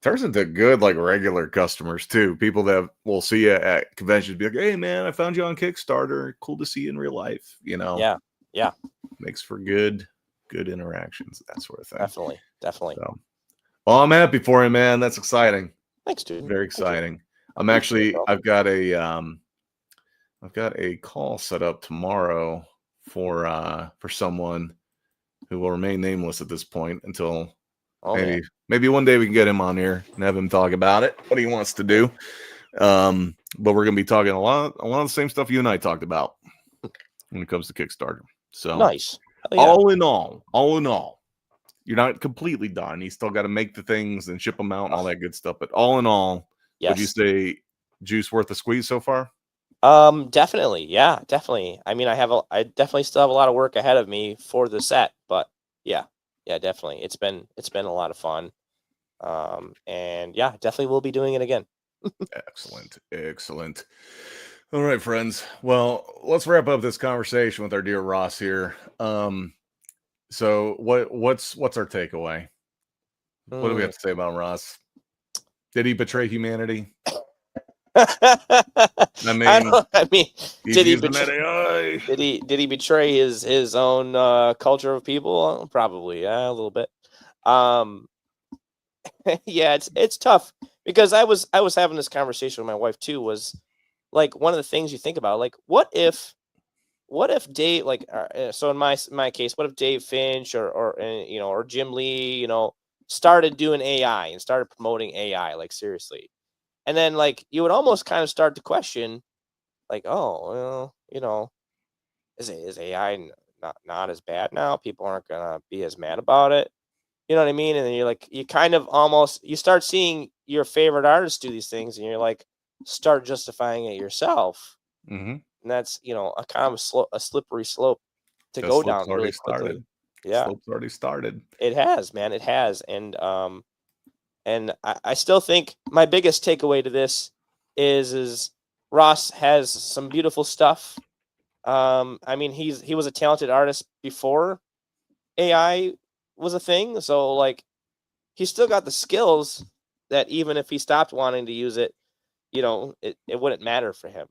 turns into good like regular customers too. People that will see you at conventions be like, "Hey man, I found you on Kickstarter. Cool to see you in real life." You know, yeah, makes for good interactions, that sort of thing. Definitely. So, well, I'm happy for him, man. That's exciting. Thanks, dude. Very exciting. I'm actually I've got a call set up tomorrow for someone who will remain nameless at this point until maybe one day we can get him on here and have him talk about it, what he wants to do. But we're gonna be talking a lot of the same stuff you and I talked about when it comes to Kickstarter. So nice. All in all, you're not completely done. You still got to make the things and ship them out and all that good stuff. But all in all, would you say juice worth the squeeze so far? Definitely. Yeah, definitely. I mean, I definitely still have a lot of work ahead of me for the set, but yeah, definitely. It's been a lot of fun. And yeah, definitely we'll be doing it again. Excellent. All right, friends. Well, let's wrap up this conversation with our dear Ross here. So what's our takeaway? What do we have to say about Ross? Did he betray humanity? I mean, did he betray his own culture of people? Probably, a little bit. Yeah, it's tough because I was having this conversation with my wife too. Was like one of the things you think about, like what if Dave, like so in my case, what if Dave Finch or Jim Lee started doing AI and started promoting AI, like seriously. And then, like, you would almost kind of start to question, like, oh, well, is AI not as bad now? People aren't gonna be as mad about it. You know what I mean? And then you're like, you kind of almost you start seeing your favorite artists do these things, and you're like, start justifying it yourself. Mm-hmm. And that's a kind of a slippery slope to go down really quickly. Yeah, slope's already started. It has, man. It has, and I still think my biggest takeaway to this is Ross has some beautiful stuff. I mean, he was a talented artist before AI was a thing. So like, he's still got the skills that even if he stopped wanting to use it, it wouldn't matter for him.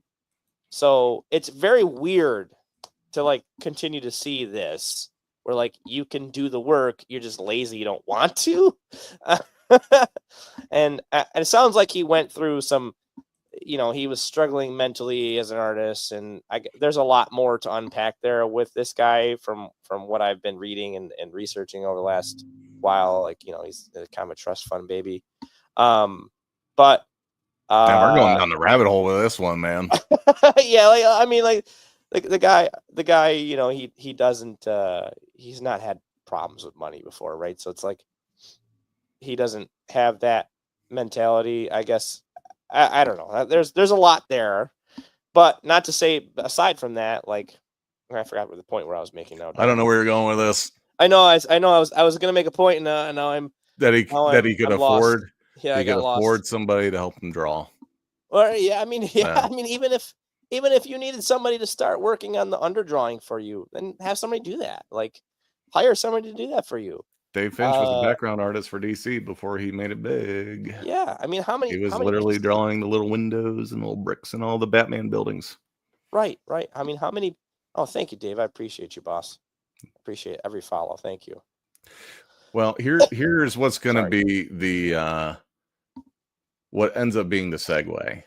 So it's very weird to like continue to see this where like you can do the work, you're just lazy, you don't want to. And it sounds like he went through some, he was struggling mentally as an artist, and there's a lot more to unpack there with this guy from what I've been reading and researching over the last while. Like, he's kind of a trust fund baby. But we're going down the rabbit hole with this one, man. Yeah, like I mean, like the guy, he doesn't he's not had problems with money before, right? So it's like he doesn't have that mentality, I guess. I don't know. There's a lot there, But not to say, aside from that, like, I forgot what the point where I was making now. I don't know where you're going with this. I was going to make a point, and now I'm That he could I'm lost. afford. Yeah, he I got could lost. afford somebody to help him draw. Or yeah, I mean, even if you needed somebody to start working on the underdrawing for you, then have somebody do that. Like, hire somebody to do that for you. Dave Finch was a background artist for DC before he made it big. Yeah, I mean, He was literally drawing the little windows and little bricks and all the Batman buildings. Right. I mean, how many? Oh, thank you, Dave. I appreciate you, boss. Appreciate every follow. Thank you. Well, here's what's going to be the what ends up being the segue.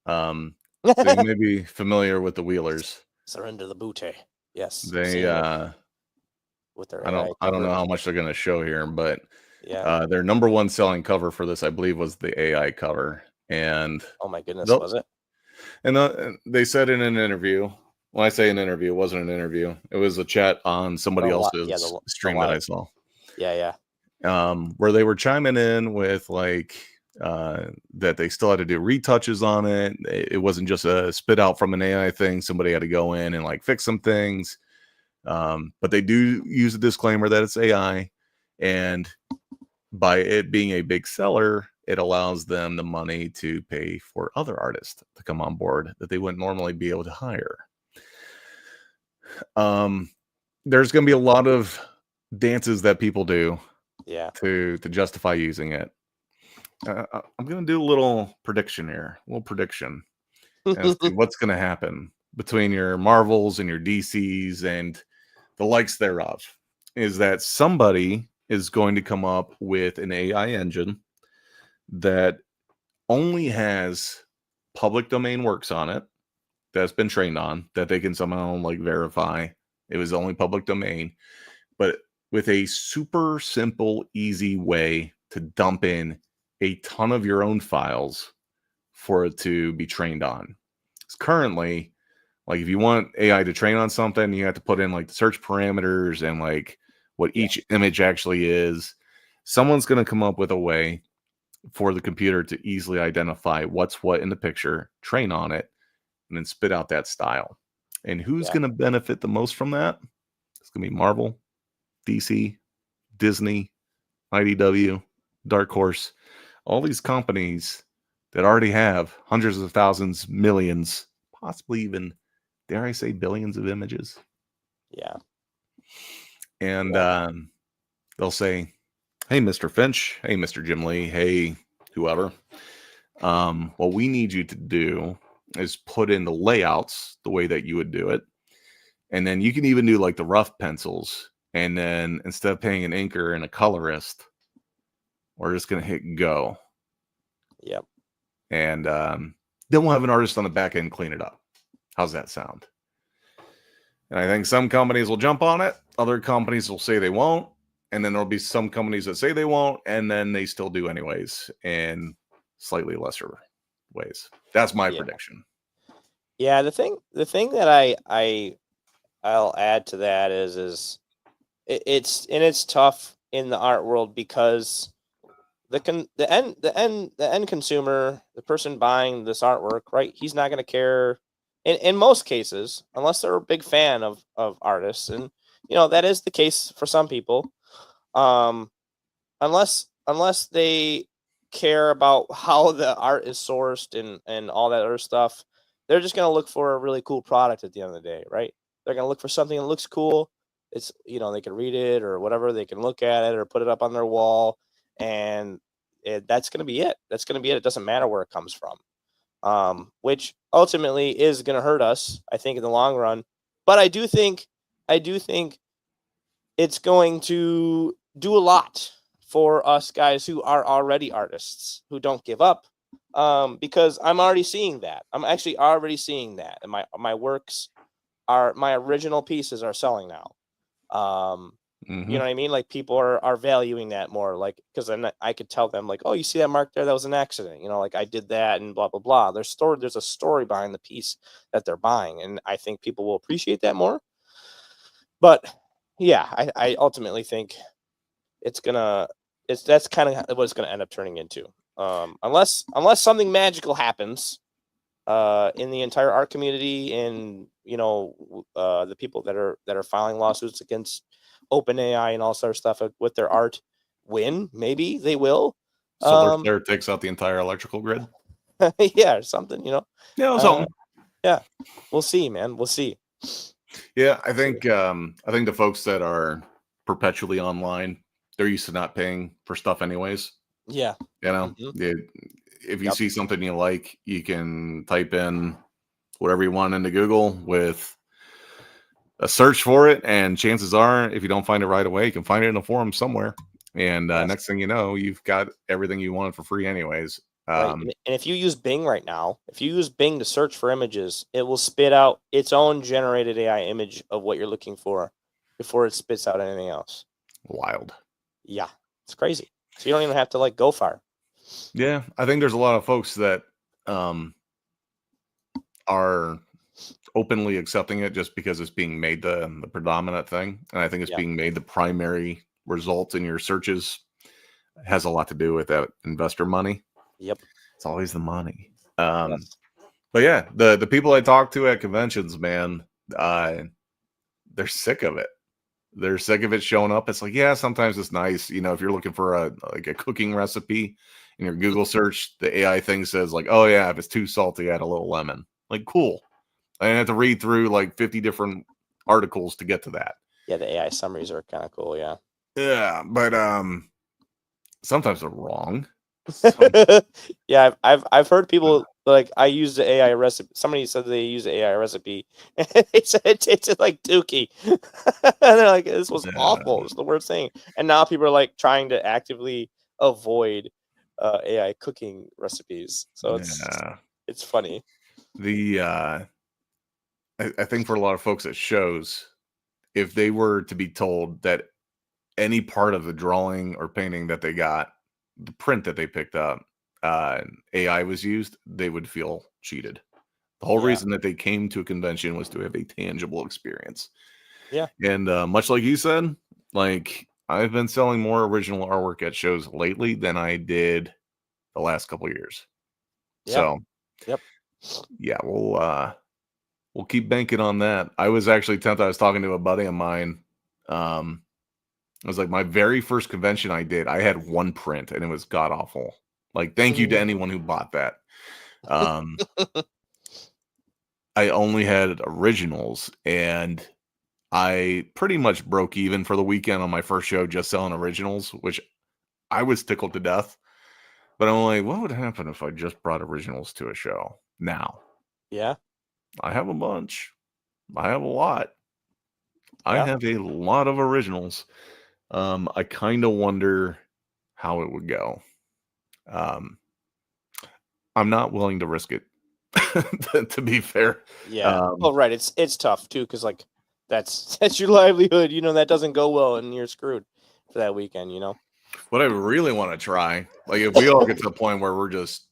So you may be familiar with the Wheelers. Surrender the booty. Yes. They with their I don't know how much they're going to show here, but yeah, their number one selling cover for this, I believe, was the AI cover. And oh my goodness, was it? And they said in an interview. When I say an interview, it wasn't an interview. It was a chat on somebody else's stream that I saw. Yeah. Where they were chiming in with like that they still had to do retouches on it. It wasn't just a spit out from an AI thing. Somebody had to go in and like fix some things. But they do use a disclaimer that it's AI, and by it being a big seller, it allows them the money to pay for other artists to come on board that they wouldn't normally be able to hire. There's going to be a lot of dances that people do to justify using it. I'm going to do a little prediction here, as to what's going to happen between your Marvels and your DCs and the likes thereof, is that somebody is going to come up with an AI engine that only has public domain works on it that's been trained on, that they can somehow like verify it was only public domain, but with a super simple, easy way to dump in a ton of your own files for it to be trained on. It's currently, like, if you want AI to train on something, you have to put in like the search parameters and like what each image actually is. Someone's going to come up with a way for the computer to easily identify what's what in the picture, train on it, and then spit out that style. And who's going to benefit the most from that? It's going to be Marvel, DC, Disney, IDW, Dark Horse, all these companies that already have hundreds of thousands, millions, possibly even, dare I say, billions of images. Yeah. And they'll say, hey, Mr. Finch, hey, Mr. Jim Lee, hey, whoever, what we need you to do is put in the layouts the way that you would do it. And then you can even do like the rough pencils. And then instead of paying an inker and a colorist, we're just going to hit go. Yep. And then we'll have an artist on the back end clean it up. How's that sound? And I think some companies will jump on it. Other companies will say they won't. And then there'll be some companies that say they won't, and then they still do anyways in slightly lesser ways. That's my prediction. Yeah, the thing that I'll add to that is it's tough in the art world because the end consumer, the person buying this artwork, right? He's not going to care in most cases unless they're a big fan of artists, and that is the case for some people. Unless they care about how the art is sourced and all that other stuff, they're just going to look for a really cool product at the end of the day, right? They're going to look for something that looks cool. It's, they can read it or whatever. They can look at it or put it up on their wall, and that's going to be it. That's going to be it. It doesn't matter where it comes from, which ultimately is going to hurt us, I think, in the long run. But I do think it's going to do a lot for us guys who are already artists, who don't give up, because I'm already seeing that. I'm actually already seeing that. And my works my original pieces are selling now. You know what I mean? Like, people are valuing that more, like, because then I could tell them, like, oh, you see that mark there? That was an accident. Like, I did that and blah, blah, blah. There's a story behind the piece that they're buying. And I think people will appreciate that more. But yeah, I ultimately think that's kind of what it's gonna end up turning into. Unless something magical happens, in the entire art community, and the people that are filing lawsuits against OpenAI and all sort of stuff with their art win. Maybe they will. Solar flare takes out the entire electrical grid. Yeah, or something. Yeah, something. Yeah, we'll see, man. We'll see. Yeah, I think the folks that are perpetually online, they're used to not paying for stuff anyways. Yeah. If you see something you like, you can type in whatever you want into Google with a search for it, and chances are, if you don't find it right away, you can find it in a forum somewhere. And next thing you know, you've got everything you wanted for free anyways. Right. And if you use Bing right now, if you use Bing to search for images, it will spit out its own generated AI image of what you're looking for before it spits out anything else. Wild. Yeah, it's crazy. So you don't even have to go far. Yeah, I think there's a lot of folks that are openly accepting it just because it's being made the predominant thing, and I think it's being made the primary result in your searches. It has a lot to do with that investor money. Yep, it's always the money. But yeah, the people I talk to at conventions, man, they're sick of it. They're sick of it showing up. It's like, yeah, sometimes it's nice, if you're looking for a cooking recipe in your Google search, the AI thing says oh yeah, if it's too salty, add a little lemon. Cool. I didn't have to read through 50 different articles to get to that. Yeah, the AI summaries are kind of cool. Yeah. Yeah, but sometimes they're wrong. Yeah, I've heard people I use the AI recipe. Somebody said they use the AI recipe. it's dookie. And they're like, this was awful. It's the worst thing. And now people are trying to actively avoid AI cooking recipes. So it's funny. I think for a lot of folks at shows, if they were to be told that any part of the drawing or painting that they got, the print that they picked up, AI was used, they would feel cheated. The whole reason that they came to a convention was to have a tangible experience. Yeah. And much like you said, I've been selling more original artwork at shows lately than I did the last couple of years. Yeah. So, yep. Yeah, we'll keep banking on that. I was actually tempted. I was talking to a buddy of mine. It was my very first convention I did. I had one print and it was god awful. Thank you to anyone who bought that. I only had originals, and I pretty much broke even for the weekend on my first show just selling originals, which I was tickled to death. But I'm like, what would happen if I just brought originals to a show now? Yeah. I have a bunch. I have a lot. I have a lot of originals. I kind of wonder how it would go. I'm not willing to risk it, to be fair. Yeah. Right. It's tough too, because that's your livelihood. That doesn't go well, and you're screwed for that weekend. What I really want to try, if we all get to the point where we're just,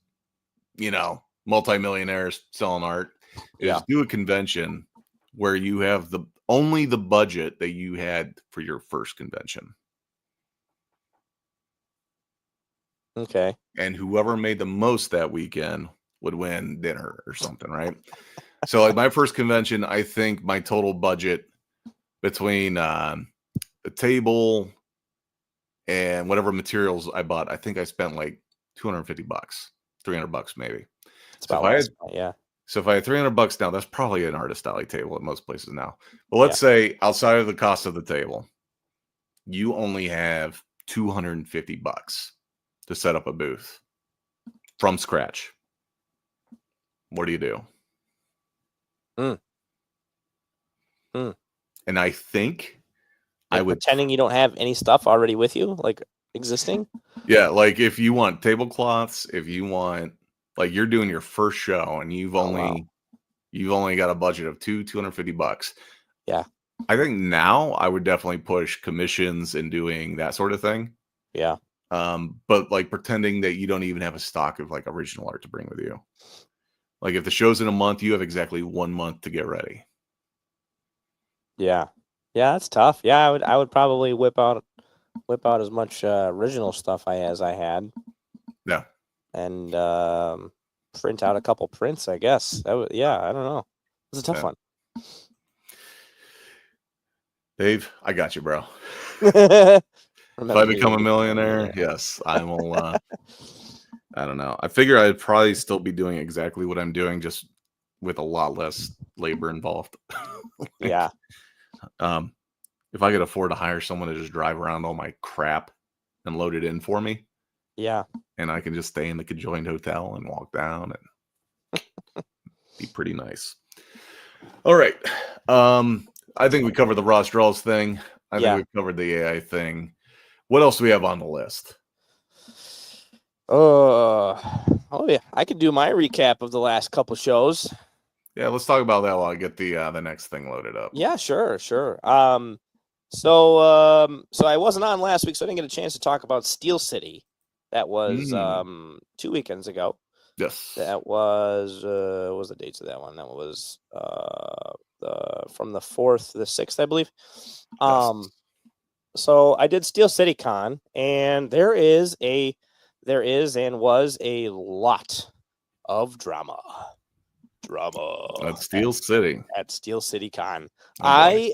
multimillionaires selling art, is do a convention where you have only the budget that you had for your first convention. Okay. And whoever made the most that weekend would win dinner or something, right? So my first convention, I think my total budget between the table and whatever materials I bought, I think I spent $250, $300 maybe. It's about So if I had $300 now, that's probably an artist alley table at most places now. But let's say outside of the cost of the table, you only have $250 to set up a booth from scratch. What do you do? And I think I would, pretending you don't have any stuff already with you, existing. Yeah, if you want tablecloths, if you want, you're doing your first show and you've only got a budget of $250. Yeah. I think now I would definitely push commissions and doing that sort of thing. Yeah. But pretending that you don't even have a stock of original art to bring with you. If the show's in a month, you have exactly 1 month to get ready. Yeah. Yeah, that's tough. Yeah, I would probably whip out as much original stuff as I had. Yeah. And print out a couple prints, I guess. Yeah, I don't know. It was a tough one. Dave, I got you, bro. If I become a millionaire, yes, I will. I don't know. I figure I'd probably still be doing exactly what I'm doing, just with a lot less labor involved. Yeah. If I could afford to hire someone to just drive around all my crap and load it in for me, yeah, and I can just stay in the conjoined hotel and walk down and be pretty nice. All right. I think we covered the ROSSDRAWS thing. I think we covered the AI thing. What else do we have on the list? Oh yeah, I could do my recap of the last couple shows. Yeah, let's talk about that while I get the next thing loaded up. Yeah, sure. So I wasn't on last week, so I didn't get a chance to talk about Steel City. That was 2 weekends ago. Yes. That was what was the dates of that one? That was from the 4th to the 6th, I believe. Yes. So I did Steel City Con, and there is and was a lot of drama At Steel City. At Steel City Con. Oh,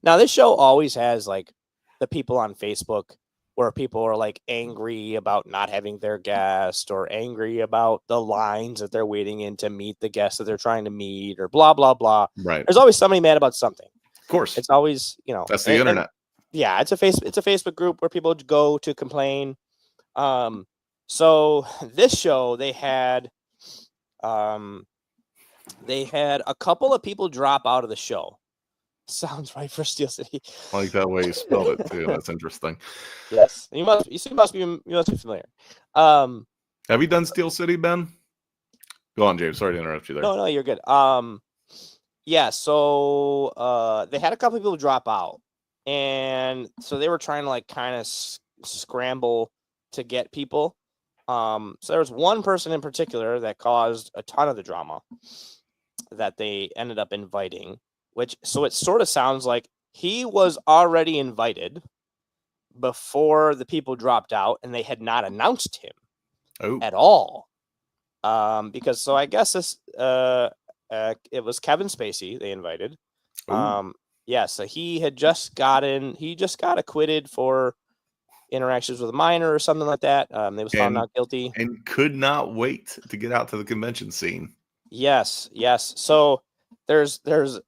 Now this show always has like the people on Facebook where people are like angry about not having their guest, or angry about the lines that they're waiting in to meet the guests that they're trying to meet, or blah blah blah. Right. There's always somebody mad about something. Of course. It's always, that's the internet. Yeah, it's a Facebook group where people go to complain. So this show they had a couple of people drop out of the show. Sounds right for Steel City. I like that way you spelled it too. That's interesting. Yes, you must be familiar. Have you done Steel City, Ben? Go on, James. Sorry to interrupt you there. No, you're good. Yeah. So they had a couple of people drop out, and so they were trying to like kind of scramble to get people. So there was one person in particular that caused a ton of the drama that they ended up inviting. So it sort of sounds like he was already invited before the people dropped out, and they had not announced him at all. Because so I guess this it was Kevin Spacey they invited. Yeah, so he got acquitted for interactions with a minor or something like that. They was found not guilty and could not wait to get out to the convention scene. Yes. So there was a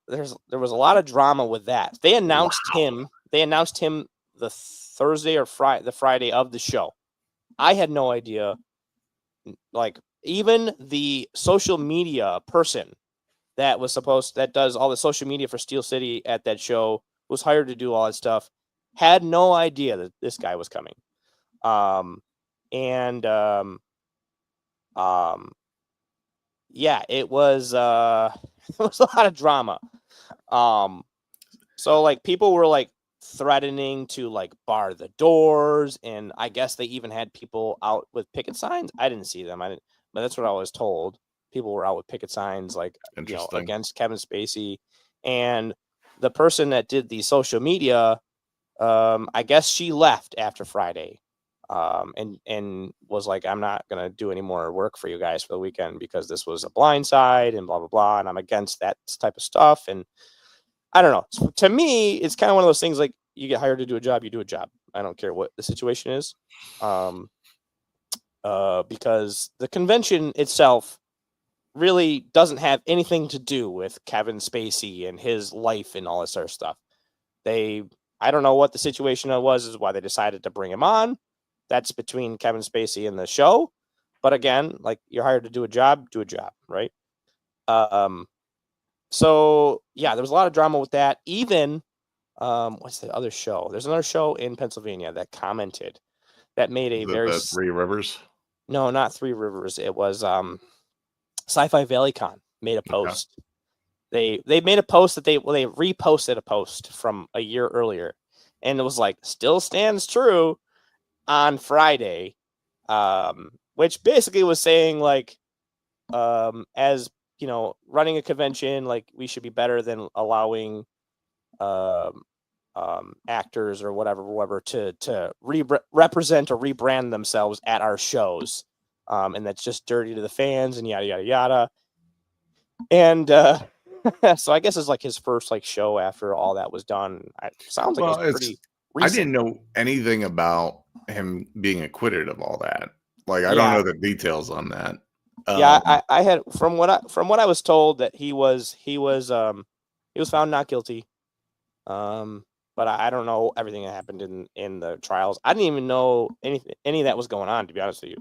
lot of drama with that. They announced him. They announced him the Thursday or the Friday of the show. I had no idea. Like, even the social media person that does all the social media for Steel City at that show, was hired to do all that stuff, had no idea that this guy was coming. Yeah, it was it was a lot of drama. So like people were like threatening to like bar the doors, and I guess they even had people out with picket signs. I didn't see them. But that's what I was told. People were out with picket signs, like, against Kevin Spacey. And the person that did the social media, I guess she left after Friday. And was like, I'm not going to do any more work for you guys for the weekend because this was a blindside and blah, blah, blah. And I'm against that type of stuff. And I don't know. So to me, it's kind of one of those things like, you get hired to do a job, you do a job. I don't care what the situation is. Because the convention itself really doesn't have anything to do with Kevin Spacey and his life and all this sort of stuff. I don't know what the situation was, is why they decided to bring him on. That's between Kevin Spacey and the show. But again, like, you're hired to do a job, right? So yeah, there was a lot of drama with that. Even what's the other show? There's another show in Pennsylvania that commented, that made a very Three Rivers. No, not Three Rivers. It was Sci-Fi Valley Con made a post. Okay. They made a post that they reposted a post from a year earlier, and it was like, still stands true on Friday, which basically was saying like, as you know, running a convention, like, we should be better than allowing actors or whatever to represent or rebrand themselves at our shows. and that's just dirty to the fans and yada yada yada. And so I guess it's like his first like show after all that was done. It sounds like it was pretty recent. I didn't know anything about him being acquitted of all that. Like I Yeah. don't know the details on that. Yeah, I had from what I was told that he was found not guilty. But I don't know everything that happened in the trials. I didn't even know any of that was going on, to be honest with you.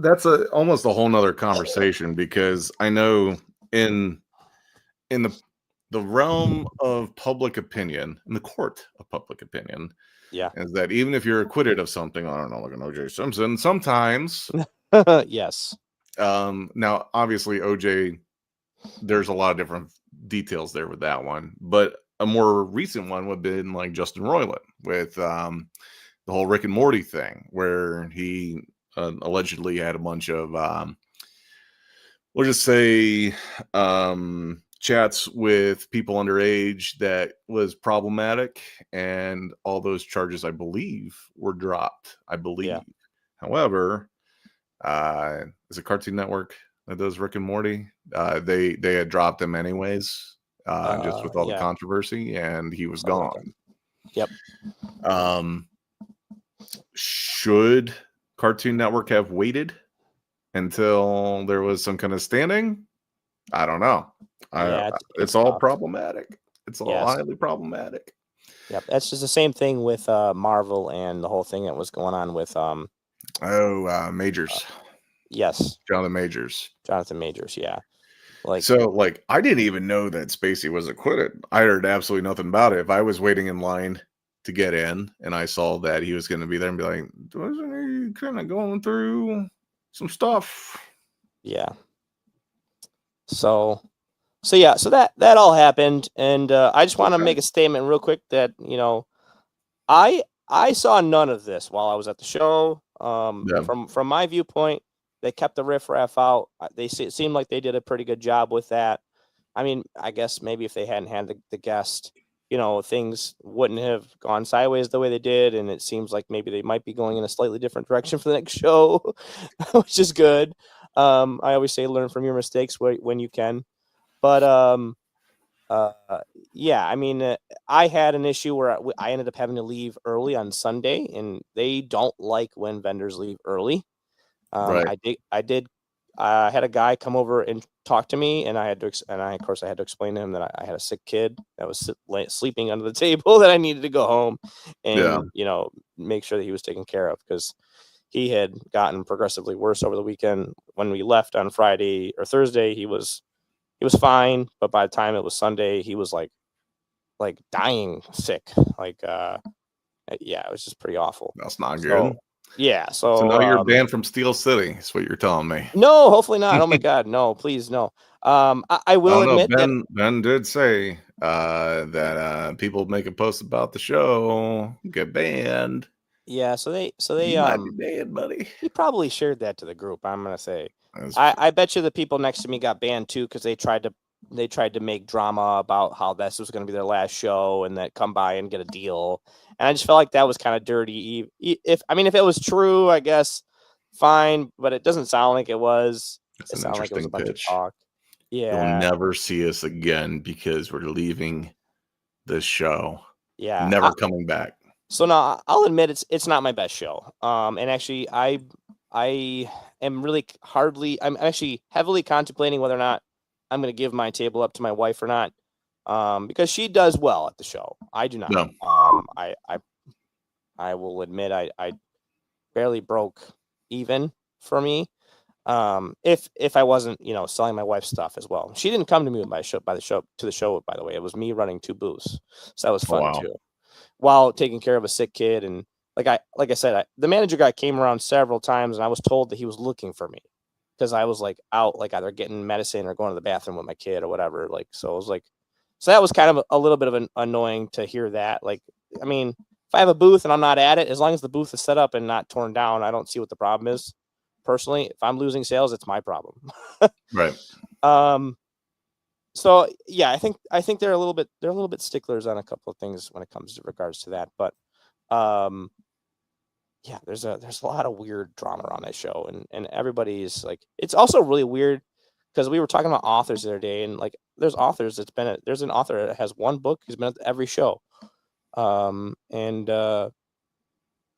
That's almost a whole nother conversation, because I know in the realm of public opinion, in the court of public opinion, Yeah. is that even if you're acquitted of something, I don't know, like an OJ Simpson, sometimes Yes. now obviously OJ, there's a lot of different details there with that one, but a more recent one would have been like Justin Roiland with the whole Rick and Morty thing, where he allegedly had a bunch of we'll just say chats with people underage that was problematic, and all those charges, I believe, were dropped. I believe. Yeah. However, is it Cartoon Network that does Rick and Morty? They had dropped him anyways, just with all the controversy, and he was gone. Yep. Should Cartoon Network have waited until there was some kind of standing? I don't know. It's all tough. Problematic. It's all highly problematic. Yep, that's just the same thing with Marvel and the whole thing that was going on with Majors. Yes, Jonathan Majors. Yeah. Like I didn't even know that Spacey was acquitted. I heard absolutely nothing about it. If I was waiting in line to get in and I saw that he was going to be there and be like, wasn't he kind of going through some stuff? Yeah. So that all happened, and I just want to make a statement real quick that I saw none of this while I was at the show. From my viewpoint, they kept the riffraff out. It seemed like they did a pretty good job with that. I mean, I guess maybe if they hadn't had the guest, things wouldn't have gone sideways the way they did, and it seems like maybe they might be going in a slightly different direction for the next show, which is good. I always say learn from your mistakes when you can. But yeah, I mean, I had an issue where I ended up having to leave early on Sunday, and they don't like when vendors leave early. Right. I had a guy come over and talk to me, and of course I had to explain to him that I had a sick kid that was sleeping under the table, that I needed to go home and make sure that he was taken care of, because he had gotten progressively worse over the weekend. When we left on Friday or Thursday, he was fine, but by the time it was Sunday, he was like dying sick. It was just pretty awful. That's not good. Yeah, so now you're banned from Steel City. That's what you're telling me. No, hopefully not. Oh my God, no, please no. I will admit that Ben did say that people make a post about the show get banned. Yeah, so they you might be banned, buddy. He probably shared that to the group. I'm gonna say. I bet you the people next to me got banned too, because they tried to make drama about how this was going to be their last show and that come by and get a deal. And I just felt like that was kind of dirty. If it was true, I guess fine, but it doesn't sound like it was. It sounded like it was a bunch of talk. Yeah. You'll never see us again because we're leaving this show. Yeah. Never coming back. So now I'll admit it's not my best show. And actually I am I'm actually heavily contemplating whether or not I'm going to give my table up to my wife or not. Because she does well at the show. I do not. No. I will admit I barely broke even for me. If I wasn't, selling my wife's stuff as well. She didn't come to me to the show, by the way. It was me running 2 booths. So that was fun too. While taking care of a sick kid. And like I said, the manager guy came around several times, and I was told that he was looking for me because I was like out, like either getting medicine or going to the bathroom with my kid or whatever. Like, so it was like, so that was kind of a little bit of an annoying to hear that. Like, I mean, if I have a booth and I'm not at it, as long as the booth is set up and not torn down, I don't see what the problem is. Personally, if I'm losing sales, it's my problem. Right. So yeah, I think they're a little bit sticklers on a couple of things when it comes to regards to that. But yeah, there's a lot of weird drama around that show, and everybody's like, it's also really weird because we were talking about authors the other day, and like there's authors there's an author that has one book who's been at every show, and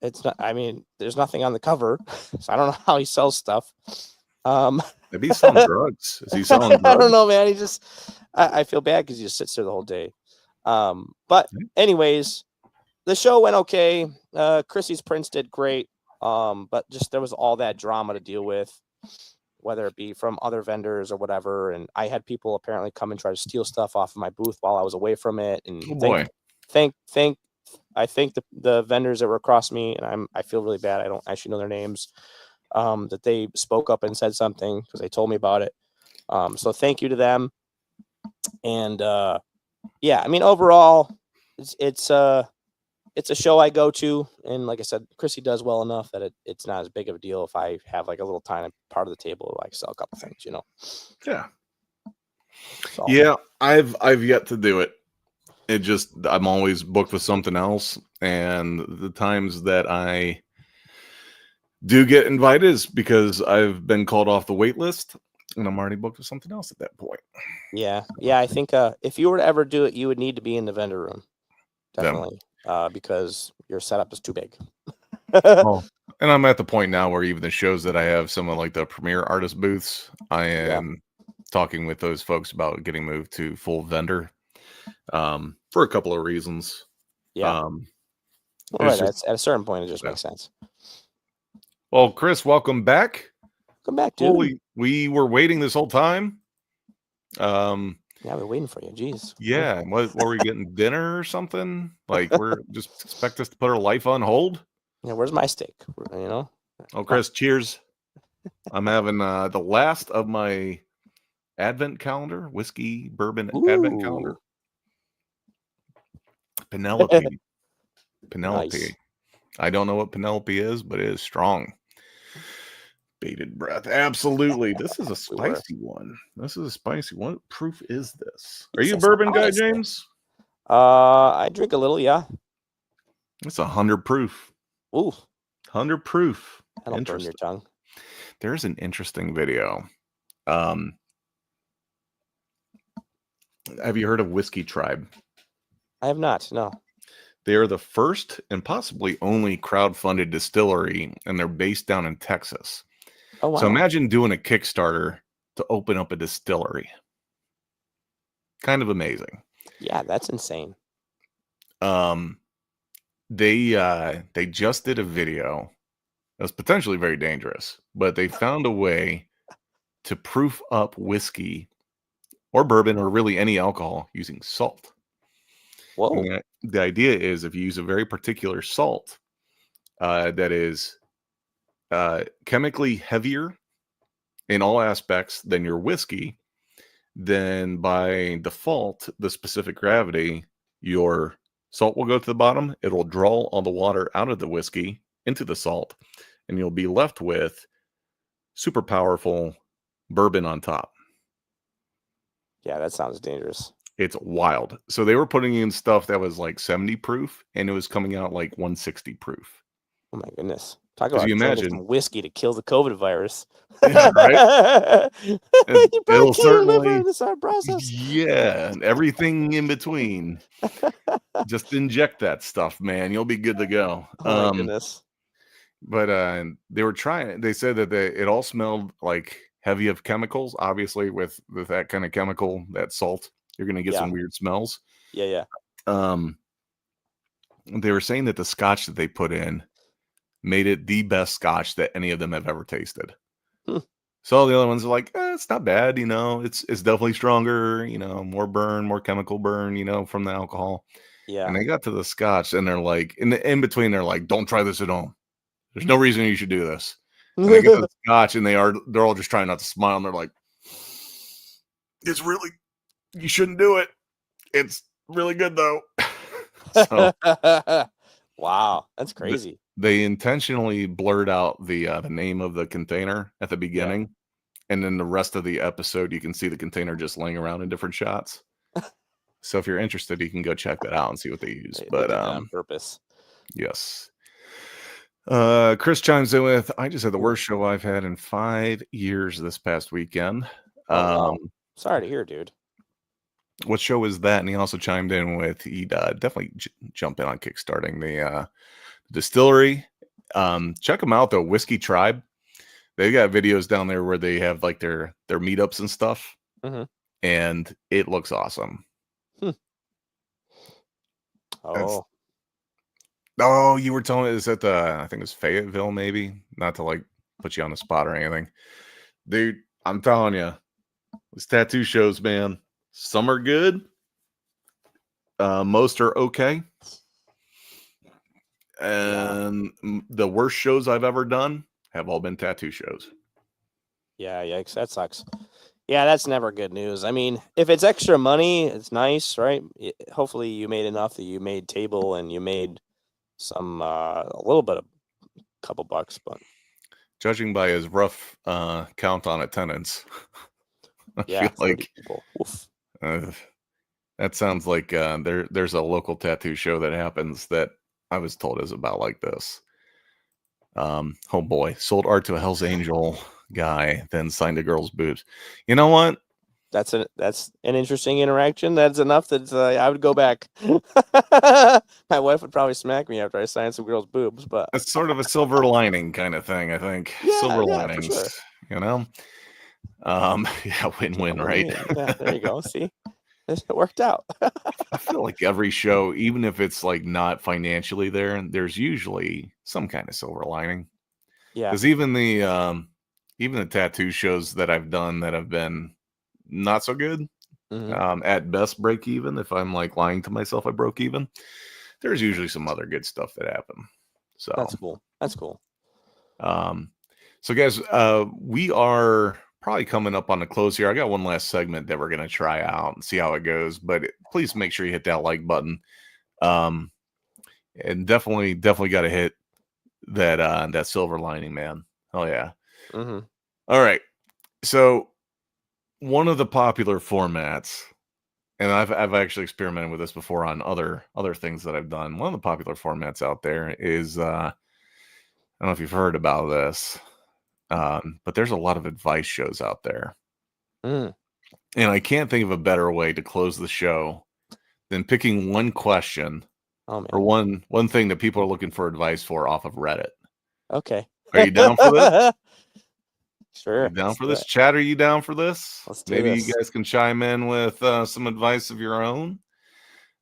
it's not. I mean, there's nothing on the cover, so I don't know how he sells stuff. Maybe he's selling drugs. Is he selling drugs? I don't know, man. He just, I feel bad because he just sits there the whole day. But anyways, the show went okay. Chrissy's Prince did great. But just there was all that drama to deal with, whether it be from other vendors or whatever. And I had people apparently come and try to steal stuff off of my booth while I was away from it. And Oh boy. I think the vendors that were across me, and I feel really bad. I don't actually know their names. That they spoke up and said something because they told me about it. So thank you to them. And yeah, I mean, overall, it's a show I go to, and like I said, Chrissy does well enough that it's not as big of a deal if I have like a little tiny part of the table, like sell a couple things, you know. Yeah. So. Yeah, I've yet to do it. It just, I'm always booked with something else, and the times that I do get invited is because I've been called off the wait list, and I'm already booked with something else at that point. Yeah. I think if you were to ever do it, you would need to be in the vendor room, definitely, because your setup is too big. Oh, and I'm at the point now where even the shows that I have some of like the premier artist booths, I am talking with those folks about getting moved to full vendor, for a couple of reasons. Yeah. Right. At a certain point, it just makes sense. Well, Chris, welcome back. Come back, dude. We were waiting this whole time. Yeah, we're waiting for you. Jeez. Yeah. What were we getting, dinner or something? Like, we're just expect us to put our life on hold? Yeah, where's my steak? You know? Oh, Chris, cheers. I'm having the last of my advent calendar, whiskey, bourbon advent calendar. Penelope. Nice. I don't know what Penelope is, but it is strong. Bated breath. Absolutely. This is a spicy one. This is a spicy one. What proof is this? Are you a bourbon guy, James? I drink a little, yeah. It's 100 proof. Ooh. 100 proof. That'll burn your tongue. There's an interesting video. Have you heard of Whiskey Tribe? I have not, no. They are the first and possibly only crowd-funded distillery, and they're based down in Texas. Oh, wow. So imagine doing a Kickstarter to open up a distillery. Kind of amazing. Yeah, that's insane. They just did a video that's potentially very dangerous, but they found a way to proof up whiskey or bourbon or really any alcohol using salt. Whoa. The idea is if you use a very particular salt that is chemically heavier in all aspects than your whiskey, then by default, the specific gravity, your salt will go to the bottom. It'll draw all the water out of the whiskey into the salt, and you'll be left with super powerful bourbon on top. Yeah, that sounds dangerous. It's wild. So they were putting in stuff that was like 70 proof, and it was coming out like 160 proof. Oh my goodness. Talk about imagine some whiskey to kill the COVID virus. Yeah, right? You probably can't liver in this process. Yeah, and everything in between. Just inject that stuff, man. You'll be good to go. Oh my goodness. But they were trying. They said that it all smelled like heavy of chemicals. Obviously, with that kind of chemical, that salt, you're going to get some weird smells. Yeah. They were saying that the scotch that they put in made it the best scotch that any of them have ever tasted. So the other ones are like, it's not bad, you know, it's definitely stronger, you know, more burn, more chemical burn, you know, from the alcohol. Yeah. And they got to the scotch and they're like, in between, they're like, don't try this at home. There's no reason you should do this. And they get to the scotch and they're all just trying not to smile. And they're like, it's really, you shouldn't do it. It's really good though. So, wow, that's crazy. They intentionally blurred out the name of the container at the beginning, and then the rest of the episode you can see the container just laying around in different shots. So if you're interested, you can go check that out and see what they use. But on purpose. Yes. Chris chimes in with, I just had the Ooh. worst show I've had in 5 years this past weekend. Oh, wow. Sorry to hear, dude. What show is that? And he also chimed in with, he'd definitely jump in on kickstarting the distillery. Check them out though, Whiskey Tribe. They got videos down there where they have like their meetups and stuff, and it looks awesome. Oh, Oh, you were telling me is at I think it was Fayetteville, maybe. Not to like put you on the spot or anything, dude. I'm telling you, these tattoo shows, man. Some are good. Most are okay. And the worst shows I've ever done have all been tattoo shows. yeah, yikes, that sucks. Yeah, that's never good news. I mean, if it's extra money, it's nice, right? Hopefully you made enough that you made table and you made some a little bit of a couple bucks, but judging by his rough count on attendance, I yeah, feel like people. that sounds like there's a local tattoo show that happens that I was told is about like this. Oh boy, sold art to a Hell's Angel guy, then signed a girl's boobs. You know what? That's an interesting interaction. That's enough that I would go back. My wife would probably smack me after I signed some girl's boobs, but it's sort of a silver lining kind of thing. I think silver linings, for sure. You know. Yeah, win-win, right? Yeah, there you go. See, it worked out. I feel like every show, even if it's like not financially there's usually some kind of silver lining. Yeah, because even the tattoo shows that I've done that have been not so good, at best break even. If I'm like lying to myself, I broke even. There's usually some other good stuff that happen. So that's cool. That's cool. So guys, we are probably coming up on the close here. I got one last segment that we're gonna try out and see how it goes. But please make sure you hit that like button. And definitely got to hit that silver lining, man. Oh yeah. All right. So one of the popular formats, and I've actually experimented with this before on other things that I've done. One of the popular formats out there is I don't know if you've heard about this, but there's a lot of advice shows out there. And I can't think of a better way to close the show than picking one question or one thing that people are looking for advice for off of Reddit. Okay. Are you down for this? Sure. You down for this? Chat, are you down for this? Let's do Maybe this. You guys can chime in with some advice of your own.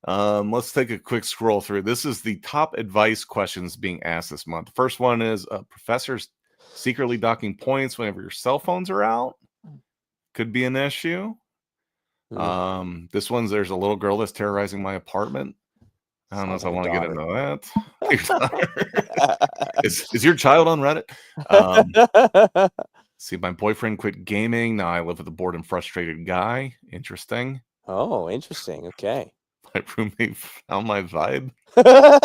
Let's take a quick scroll through. This is the top advice questions being asked this month. The first one is professors secretly docking points whenever your cell phones are out. Could be an issue. This one's there's a little girl that's terrorizing my apartment. I don't know if I want to get into that. Is your child on Reddit? See, my boyfriend quit gaming. Now I live with a bored and frustrated guy. Interesting. Oh, interesting. Okay. My roommate found my vibe. How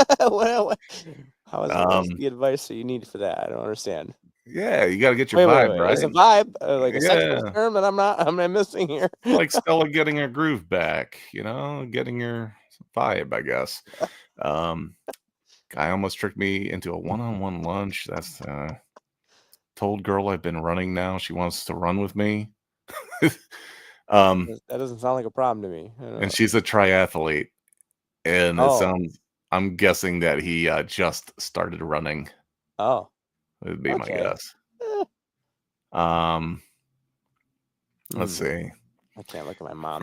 is the advice that you need for that? I don't understand. Yeah, you got to get your vibe right. It's a vibe, like a sexual term that I'm missing here. Like Stella getting her groove back, getting your vibe, I guess. Guy almost tricked me into a one-on-one lunch. That's told girl I've been running now. She wants to run with me. That doesn't sound like a problem to me. And she's a triathlete. And it sounds, I'm guessing that he just started running. Oh. Would be my guess. Let's see. I can't look at my mom.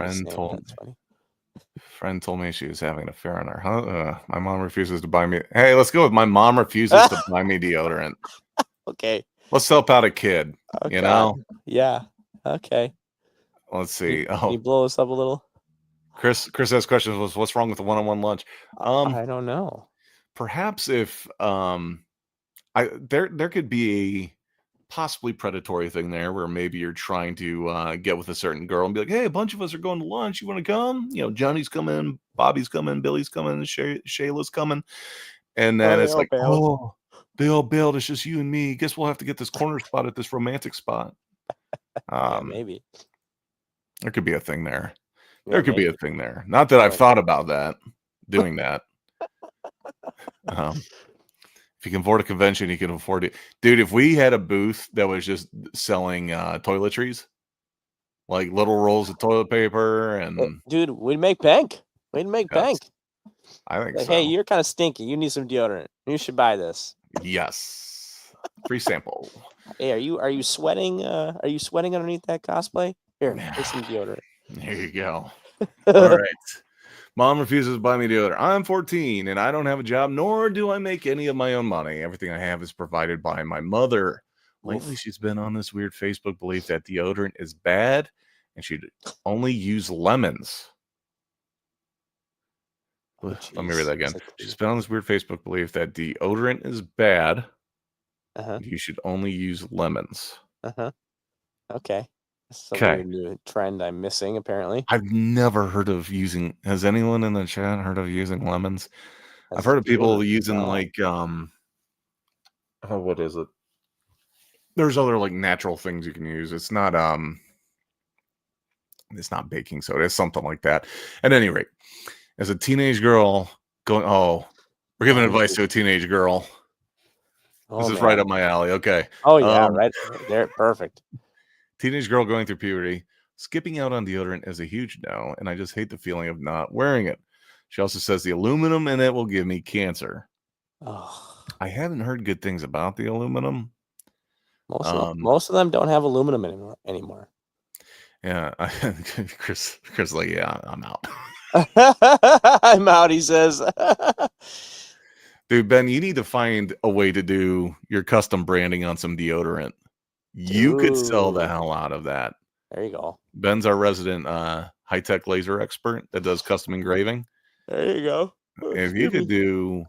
Friend told me she was having an affair on her. My mom refuses to buy me. Hey, let's go with my mom refuses to buy me deodorant. Okay. Let's help out a kid. Okay. Yeah. Okay. Let's see. Can you blow us up a little? Chris has questions. What's wrong with the one-on-one lunch? I don't know. Perhaps if there could be a possibly predatory thing there where maybe you're trying to get with a certain girl and be like, hey, a bunch of us are going to lunch. You want to come? Johnny's coming, Bobby's coming, Billy's coming, and Shayla's coming. And then it's like, oh, they all bailed. It's just you and me. Guess we'll have to get this corner spot at this romantic spot. Maybe. There could be a thing there. There could be a thing there. Not that I've thought about doing that. If you can afford a convention, you can afford it. Dude, if we had a booth that was just selling toiletries, like little rolls of toilet paper and dude, we'd make bank. We'd make yes, bank. I think Like, so. hey, you're kind of stinky. You need some deodorant. You should buy this. Yes. Free sample. Hey, are you sweating? Are you sweating underneath that cosplay? Here, take some deodorant. There you go. All right. Mom refuses to buy me deodorant. I'm 14 and I don't have a job, nor do I make any of my own money. Everything I have is provided by my mother. Lately, she's been on this weird Facebook belief that deodorant is bad and she'd only use lemons. Oh, Let me read that again. that's like She's been on this weird Facebook belief that deodorant is bad. Uh-huh. You should only use lemons. Uh-huh. Okay. That's a Okay. weird new trend I'm missing, apparently. I've never heard of using. Has anyone in the chat heard of using lemons? I've As heard of people deodorant, using no. like oh, what is it? There's other like natural things you can use. It's not baking soda. It's something like that. At any rate, as a teenage girl going, oh, we're giving advice to a teenage girl. Oh, This is man. right up my alley. Okay. Oh yeah, right there. Perfect. Teenage girl going through puberty. Skipping out on deodorant is a huge no, and I just hate the feeling of not wearing it. She also says the aluminum in it will give me cancer. Oh, I haven't heard good things about the aluminum. most of them don't have aluminum anymore. Yeah, Chris, like, yeah, I'm out. I'm out, he says. Dude, Ben, you need to find a way to do your custom branding on some deodorant. You could sell the Dude. hell out of that. There you go. Ben's our resident high-tech laser expert that does custom engraving. There you go. If you could do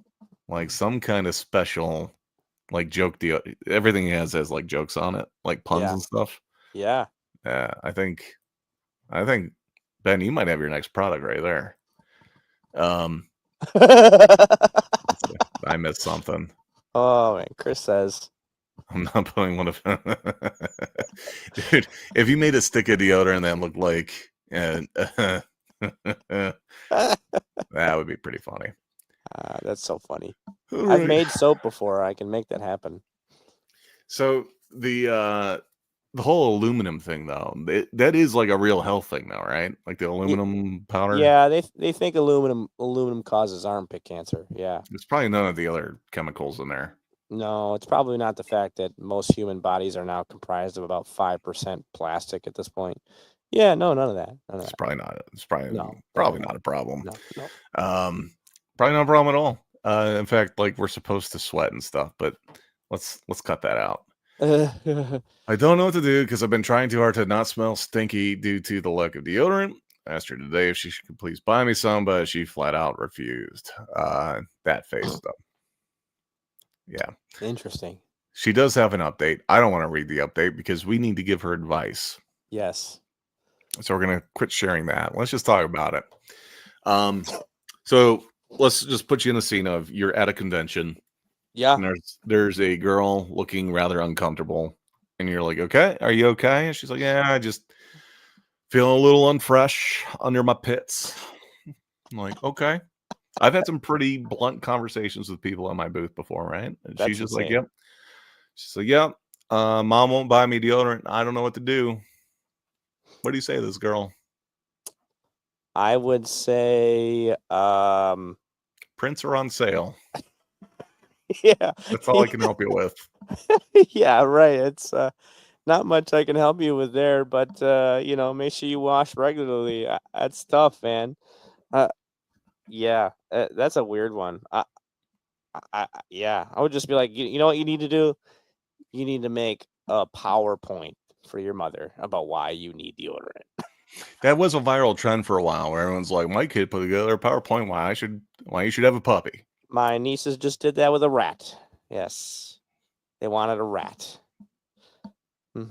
like some kind of special like joke deal, everything he has like jokes on it, like puns and stuff. Yeah. I think Ben, you might have your next product right there. I missed something. Oh man, Chris says I'm not putting one of dude. If you made a stick of deodorant that looked like, that would be pretty funny. that's so funny. All I've right. made soap before. I can make that happen. So the whole aluminum thing, though, that is like a real health thing, though, right? Like the aluminum powder. Yeah, they think aluminum causes armpit cancer. Yeah. It's probably none of the other chemicals in there. No, it's probably not the fact that most human bodies are now comprised of about 5% plastic at this point. Yeah, no, none of that. It's probably not. It's probably No, probably not a problem. No. Probably not a problem at all. In fact, like we're supposed to sweat and stuff, but let's cut that out. I don't know what to do because I've been trying too hard to not smell stinky due to the lack of deodorant. I asked her today if she could please buy me some, but she flat out refused. That face stuff. Yeah. Interesting. She does have an update. I don't want to read the update because we need to give her advice. Yes. So we're going to quit sharing that. Let's just talk about it. So let's just put you in the scene of you're at a convention. Yeah. And there's a girl looking rather uncomfortable. And you're like, okay, are you okay? And she's like, yeah, I just feeling a little unfresh under my pits. I'm like, okay. I've had some pretty blunt conversations with people at my booth before, right? And That's she's just insane. like, yep. She's like, yep. Mom won't buy me deodorant. I don't know what to do. What do you say to this girl? I would say Prints are on sale. yeah. That's all I can help you with. Yeah, right. It's not much I can help you with there, but make sure you wash regularly. That's tough, man. Yeah, that's a weird one. I would just be like, you know what you need to do? You need to make a PowerPoint for your mother about why you need deodorant. That was a viral trend for a while where everyone's like, my kid put together a PowerPoint why you should have a puppy. My nieces just did that with a rat. Yes. They wanted a rat. This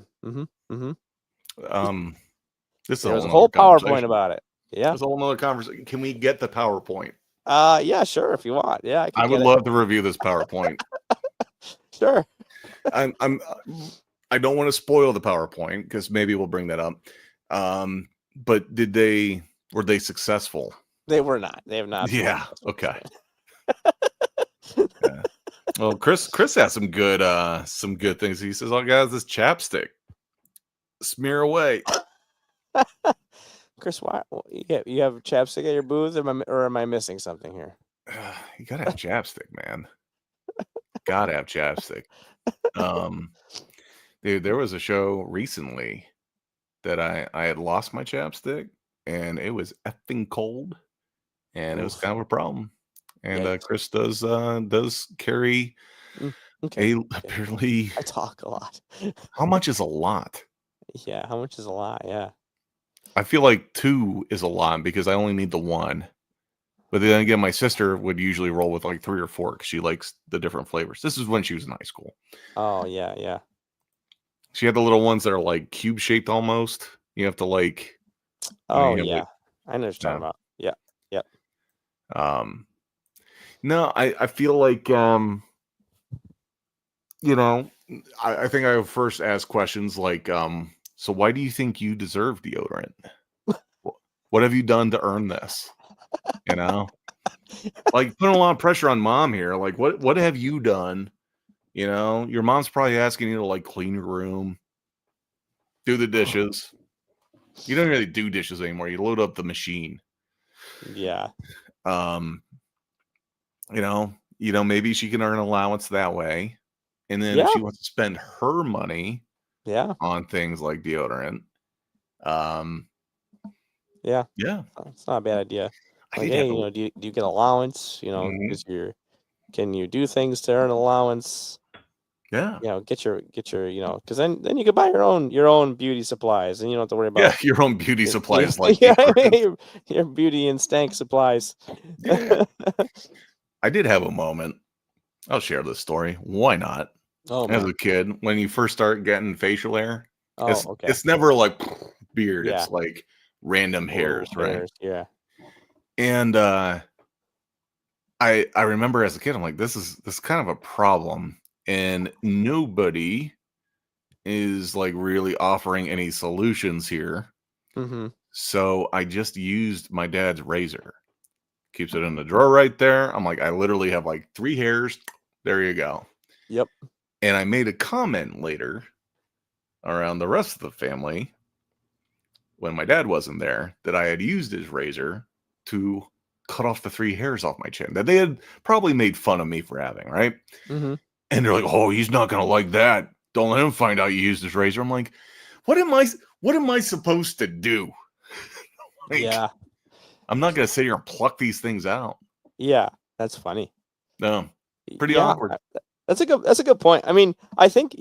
is There's a whole PowerPoint about it. Yeah. There's a whole other conversation. Can we get the PowerPoint? Yeah, sure, if you want. Yeah, I would love to review this PowerPoint. Sure. I don't want to spoil the PowerPoint because maybe we'll bring that up. But were they successful? They were not. They have not. Yeah. Okay. Yeah. Well, Chris has some good things. He says, "Oh, guys, this chapstick, smear away." Chris, why you have chapstick at your booth, or am I missing something here? You gotta have chapstick, man. Gotta have chapstick. Dude, there was a show recently that I had lost my chapstick, and it was effing cold, and it was Oof. kind of a problem. And Yikes. Chris does carry Okay. apparently. I talk a lot. How much is a lot? Yeah, how much is a lot? Yeah. I feel like 2 is a lot because I only need the 1. But then again, my sister would usually roll with like 3 or 4 because she likes the different flavors. This is when she was in high school. Oh yeah, yeah. She had the little ones that are like cube shaped almost. You have to like. Oh you know, yeah. I know what you're talking about. Yeah. Yep. No, I feel like I think I would first ask questions like so why do you think you deserve deodorant? What have you done to earn this? You know? Like putting a lot of pressure on mom here. Like what have you done? You know, your mom's probably asking you to like clean your room, do the dishes. You don't really do dishes anymore. You load up the machine. Yeah. You know, maybe she can earn an allowance that way. And then if Yeah. she wants to spend her money Yeah. on things like deodorant, Yeah. yeah, It's not a bad idea. I Like, did have hey, a. do you get allowance? Mhm. Because can you do things to earn allowance? Yeah, Get your, because then you could buy your own beauty supplies, and you don't have to worry yeah, about your own beauty y- supplies like yeah, deodorant. your beauty and stank supplies. Yeah, I did have a moment. I'll share this story. Why not? Oh As man. a kid, when you first start getting facial hair, Oh, it's okay. it's never like beard. Yeah. It's like random Little hairs, right? hairs. Yeah. And I remember as a kid, I'm like, this is kind of a problem, and nobody is like really offering any solutions here. Mm-hmm. So I just used my dad's razor. Keeps it in the drawer right there. I'm like, I literally have like 3 hairs. There you go. Yep. And I made a comment later around the rest of the family when my dad wasn't there that I had used his razor to cut off the 3 hairs off my chin that they had probably made fun of me for having, right? Mm-hmm. And they're like, "Oh, he's not gonna like that. Don't let him find out you used his razor." I'm like, what am I supposed to do? Like, Yeah. I'm not gonna sit here and pluck these things out. Yeah. That's funny. No, pretty Yeah. awkward. That's a good point. I mean, I think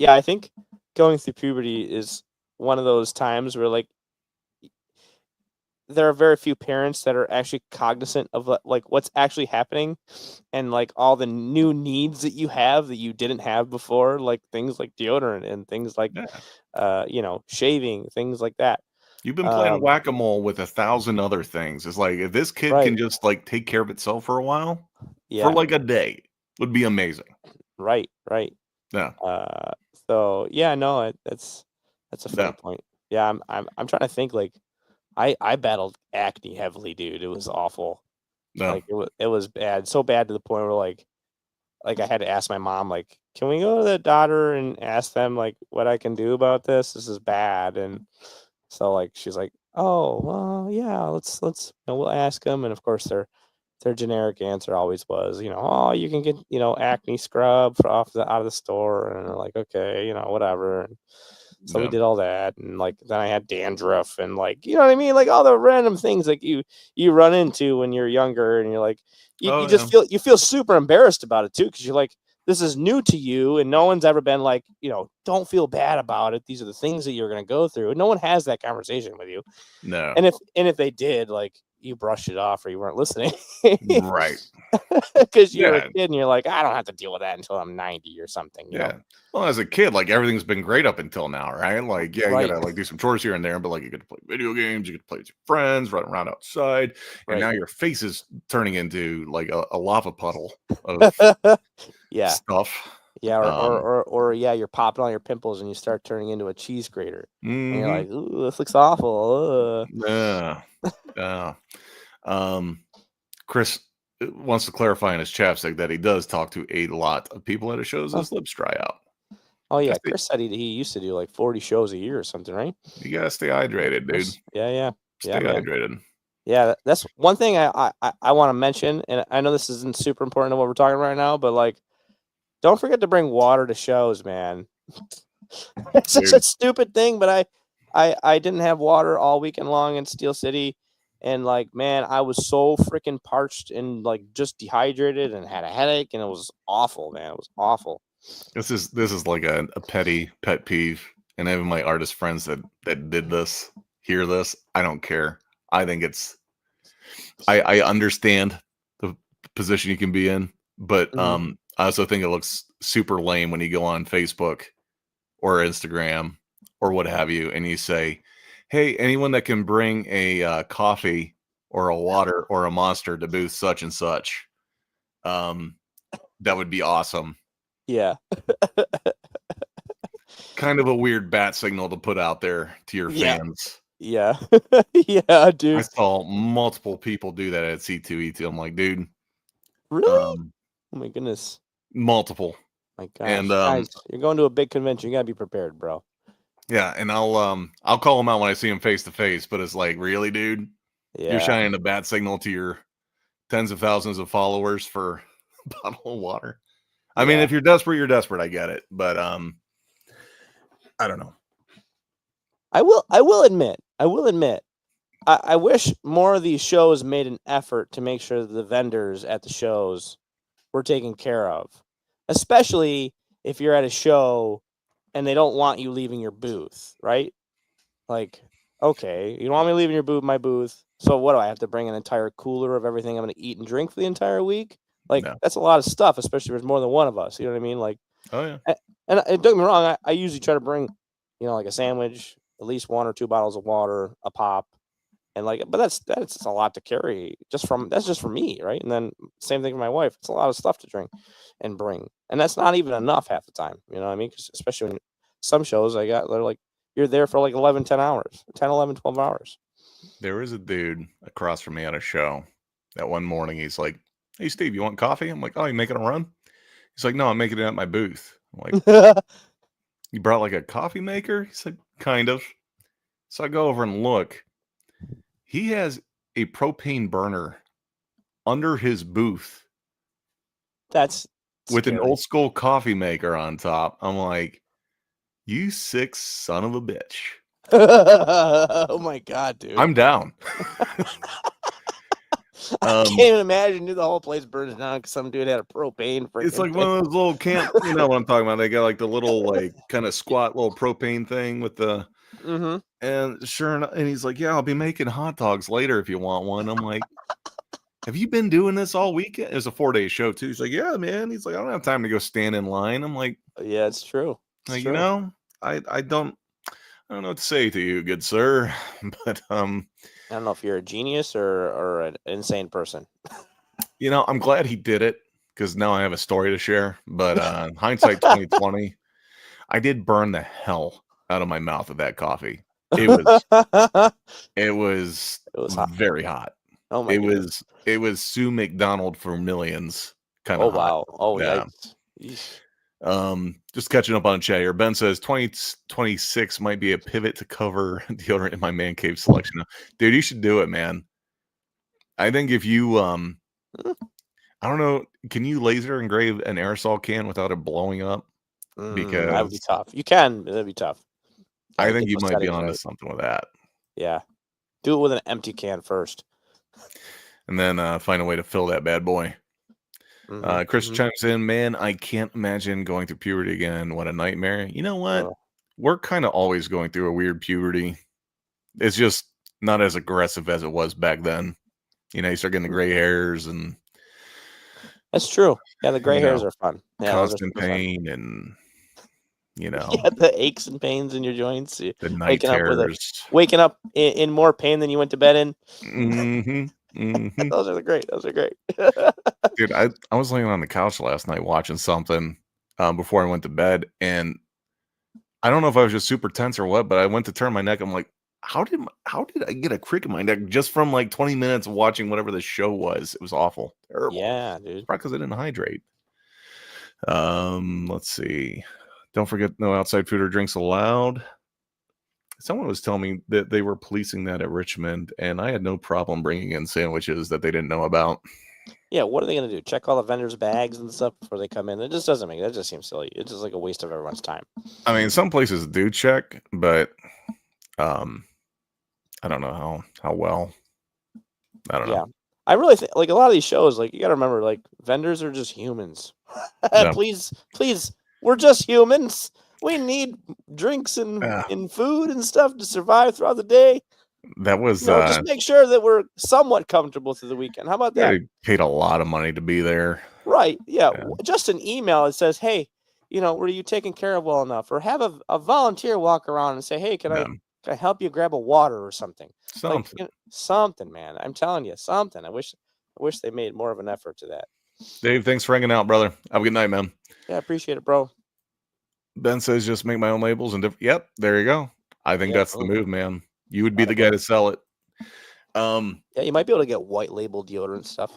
going through puberty is one of those times where like there are very few parents that are actually cognizant of like what's actually happening, and like all the new needs that you have that you didn't have before, like things like deodorant and things like Yeah. shaving, things like that. You've been playing Um, whack-a-mole with 1,000 other things. It's like if this kid right. can just like take care of itself for a while, for Yeah. like a day, would be amazing. Right. Right. Yeah. Uh, so yeah, no, that's a fair Yeah. point. Yeah, I'm trying to think. Like, I battled acne heavily, dude. It was awful. No. Like it was bad, so bad to the point where like I had to ask my mom, like, can we go to the doctor and ask them like what I can do about this? This is bad. And so like she's like, oh well, yeah, let's we'll ask them. And of course their generic answer always was, oh, you can get acne scrub out of the store. And they're like, okay, whatever. And so we Yeah. did all that, and like then I had dandruff, and like what I mean, like all the random things like you run into when you're younger, and you're like you Oh just yeah. feel super embarrassed about it too, because you're like, this is new to you, and no one's ever been like, don't feel bad about it. These are the things that you're gonna go through. And no one has that conversation with you. No. And if they did, like you brushed it off or you weren't listening. Right. Because you were a Yeah. kid and you're like, I don't have to deal with that until I'm 90 or something, Yeah. Well, as a kid, like everything's been great up until now, right? Like, yeah, you Right. gotta like do some chores here and there, but like you get to play video games, you get to play with your friends, run around outside, and Right. now your face is turning into like a lava puddle of Yeah. stuff. Yeah, or yeah, you're popping all your pimples and you start turning into a cheese grater. And you're like, ooh, this looks awful. Yeah. Yeah. Chris, wants to clarify in his chapstick that he does talk to a lot of people at his shows. His lips dry out. Oh yeah, Chris said he used to do like 40 shows a year or something, right? You gotta stay hydrated, dude. Yeah. Stay hydrated. Yeah, that's one thing I want to mention, and I know this isn't super important to what we're talking about right now, but like, don't forget to bring water to shows, man. It's such a stupid thing, but I didn't have water all weekend long in Steel City, and like, man, I was so freaking parched and like just dehydrated and had a headache, and it was awful, man. It was awful. This is like a petty pet peeve, and even my artist friends that did this hear this. I don't care. I think it's. I understand the position you can be in, but I also think it looks super lame when you go on Facebook or Instagram or what have you, and you say, "Hey, anyone that can bring a coffee or a water or a Monster to booth such and such, that would be awesome." Yeah. Kind of a weird bat signal to put out there to your fans. Yeah. Yeah, dude. I saw multiple people do that at C2E2. I'm like, dude. Really? Oh my goodness. Multiple. My gosh. And guys, you're going to a big convention. You gotta be prepared, bro. Yeah, and I'll call him out when I see him face to face, but it's like, really, dude? Yeah. You're shining a bat signal to your tens of thousands of followers for a bottle of water. I mean, if you're desperate, you're desperate. I get it. But I don't know. I will admit, I wish more of these shows made an effort to make sure that the vendors at the shows were taken care of, especially if you're at a show and they don't want you leaving your booth, right? Like, okay, you don't want me leaving my booth, so what do I have to bring an entire cooler of everything I'm going to eat and drink for the entire week? Like, that's a lot of stuff, especially if there's more than one of us. You know what I mean? Like, oh yeah. And don't get me wrong, I usually try to bring, like a sandwich, at least 1 or 2 bottles of water, a pop, and like, but that's a lot to carry. That's just for me, right? And then same thing for my wife. It's a lot of stuff to drink and bring, and that's not even enough half the time. You know what I mean? 'Cause especially when some shows they're like, you're there for like 11, 10 hours, 10, 11, 12 hours. There was a dude across from me at a show that one morning. He's like, "Hey, Steve, you want coffee?" I'm like, "Oh, you making a run?" He's like, "No, I'm making it at my booth." I'm like, "You brought like a coffee maker?" He said, "Kind of." So I go over and look. He has a propane burner under his booth. That's with scary. An old school coffee maker on top. I'm like, you sick son of a bitch. Oh my God, dude. I'm down. I can't even imagine the whole place burns down because some dude had a propane. It's like one of those little camp. You know what I'm talking about? They got like the little like kind of squat little propane thing with the. And sure enough, and he's like, "Yeah, I'll be making hot dogs later if you want one." I'm like, "Have you been doing this all weekend?" It was a 4-day show too. He's like, "Yeah, man." He's like, "I don't have time to go stand in line." I'm like, "Yeah, it's true." Like, you know, I don't know what to say to you, good sir, but I don't know if you're a genius or an insane person. You know, I'm glad he did it because now I have a story to share. But hindsight 2020, I did burn the hell out of my mouth with that coffee. It was hot. Very hot. Oh my goodness. It was Sue McDonald for millions kind of. Oh wow. Oh yeah. Yikes. Just catching up on chat here. Ben says 2026 might be a pivot to cover deodorant in my man cave selection. Dude, you should do it, man. I think if you I don't know, can you laser engrave an aerosol can without it blowing up? Because that would be tough. You can, but that'd be tough. I think you might be onto something with that. Yeah. Do it with an empty can first. And then find a way to fill that bad boy. Chris chimes in, man, I can't imagine going through puberty again. What a nightmare. You know what? We're kind of always going through a weird puberty. It's just not as aggressive as it was back then. You know, you start getting the gray hairs and that's true. Yeah, the gray hairs are fun. Yeah, constant pain fun. And you know, the aches and pains in your joints. The night terrors. Waking up in more pain than you went to bed in. Those are great. Dude, I was laying on the couch last night watching something before I went to bed, and I don't know if I was just super tense or what, but I went to turn my neck. I'm like, how did I get a crick in my neck just from like 20 minutes of watching whatever the show was? It was awful, terrible. Yeah, dude. Probably because I didn't hydrate. Let's see. Don't forget, no outside food or drinks allowed. Someone was telling me that they were policing that at Richmond, and I had no problem bringing in sandwiches that they didn't know about. Yeah, what are they gonna do? Check all the vendors' bags and stuff before they come in? It just doesn't make. That just seems silly. It's just like a waste of everyone's time. I mean, some places do check, but I don't know how well. I don't know. I really think like a lot of these shows, like you got to remember, like vendors are just humans. Yeah. Please, we're just humans. We need drinks and food and stuff to survive throughout the day. That was just make sure that we're somewhat comfortable through the weekend. How about that? They paid a lot of money to be there. Right. Yeah. Just an email that says, hey, were you taken care of well enough? Or have a volunteer walk around and say, hey, can I help you grab a water or something? Something. Like, something, man. I'm telling you, something. I wish they made more of an effort to that. Dave, thanks for hanging out, brother. Have a good night, man. Yeah, appreciate it, bro. Ben says just make my own labels and yep, there you go. I think that's the move, man. You would be the guy to sell it. Yeah, you might be able to get white label deodorant stuff.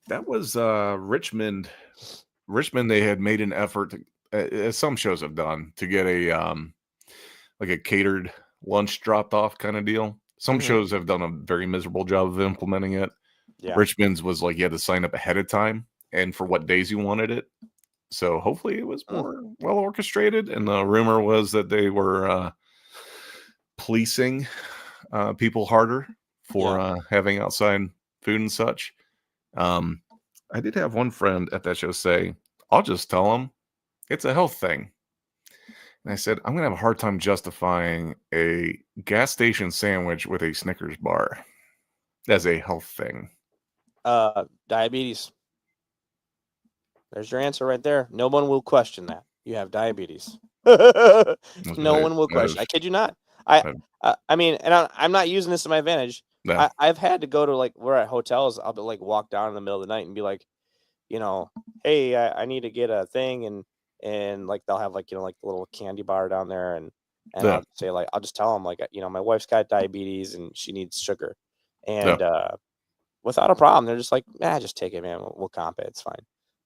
That was Richmond. Richmond, they had made an effort to, as some shows have done, to get a like a catered lunch dropped off kind of deal. Some shows have done a very miserable job of implementing it. Yeah. Richmond's was like you had to sign up ahead of time and for what days you wanted it. So hopefully it was more well orchestrated. And the rumor was that they were policing people harder for having outside food and such. I did have one friend at that show say, I'll just tell them it's a health thing. And I said, I'm going to have a hard time justifying a gas station sandwich with a Snickers bar as a health thing. Diabetes. There's your answer right there. No one will question that. You have diabetes. No one will question. I kid you not. I mean, and I'm not using this to my advantage. No. I've had to go to like we're at hotels. I'll be like walk down in the middle of the night and be like, hey, I need to get a thing, and like they'll have like like the little candy bar down there, and I'll say like I'll just tell them like my wife's got diabetes and she needs sugar, and without a problem they're just like just take it, man. We'll comp it. It's fine.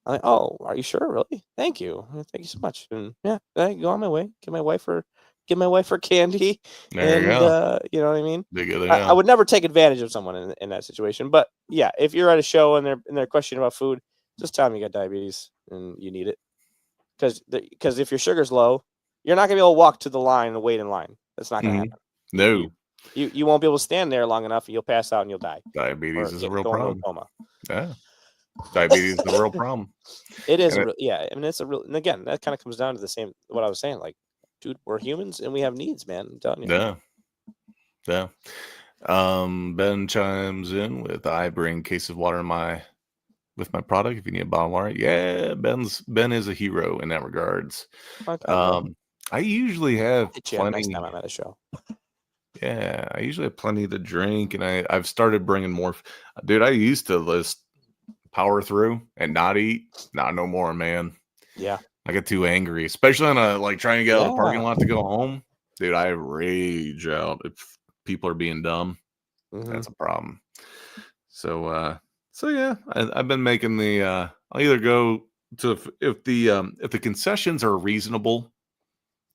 I'm like, oh, are you sure? Really? Thank you so much. And I go on my way. Get my wife her candy. There you go. You know what I mean? I would never take advantage of someone in that situation. But yeah, if you're at a show and they're questioning about food, just tell them you got diabetes and you need it. Because if your sugar's low, you're not gonna be able to walk to the line and wait in line. That's not gonna happen. No. You won't be able to stand there long enough and you'll pass out and you'll die. Diabetes is a real problem. Yeah. Diabetes is a real problem. It is. I mean, it's a real. And again, that kind of comes down to the same. What I was saying, like, dude, we're humans and we have needs, man. I'm telling you. Yeah. Ben chimes in with I bring case of water with my product if you need a bottle of water. Yeah, Ben is a hero in that regards. Okay, I usually have plenty. Next time I'm at a show. Yeah, I usually have plenty to drink, and I've started bringing more. Dude, I used to list power through and not eat. Nah, no more, man. Yeah, I get too angry, especially on trying to get out of the parking lot to go home. Dude, I rage out if people are being dumb. That's a problem. So yeah, I've been making the. I'll either go to if the concessions are reasonable,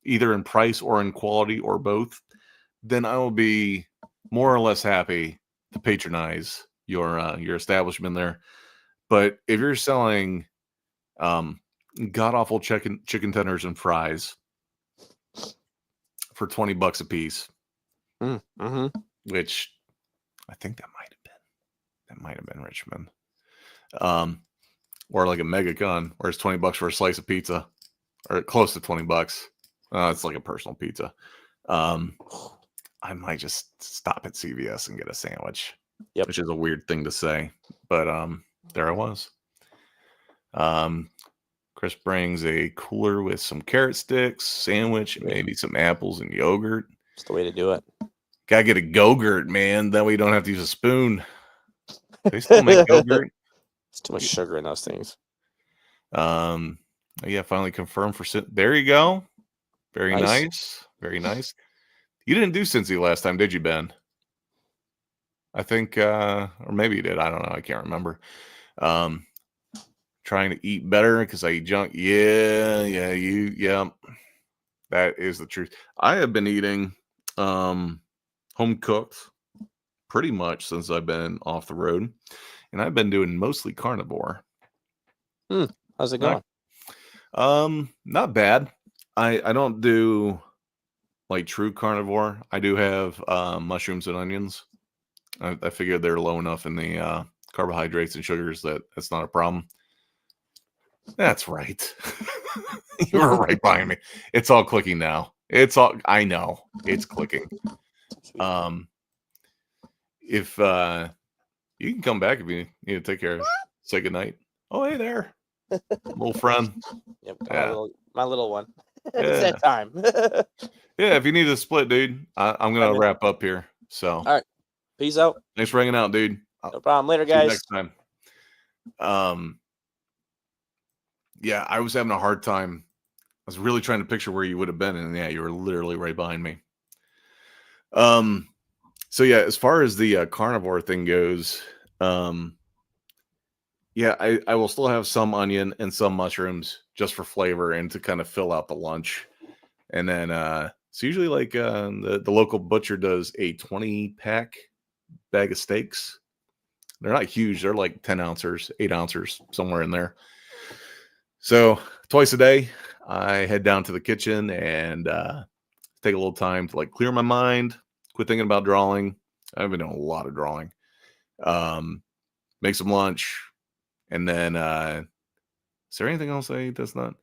either in price or in quality or both, then I will be more or less happy to patronize your establishment there. But if you're selling god awful chicken tenders and fries for $20 a piece, which I think that might have been Richmond, or like a mega gun where it's $20 for a slice of pizza, or close to $20. It's like a personal pizza. I might just stop at CVS and get a sandwich, which is a weird thing to say, but there I was. Chris brings a cooler with some carrot sticks, sandwich, and maybe some apples and yogurt. It's the way to do it. Gotta get a Go-Gurt, man. That way you don't have to use a spoon. They still make Go-Gurt. It's too much sugar in those things. Yeah, finally confirmed for there you go. Very nice. Very nice. You didn't do Cincy last time, did you, Ben? I think, or maybe you did. I don't know. I can't remember. Trying to eat better because I eat junk. Yeah. That is the truth. I have been eating home cooked pretty much since I've been off the road, and I've been doing mostly carnivore. How's it going? Not bad. I don't do like true carnivore. I do have mushrooms and onions. I figured they're low enough in the carbohydrates and sugars that that's not a problem. That's right. You were right behind me. It's all clicking now. I know it's clicking. If you can come back if you need to take care of, say goodnight. Oh, hey there, little friend. Yep, my little one. Yeah. It's that time. Yeah, if you need a split, dude, I'm gonna wrap up here. So, all right, peace out. Thanks for hanging out, dude. No problem. Later, See you guys. next time. Yeah, I was having a hard time. I was really trying to picture where you would have been, and yeah, you were literally right behind me. So yeah, as far as the carnivore thing goes, yeah, I will still have some onion and some mushrooms just for flavor and to kind of fill out the lunch. And then it's usually like the local butcher does a 20-pack bag of steaks. They're not huge. They're like 10 ounces, 8 ounces, somewhere in there. So twice a day, I head down to the kitchen and take a little time to like clear my mind, quit thinking about drawing. I've been doing a lot of drawing. Make some lunch, and then is there anything else I eat that's not?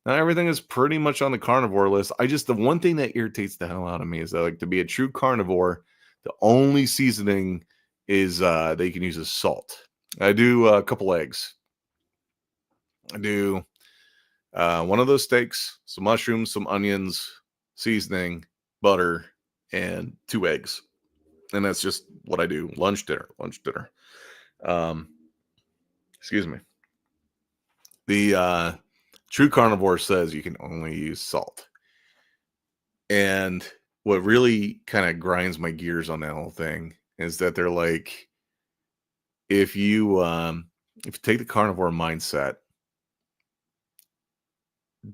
Now everything is pretty much on the carnivore list. The one thing that irritates the hell out of me is that, like, to be a true carnivore, the only seasoning is that you can use is salt. I do a couple eggs. I do one of those steaks, some mushrooms, some onions, seasoning, butter, and 2 eggs. And that's just what I do. Lunch, dinner. Excuse me. The true carnivore says you can only use salt. And what really kind of grinds my gears on that whole thing is that they're like, if you take the carnivore mindset,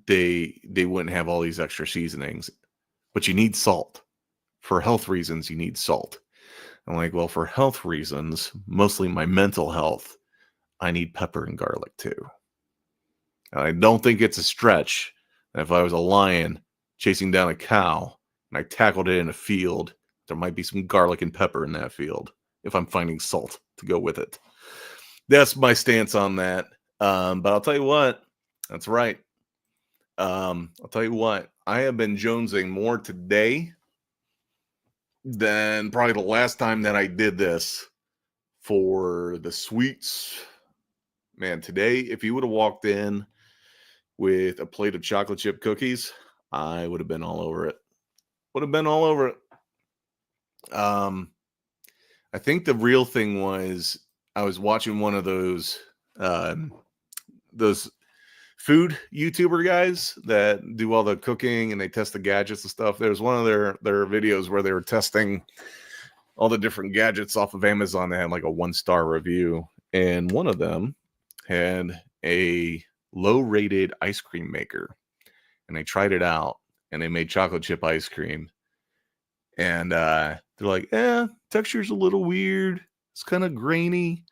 they wouldn't have all these extra seasonings, but you need salt. For health reasons, you need salt. I'm like, well, for health reasons, mostly my mental health, I need pepper and garlic too. And I don't think it's a stretch that if I was a lion chasing down a cow and I tackled it in a field, there might be some garlic and pepper in that field if I'm finding salt to go with it. That's my stance on that. But I'll tell you what, that's right. I'll tell you what, I have been jonesing more today than probably the last time that I did this for the sweets. Man, today, if you would have walked in with a plate of chocolate chip cookies, I would have been all over it. I think the real thing was I was watching one of those food YouTuber guys that do all the cooking and they test the gadgets and stuff. There's one of their videos where they were testing all the different gadgets off of Amazon. They had like a 1-star review, and one of them had a low-rated ice cream maker, and they tried it out and they made chocolate chip ice cream, and they're like, texture's a little weird, it's kind of grainy,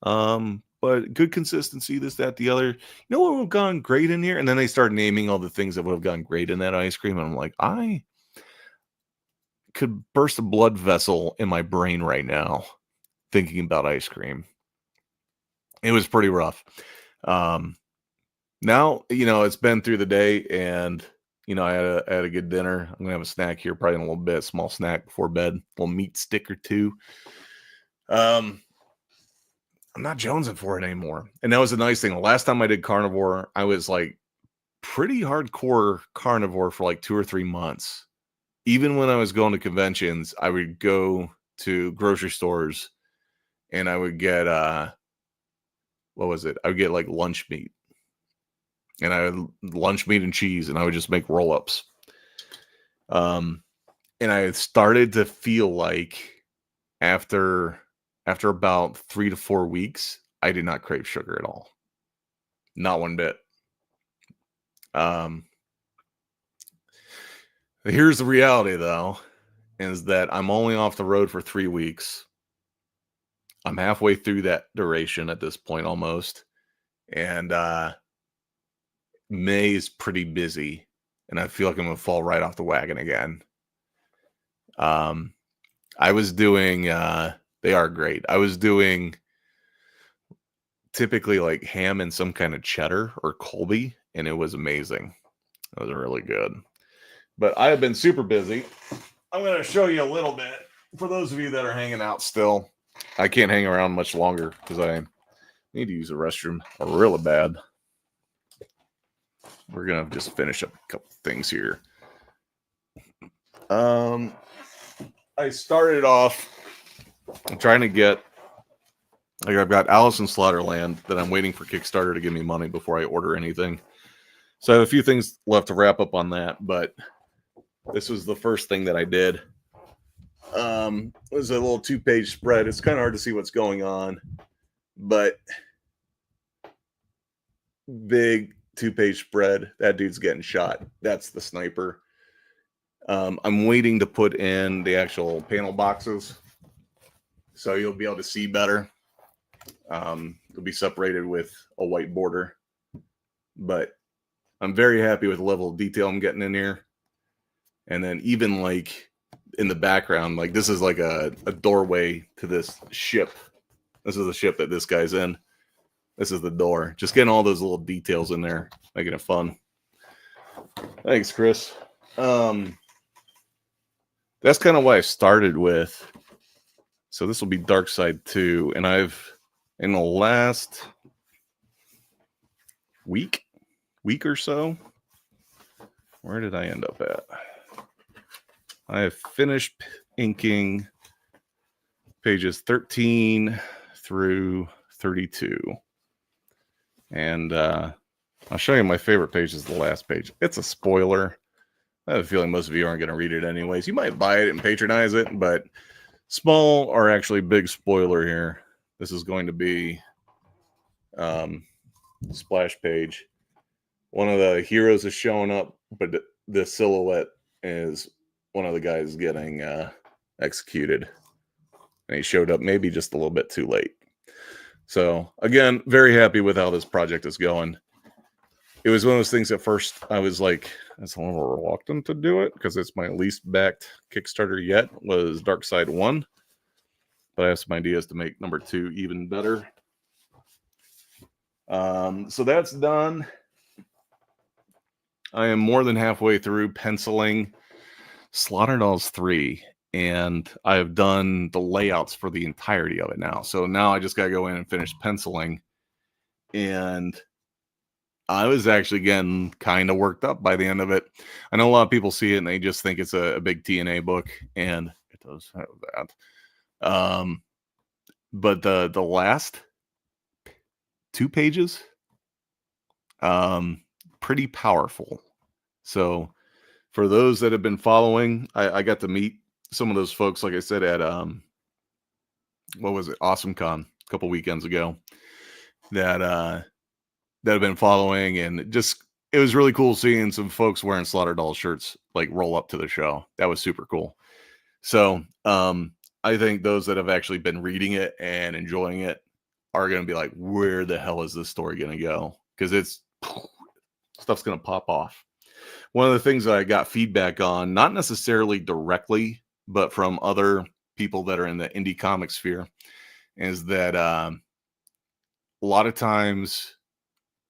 but good consistency, this, that, the other. You know what would have gone great in here? And then they start naming all the things that would have gone great in that ice cream, and I'm like, I could burst a blood vessel in my brain right now thinking about ice cream. It was pretty rough. Now, it's been through the day, and I had a good dinner. I'm gonna have a snack here probably in a little bit, small snack before bed, a little meat stick or two. I'm not jonesing for it anymore. And that was a nice thing. The last time I did carnivore, I was like pretty hardcore carnivore for like 2 or 3 months. Even when I was going to conventions, I would go to grocery stores and I would get what was it? I would get like lunch meat. And I would lunch meat and cheese, and I would just make roll-ups. And I started to feel like after about 3 to 4 weeks, I did not crave sugar at all. Not one bit. Here's the reality, though, is that I'm only off the road for 3 weeks. I'm halfway through that duration at this point almost. And May is pretty busy. And I feel like I'm going to fall right off the wagon again. I was doing, they are great. I was doing typically like ham and some kind of cheddar or Colby, and it was amazing. It was really good. But I have been super busy. I'm going to show you a little bit for those of you that are hanging out still. I can't hang around much longer because I need to use the restroom really bad. We're going to just finish up a couple things here. I started off trying to get, like, I've got Alice in Slaughterland that I'm waiting for Kickstarter to give me money before I order anything. So I have a few things left to wrap up on that, but this was the first thing that I did. It was a little 2-page spread. It's kind of hard to see what's going on, but big 2-page spread. That dude's getting shot. That's the sniper. I'm waiting to put in the actual panel boxes, so you'll be able to see better. It'll be separated with a white border, but I'm very happy with the level of detail I'm getting in here. And then even like in the background, like this is like a doorway to this ship. This is the ship that this guy's in. This is the door. Just getting all those little details in there, making it fun. Thanks, Chris. That's kind of why I started with. So this will be Dark Side 2. And I've, in the last week or so, where did I end up at? I have finished inking pages 13 through 32. And I'll show you my favorite page is the last page. It's a spoiler. I have a feeling most of you aren't going to read it anyways. You might buy it and patronize it, but small or actually big spoiler here. This is going to be splash page. One of the heroes is showing up, but the silhouette is one of the guys getting executed. And he showed up maybe just a little bit too late. So, again, very happy with how this project is going. It was one of those things at first I was like, it's a little reluctant to do it because it's my least backed Kickstarter yet, was Dark Side 1. But I have some ideas to make number 2 even better. So that's done. I am more than halfway through penciling ROSSDRAWS 3, and I have done the layouts for the entirety of it now. So now I just got to go in and finish penciling. And I was actually getting kind of worked up by the end of it. I know a lot of people see it and they just think it's a big TNA book, and it does have that. But the last 2 pages, pretty powerful. So for those that have been following, I got to meet some of those folks, like I said, at what was it, AwesomeCon a couple weekends ago, that have been following, and it was really cool seeing some folks wearing ROSSDRAWS shirts like roll up to the show. That was super cool. So I think those that have actually been reading it and enjoying it are going to be like, where the hell is this story going to go? Because stuff's going to pop off. One of the things that I got feedback on, not necessarily directly, but from other people that are in the indie comic sphere, is that a lot of times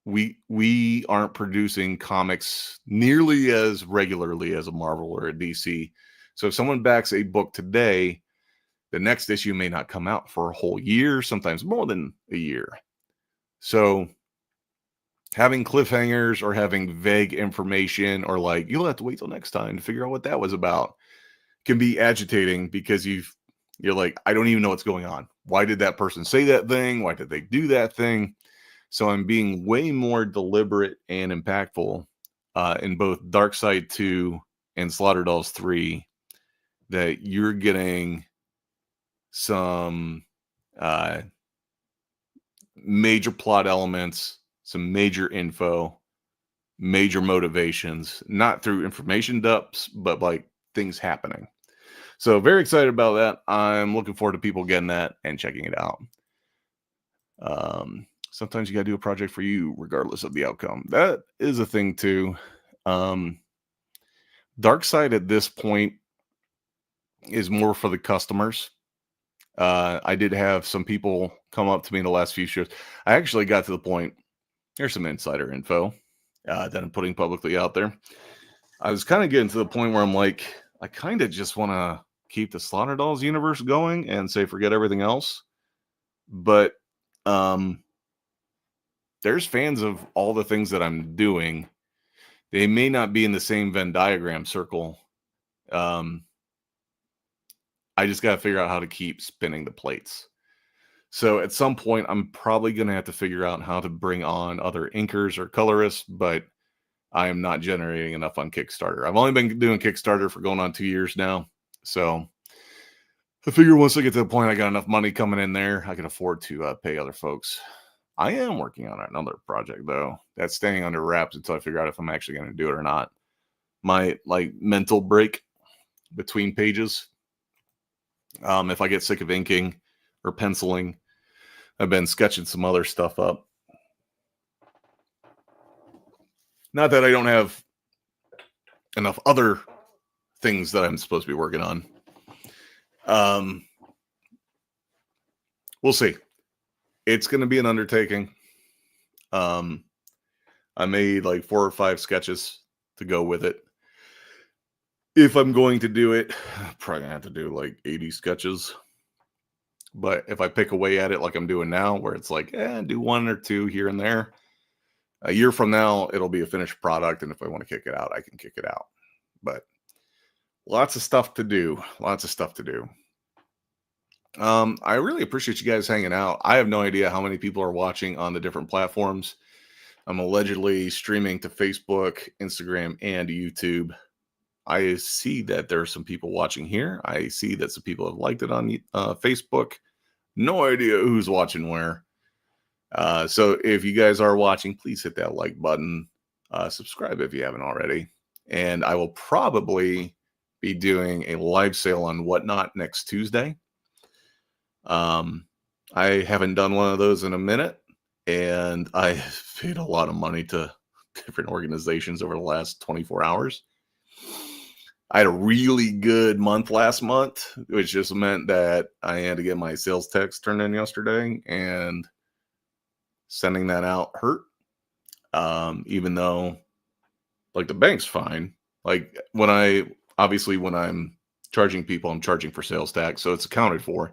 we aren't producing comics nearly as regularly as a Marvel or a DC. So if someone backs a book today, the next issue may not come out for a whole year, sometimes more than a year. So having cliffhangers or having vague information, or like, you'll have to wait till next time to figure out what that was about, can be agitating because you're like, I don't even know what's going on. Why did that person say that thing? Why did they do that thing? So I'm being way more deliberate and impactful in both Dark Side 2 and ROSSDRAWS 3 that you're getting some major plot elements, some major info, major motivations, not through information dumps, but like things happening. So very excited about that. I'm looking forward to people getting that and checking it out. Sometimes you got to do a project for you, regardless of the outcome. That is a thing too. Dark side at this point is more for the customers. I did have some people come up to me in the last few shows. I actually got to the point, here's some insider info that I'm putting publicly out there. I was kind of getting to the point where I'm like, I kind of just want to keep the Slaughter Dolls universe going and say forget everything else. But there's fans of all the things that I'm doing. They may not be in the same Venn diagram circle. I just got to figure out how to keep spinning the plates. So at some point, I'm probably going to have to figure out how to bring on other inkers or colorists, but I am not generating enough on Kickstarter. I've only been doing Kickstarter for going on 2 years now. So I figure once I get to the point I got enough money coming in there, I can afford to pay other folks. I am working on another project, though. That's staying under wraps until I figure out if I'm actually going to do it or not. My mental break between pages. If I get sick of inking or penciling, I've been sketching some other stuff up. Not that I don't have enough other things that I'm supposed to be working on. We'll see. It's going to be an undertaking. I made 4 or 5 sketches to go with it. If I'm going to do it, I'm probably going to have to do 80 sketches. But if I pick away at it like I'm doing now, where it's do 1 or 2 here and there, a year from now, it'll be a finished product. And if I want to kick it out, I can kick it out. But lots of stuff to do. Lots of stuff to do. I really appreciate you guys hanging out. I have no idea how many people are watching on the different platforms. I'm allegedly streaming to Facebook, Instagram, and YouTube. I see that there are some people watching here. I see that some people have liked it on Facebook. No idea who's watching where. So if you guys are watching, please hit that like button. Subscribe if you haven't already. And I will probably be doing a live sale on Whatnot next Tuesday. I haven't done one of those in a minute. And I paid a lot of money to different organizations over the last 24 hours. I had a really good month last month, which just meant that I had to get my sales text turned in yesterday, and sending that out hurt. Even though the bank's fine. When I'm charging people, I'm charging for sales tax. So it's accounted for.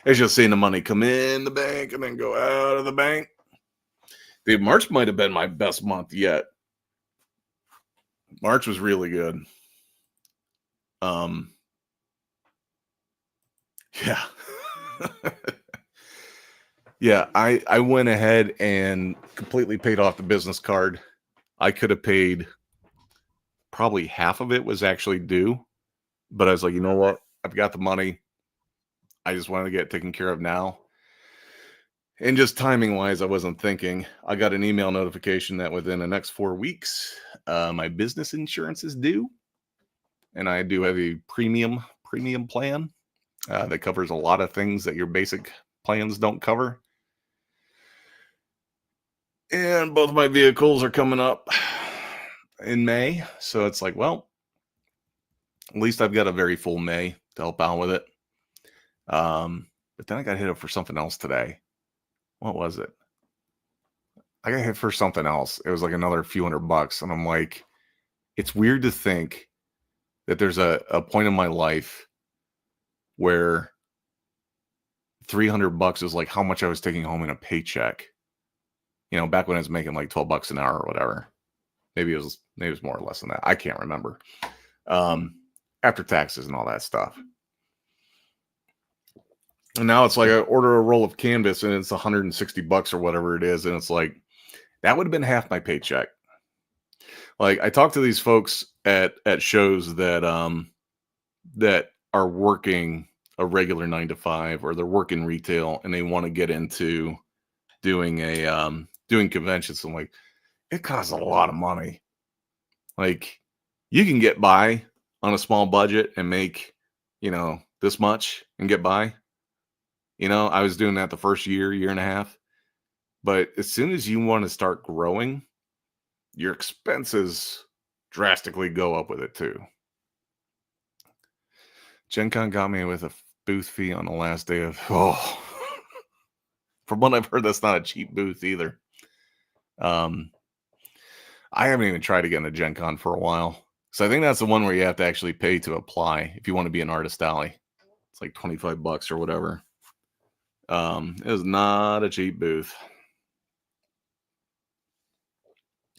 It's just seeing the money come in the bank and then go out of the bank. Dude, March might have been my best month yet. March was really good. Yeah. Yeah, I went ahead and completely paid off the business card. I could have paid probably half of it was actually due, but I was like, you know what? I've got the money. I just wanted to get it taken care of now. And just timing wise, I wasn't thinking. I got an email notification that within the next 4 weeks, my business insurance is due. And I do have a premium plan that covers a lot of things that your basic plans don't cover. And both my vehicles are coming up in May. So it's well, at least I've got a very full May to help out with it. But then I got hit up for something else today. What was it? I got hit for something else. It was another few $100. And I'm like, it's weird to think that there's a point in my life where $300 is how much I was taking home in a paycheck. Back when I was making $12 an hour or whatever. Maybe it was more or less than that. I can't remember. After taxes and all that stuff. And now it's I order a roll of canvas and it's $160 or whatever it is. And it's that would have been half my paycheck. I talked to these folks at shows that are working a regular 9 to 5, or they're working retail and they want to get into doing doing conventions. I'm like, it costs a lot of money. Like, you can get by on a small budget and make, this much and get by. I was doing that the first year and a half. But as soon as you want to start growing, your expenses drastically go up with it too. Gen Con got me with a booth fee on the last day of, from what I've heard, that's not a cheap booth either. I haven't even tried to get into Gen Con for a while. So I think that's the one where you have to actually pay to apply if you want to be an artist alley. It's like $25 or whatever. It is not a cheap booth.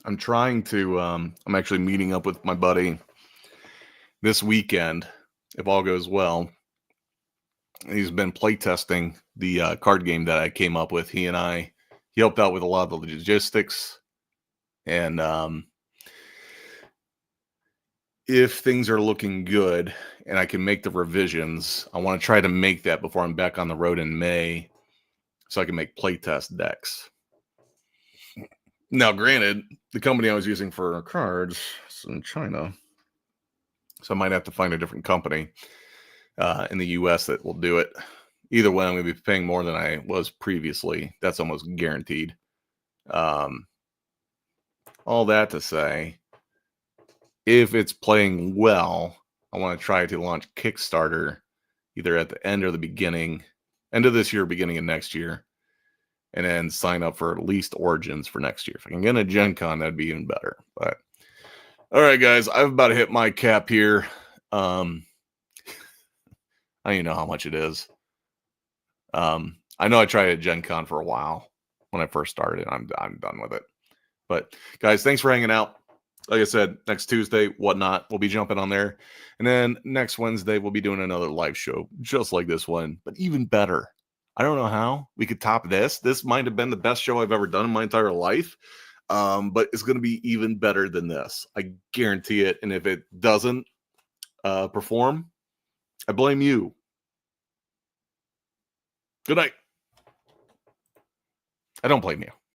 I'm trying to, I'm actually meeting up with my buddy this weekend, if all goes well. He's been playtesting the card game that I came up with. He helped out with a lot of the logistics. And if things are looking good and I can make the revisions, I want to try to make that before I'm back on the road in May, so I can make playtest decks. Now, granted, the company I was using for cards is in China, so I might have to find a different company in the US that will do it. Either way, I'm going to be paying more than I was previously. That's almost guaranteed. All that to say, if it's playing well, I want to try to launch Kickstarter either at the end or the beginning, end of this year, beginning of next year, and then sign up for at least Origins for next year. If I can get a Gen Con, that'd be even better. But all right, guys, I've about to hit my cap here. I don't even know how much it is. I know I tried at Gen Con for a while when I first started. I'm done with it. But guys, thanks for hanging out. Like I said, next Tuesday, whatnot, we'll be jumping on there. And then next Wednesday, we'll be doing another live show, just like this one, but even better. I don't know how we could top this. This might have been the best show I've ever done in my entire life. But it's going to be even better than this. I guarantee it. And if it doesn't perform, I blame you. Good night. I don't blame you.